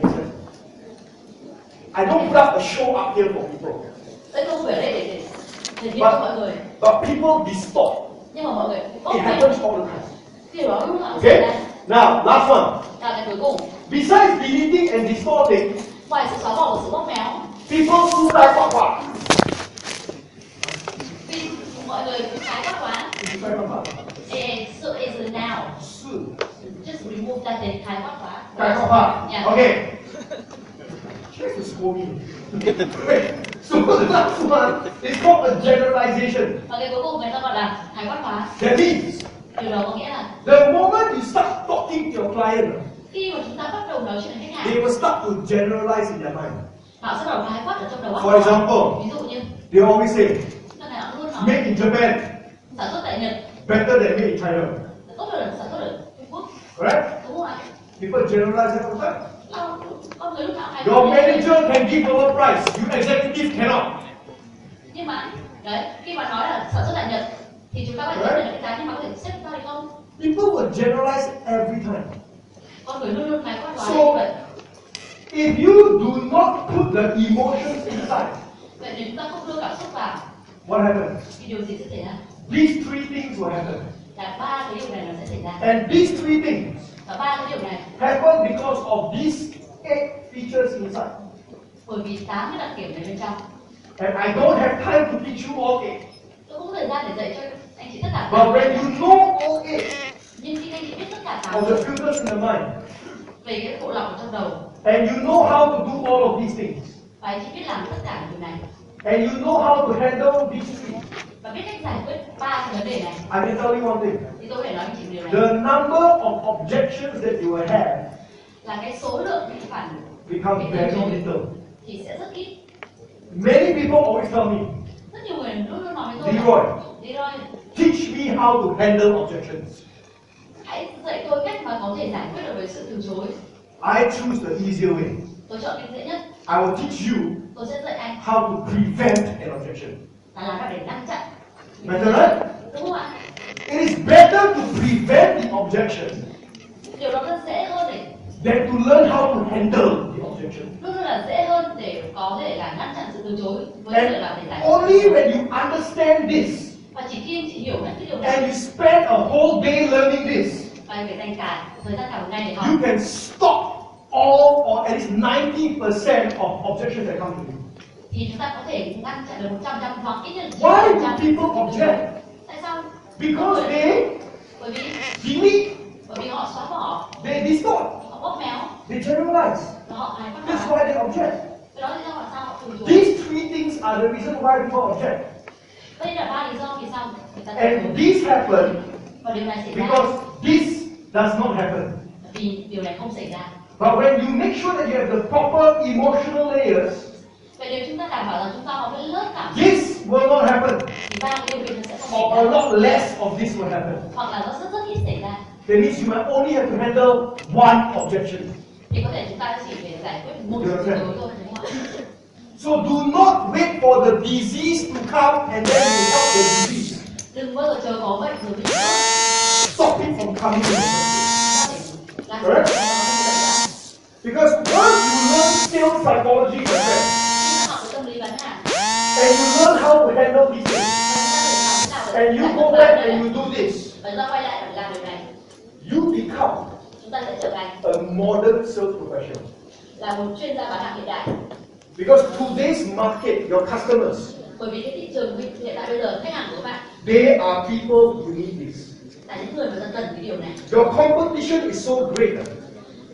I don't put up a show up here for people. Đấy, tôi không phải ở đây để thể hiện cho mọi người. But people distort. Nhưng mà mọi người bóp It méo. happens all the time. Điều đó lúc nào cũng xảy Okay? ra. Now, last one. Là cái cuối cùng. Besides deleting and distorting, Ngoài sự xóa bỏ của sự bóp méo, people su tai quạ quạ. vì mọi người cũng khái quát quá. So is a noun. Just remove that để khái quát quá. Tai quạ quạ. Yeah. Okay. Tries to scold me. Wait. So the last one is called a generalization. Và cái cuối cùng người ta gọi là khái quát hóa. That means Điều đó có nghĩa là the moment you start talking to your client, khi mà chúng ta bắt đầu nói chuyện với khách they hàng, will start to generalize in their mind. họ sẽ bắt đầu khái quát ở trong đầu óc. For example, Ví dụ như they always say, các bạn luôn nói made in Japan, sản xuất tại Nhật better than made in China. tốt hơn sản xuất ở Trung Quốc, Correct? đúng không ạ? People generalize that all the time. Con người lúc nào hay Your manager can give lower price, you executive cannot. nhưng mà đấy, khi mà nói là sản xuất tại Nhật thì chúng ta có thể chấp nhận được cái giá, nhưng mà có thể xếp ra hay không? People will generalize every time. Con người luôn luôn khái quát hóa So- như vậy. If you do not put the emotions inside, Vậy nếu chúng ta không đưa cảm xúc vào what happens? thì điều gì sẽ xảy ra? These three things will happen. Là ba cái điều này nó sẽ xảy ra. And these three things Và ba cái điều này happen because of these 8 features inside. bởi vì 8 cái đặc điểm này bên trong. And I don't have time to teach you all 8. Tôi không có thời gian để dạy cho anh chị tất cả. But when you know all 8 Nhưng khi anh chị biết tất cả 8 of the filters in the mind, về cái bộ lọc ở trong đầu and you know how to do all of these things, và anh chị biết làm tất cả điều này and you know how to handle these three, và biết cách giải quyết ba cái vấn đề này, I can tell you one thing. thì tôi có thể nói với chị điều này The number of objections that you will have là cái số lượng bị phản becomes bị từ very chối little. thì sẽ rất ít. Many people always tell me, Rất nhiều người luôn luôn nói với tôi Leroy, Leroy, teach me how to handle objections. hãy dạy tôi cách mà có thể giải quyết được với sự từ chối. I choose the easier way. Tôi chọn cách dễ nhất. I will teach you Tôi sẽ dạy anh how to prevent an objection. là làm cách để ngăn chặn. Better, right? Đúng không ạ? It is better to prevent the objection Điều đó rất dễ hơn để than to learn how to handle the objection. luôn luôn là dễ hơn để có thể là ngăn chặn sự từ chối với việc là để giải And only when you understand this và chỉ khi anh chị hiểu hết cái điều and này you spend a whole day learning this, và anh phải dành cả thời gian cả một ngày để học you can stop all or at least 90% of objections that come to you. thì chúng ta có thể ngăn chặn được 100% hoặc ít nhất là Why 90% do people object? Tại sao? Because they Bởi vì delete, họ xóa bỏ, they distort, họ bóp méo they generalize. và họ hài phát That's hóa. why they object. Cái đó là lý do tại sao họ từ chối. These three things are the reason why people object. Đây là ba lý do vì sao người ta từ And chối. these happen Và điều này xảy ra because this does not happen. vì điều này không xảy ra. But when you make sure that you have the proper emotional layers, Vậy nếu chúng ta đảm bảo rằng chúng ta có cái lớp cảm xúc this will not happen. thì ba cái điều kiện nó sẽ không Or xảy a ra. lot less of this will happen. Hoặc là nó rất ít xảy ra. That means you might only have to handle one objection. Thì có thể chúng ta chỉ phải giải quyết một sự từ chối thôi, đúng không ạ? So do not wait for the disease to come and then you help the disease. Đừng bao giờ chờ có bệnh rồi mới Stop it from coming in the first làm Correct. gì place. Because once you learn sales psychology, my friend, khi ta học về tâm lý bán hàng and you learn how to handle these things, and you go back and you do this, và chúng ta quay lại để làm điều này, you become chúng ta sẽ trở thành a modern sales professional. là một chuyên gia bán hàng hiện đại. Because today's market, your customers, Bởi vì cái thị trường hiện tại bây giờ khách hàng của các bạn they are people who need this. là những người mà rất cần cái điều này. Your competition is so great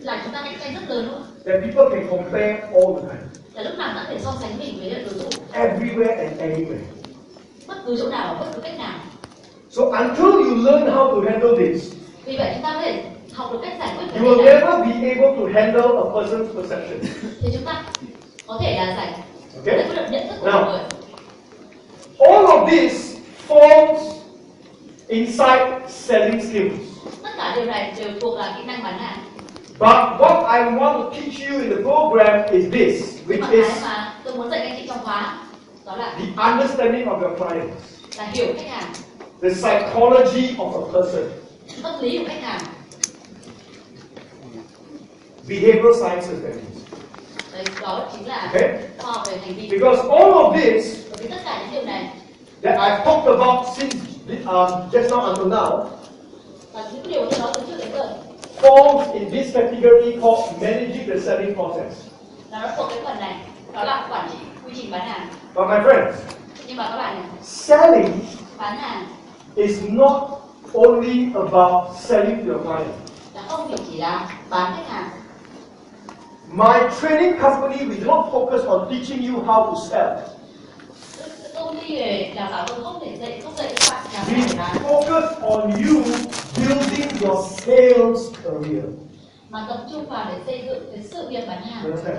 Là chúng ta cạnh tranh rất lớn luôn. that people can compare all the time, Là lúc nào ta có thể so sánh mình với đối thủ everywhere and anywhere. bất cứ chỗ nào và bất cứ cách nào. So until you learn how to handle this, Vì vậy chúng ta có thể học được cách giải quyết you vấn will đề này never be able to handle a person's perception. thì chúng ta có thể là giải Okay? quyết được nhận thức của Now, mọi người. all of this falls inside selling skills. Tất cả điều này đều thuộc là kỹ năng bán hàng. But what I want to teach you in the program is this, Nhưng which mà is cái mà tôi muốn dạy các anh chị trong khóa đó là the understanding of your clients, hiểu khách hàng, the psychology of a person, tâm lý của khách hàng. behavioral sciences that means. Đấy, đó chính là Okay? khoa học về hành vi. Because all of this Bởi vì tất cả những điều này that I've talked about since just now until now và những điều tôi nói từ trước đến giờ falls in this category called managing the selling process. là nó thuộc cái phần này, đó là quản trị quy trình bán hàng. But my friends, Nhưng mà các bạn này, selling bán hàng is not only about selling to your client. là không chỉ là bán khách hàng. My training company, we do not focus on teaching you how to sell. Công ty về đào tạo tôi không dạy các bạn làm We thế nào để bán, focus on you building your sales career. mà tập trung vào để xây dựng cái sự nghiệp bán You hàng. understand?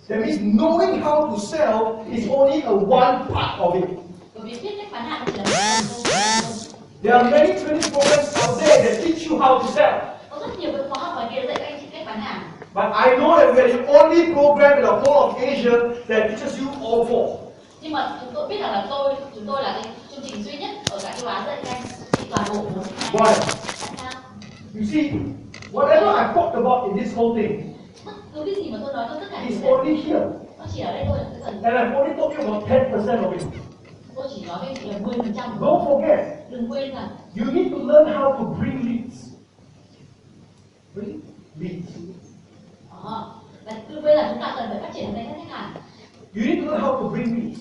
That means knowing how to sell is only a one part of it. Bởi vì biết cách bán hàng chỉ là một phần thôi. There are many training programs out there that teach you how to sell. Có rất nhiều cái khóa học ngoài kia dạy các anh chị cách bán hàng. But I know that we are the only program in the whole of Asia that teaches you all four. Nhưng mà chúng tôi biết rằng là chúng tôi là cái chương trình duy nhất ở cả châu Á dạy các anh chị toàn bộ 4 cái. Why? Tại sao? You see, whatever I talked about in this whole thing Bất cứ cái gì mà tôi nói cho tất cả is những only here. nó chỉ ở đây thôi, cái phần And I've only told you about 10% of it. tôi chỉ nói với anh chị là 10%. Don't forget, Đừng quên rằng you need to learn how to bring leads. Bring leads. là đừng quên là chúng ta cần phải phát triển danh sách khách hàng. You need to learn how to bring leads.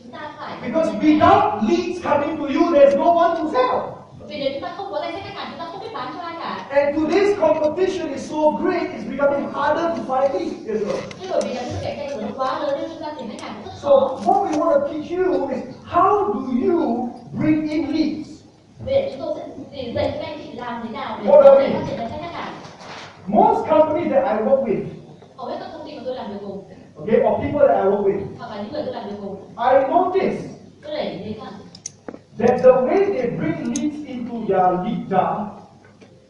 Chúng ta phải Because without leads coming to you, there's no one to sell. vì nếu chúng ta không có danh sách khách hàng, chúng ta không biết bán cho ai cả. And today's competition is so great, it's becoming harder to find leads as well. Nhưng bởi vì là sự cạnh tranh của nó quá lớn nên chúng ta tìm khách hàng cũng rất So khó. what we want to teach you is how do you bring in leads? Để chúng tôi sẽ dạy các anh chị làm thế nào để What có do thể we- phát triển danh sách khách hàng. Most companies that I work with, Hầu hết các công ty mà tôi làm việc cùng okay, or people that I work with, hoặc là những người tôi làm việc cùng, I notice tôi để ý thấy rằng that the way they bring leads into their lead jar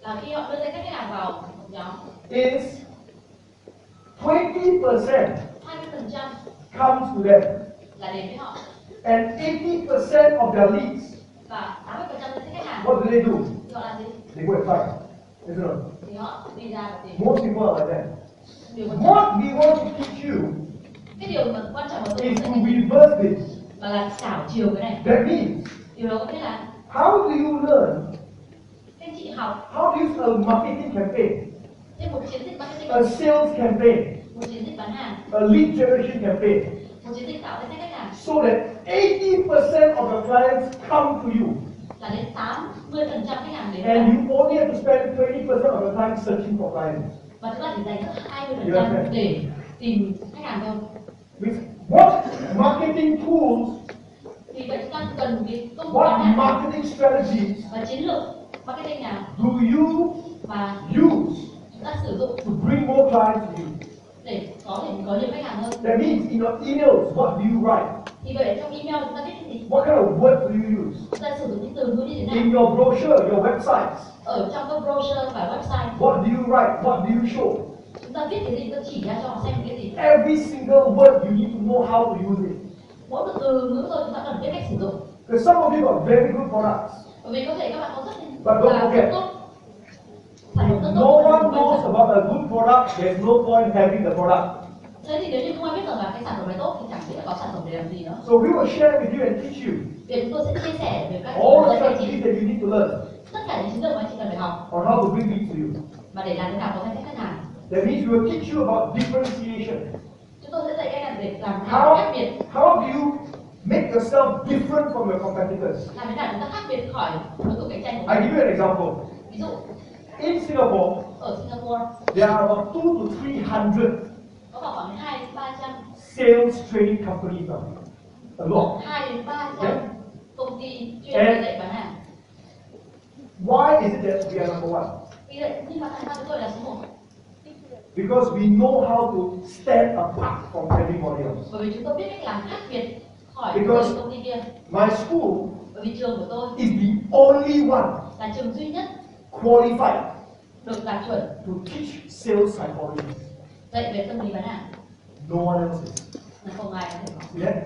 là khi họ đưa danh sách khách hàng vào một nhóm, is 20% 20% comes to them là đến với họ and 80% of their leads, và 80% danh sách khách hàng what do they do? thì họ làm gì? They go and find. Isn't it? Thì họ đi ra và tìm. Most people are like that. Điều quan trọng, What we want to teach you cái điều mà quan trọng mà tôi is muốn to dạy reverse this. mà là xảo chiều cái này. That means, Điều đó có nghĩa là how do you learn? các anh chị học How do you use a marketing campaign, thêm một chiến dịch marketing, a sales campaign, một chiến dịch bán hàng, a lead generation campaign, một chiến dịch tạo danh sách khách hàng so that 80% of your clients come to you, là đến 80% khách hàng đến and với you only have to spend 20% of your time searching for clients. và chúng ta chỉ dành hết 20% để tìm khách hàng thôi. With what marketing tools, Vì vậy chúng ta cần cái công cụ bán what hàng nào marketing strategies và chiến lược marketing nào do you và use chúng ta sử dụng to bring more clients to you? để có thể có nhiều khách hàng hơn. That means in your emails, what do you write? Thì vậy trong email chúng ta viết cái gì? What kind of words do you use? Chúng ta sử dụng những từ ngữ như thế nào? In your brochure, your websites, Ở trong các brochure và website what do you write? What do you show? chúng ta viết cái gì, chúng ta chỉ ra cho họ xem cái gì. Every single word, you need to know how to use it. Mỗi một từ ngữ thôi chúng ta cần biết cách sử dụng. Because some of you got very good products, Bởi vì có thể các bạn có rất But don't là forget, rất tốt. Sản phẩm rất no tốt. one knows about a good product, there's no point having the product. Thế thì nếu như không ai biết rằng là cái sản phẩm này tốt thì chẳng biết là có sản phẩm để làm gì nữa. So we will share with you and teach you Để chúng tôi sẽ chia sẻ về các all the các anh chị strategies that you need to learn tất cả những chiến lược mà anh chị cần phải học on how to bring leads to you. và để làm thế nào có danh sách khách hàng. That means we will teach you about differentiation. Chúng tôi sẽ dạy các bạn để làm thế nào khác biệt, How do you make yourself different from your competitors? làm thế nào chúng ta khác biệt khỏi đối thủ cạnh tranh của I mình. give you an example. Ví dụ In Singapore, ở Singapore there are about 200 to 300 có khoảng 2 đến 300 sales training companies now. A lot. 2 đến 300 Yeah. công ty chuyên And- dạy bán hàng. Why is it that we are number one? Vì vậy nhưng mà tại sao chúng tôi là số 1? Because we know how to stand apart from everybody else. Bởi vì chúng tôi biết cách làm khác biệt khỏi Because- những công ty kia. My school Bởi vì trường của tôi is the only one là trường duy nhất qualified được đạt chuẩn to teach sales psychology. dạy về tâm lý bán hàng, No one else is. là không ai có thể có. See that?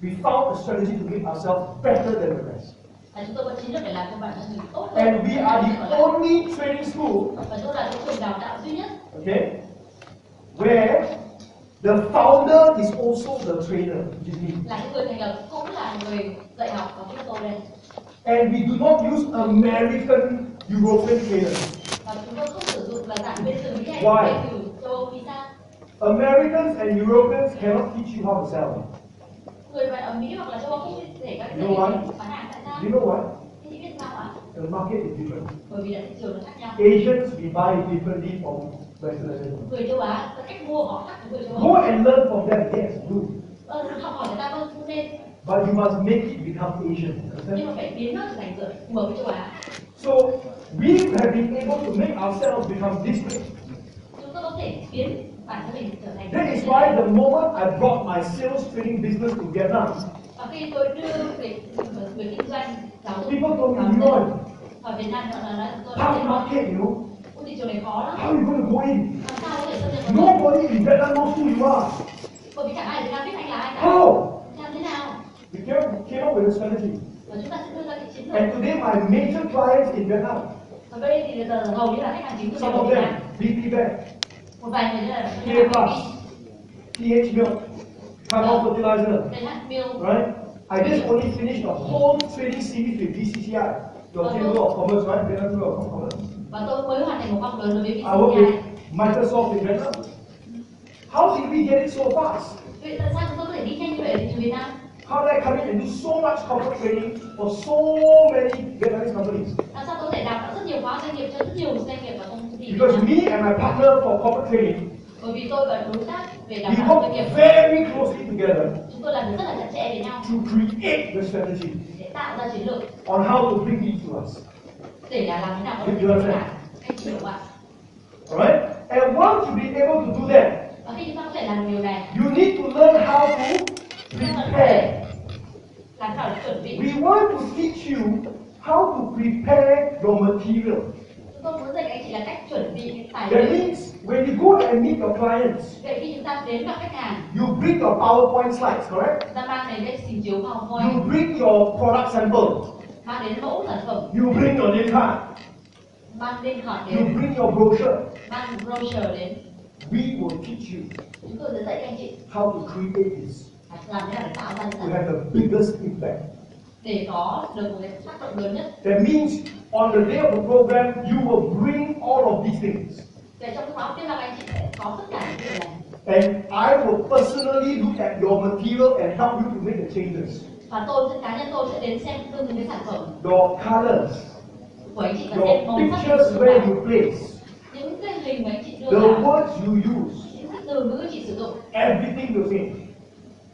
We found a strategy to make ourselves better than the rest. Và chúng tôi có chiến lược để làm cho bản thân mình tốt hơn. And we are the only training school, Và chúng tôi là cái trường đào tạo duy nhất okay, where the founder is also the trainer, which is me. là những người thành lập cũng là người dạy học và chúng tôi đây. And we do not use American, European trainers. Và chúng tôi không sử dụng là giảng viên từ Mỹ hay Why? hay từ châu Âu. Vì sao? Americans and Europeans cannot teach you how to sell. Người ở Mỹ hoặc là châu Âu không thể các You know why? bán hàng. Tại sao? You know what? Thế chị biết sao ạ? The market is different. Bởi vì là thị trường nó khác nhau. Asians, we buy differently from Westerners. Người châu Á, cái cách mua họ khác với người châu Go Âu. and learn from them, yes, do. Học hỏi người ta cũng nên, But you must make it become Asian. nhưng Understand? mà phải biến nó trở thành phù hợp với châu Á. So we have been able to make ourselves become this way. Chúng tôi có thể biến bản thân mình trở thành. That is why the moment I brought my sales training business to Vietnam, Và khi tôi đưa về kinh doanh giáo dục people told me, vào Leroy, ở Việt Nam, họ nói tôi tough market, you know. thị trường này khó lắm. How are you going to go in? Làm sao có thể xâm nhập vào? Nobody in Vietnam knows who you are. Bởi vì chẳng ai ở Việt Nam biết anh là ai cả. How? Làm thế nào? We came up with a strategy. Và chúng ta sẽ đưa ra cái chiến And lược. today my major clients in Vietnam, Và đây thì giờ hầu như là khách hàng chính của some mình ở of Việt them, Nam. BP Bank, Một vài người như là K Plus, PH Milk, Carbon Fertilizer, DH Mill. right? I just only finished the whole training series with BCCI, your Chamber of Commerce, right? Vietnam Chamber of Commerce. Và tôi mới hoàn thành một khóa lớn đối với I work BCCI. with Microsoft in Vietnam. How did we get it so fast? Vậy tại sao chúng tôi có thể đi nhanh như vậy ở thị trường Việt Nam? How did I come in and do so much corporate training for so many Vietnamese companies? Làm sao tôi có thể đào tạo rất nhiều khóa doanh nghiệp cho rất nhiều doanh nghiệp và công ty Việt Because Nam? me and my partner for corporate training, Bởi vì tôi và đối tác về đào we tạo work doanh nghiệp, very closely together chúng tôi làm việc rất là chặt chẽ với nhau to create the strategy để tạo ra chiến lược on how to bring leads to us. để là làm thế nào có You thể understand? làm cách hiệu quả. Alright? And once you be able to do that, Và khi chúng ta có thể làm điều này, you need to learn how to chúng ta cần prepare. phải làm sao để chuẩn bị. We want to teach you how to prepare your material. Chúng tôi muốn dạy các anh chị là cách chuẩn bị những tài That liệu. means when you go and meet your clients, Vậy khi chúng ta đến gặp khách hàng, you bring your PowerPoint slides, correct? chúng ta mang đến cái trình chiếu PowerPoint, You bring your product sample. mang đến mẫu sản phẩm, You bring your name card. mang tên hỏi You đến, bring your brochure. mang brochure đến. We will teach you Chúng tôi sẽ dạy các anh chị how to create this làm thế nào để tạo ra những to sản have phẩm the biggest impact. để có được một cái tác động lớn nhất. That means on the day of the program, you will bring all of these things. Để trong khóa tiếp là các anh chị sẽ có tất cả những điều này. And I will personally look at your material and help you to make the changes. Và cá nhân tôi sẽ đến xem tương ứng với sản phẩm Your colors, của anh chị và your xem màu sắc pictures của where bạn, you place, những cái hình mà anh chị đưa the ra, words you use, những cái từ ngữ chị sử dụng, everything the same.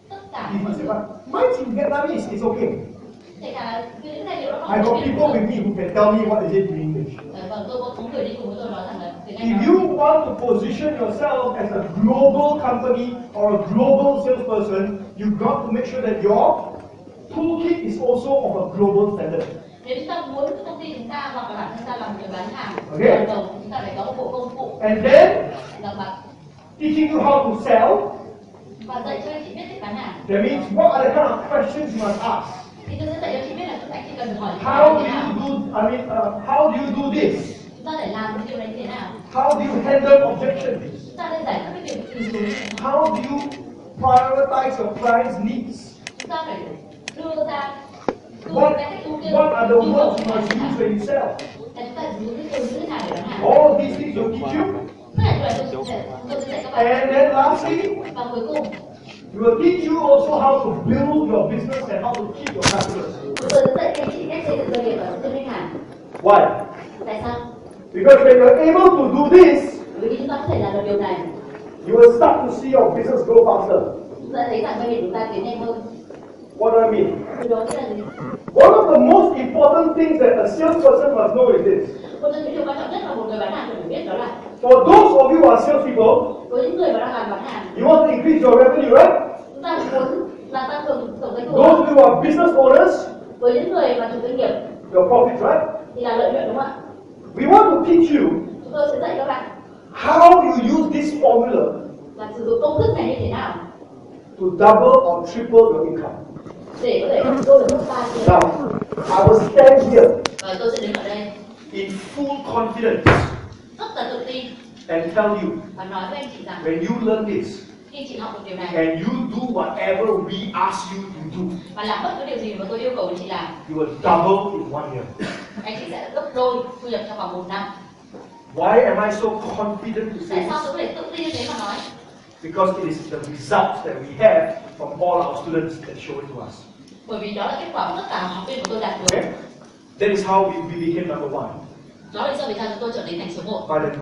tất cả If mọi you say, thứ. but mine's in Vietnamese, it's okay. Kể cả những tài liệu đó I got people with me who can tell me what is it in English. và tôi có người đi cùng với tôi nói rằng là tiếng Anh If nói. you want to position yourself as a global company or a global salesperson, you got to make sure that your toolkit is also of a global standard. Nếu chúng ta muốn công ty chúng ta hoặc là bản thân ta làm người bán hàng, Okay. đầu tiên chúng ta phải có một bộ công cụ And then gặp mặt teaching you how to sell. và dạy cho anh chị biết cách bán hàng. That means what are the kind of questions you must ask? Thì tôi sẽ dạy cho chị biết là chúng ta chỉ cần phải hỏi How do như thế nào. you do? How do you do this? Chúng ta để làm cái điều này như thế nào. How do you handle objections? Chúng ta nên giải quyết cái việc từ chối như thế nào. How do you prioritize your clients' needs? Chúng ta phải đưa ra What, cái cách ưu tiên what are the nhu cầu words you của must khách use hàng. when you sell? Là chúng ta sử dụng cái từ ngữ thế nào để bán hàng. All of these things will teach you. Tất cả điều này tôi sẽ dạy các bạn. And then lastly, Và cuối cùng, we will teach you also how to build your business and how to keep your customers. tôi sẽ dạy các chị cách xây dựng doanh nghiệp và xây khách hàng. Why? Tại sao? Because when you're able to do this, Bởi vì chúng ta có thể làm được điều này, you will start to see your business grow faster. chúng ta thấy rằng doanh nghiệp chúng ta tiến nhanh hơn. What do I mean? Từ đó nghĩa là gì? One of the most important things that a salesperson must know is this. Một trong những điều quan trọng nhất mà một người bán hàng cần phải biết đó là For those of you who are salespeople, với những người mà đang làm bán hàng, you want to increase your revenue, right? chúng ta muốn là tăng cường tổng doanh thu. Those of you who are business owners, Với những người mà chủ doanh nghiệp your profits, right? thì là lợi nhuận đúng không ạ? We want to teach you Chúng tôi sẽ dạy các bạn how you use this formula là sử dụng công thức này như thế nào to double or triple your income. để có thể gấp đôi được gấp 3 tiền. Now, I will stand here Và tôi sẽ đứng ở đây in full confidence rất là tự tin and tell you, và nói với anh chị rằng when you learn this khi anh chị học được điều này and you do whatever we ask you to do, và làm bất cứ điều gì mà tôi yêu cầu anh chị làm, you will double in 1 year. anh chị sẽ gấp đôi thu nhập trong vòng 1 năm. Why am I so confident to say Tại sao this? tôi có thể tự tin như thế mà nói? Because it is the results that we have from all our students that show it to us. Bởi vì đó là kết quả mà tất cả học viên của tôi đạt được. Okay? That is how we became number one. Đó là lý do vì sao chúng tôi trở nên thành số 1. By the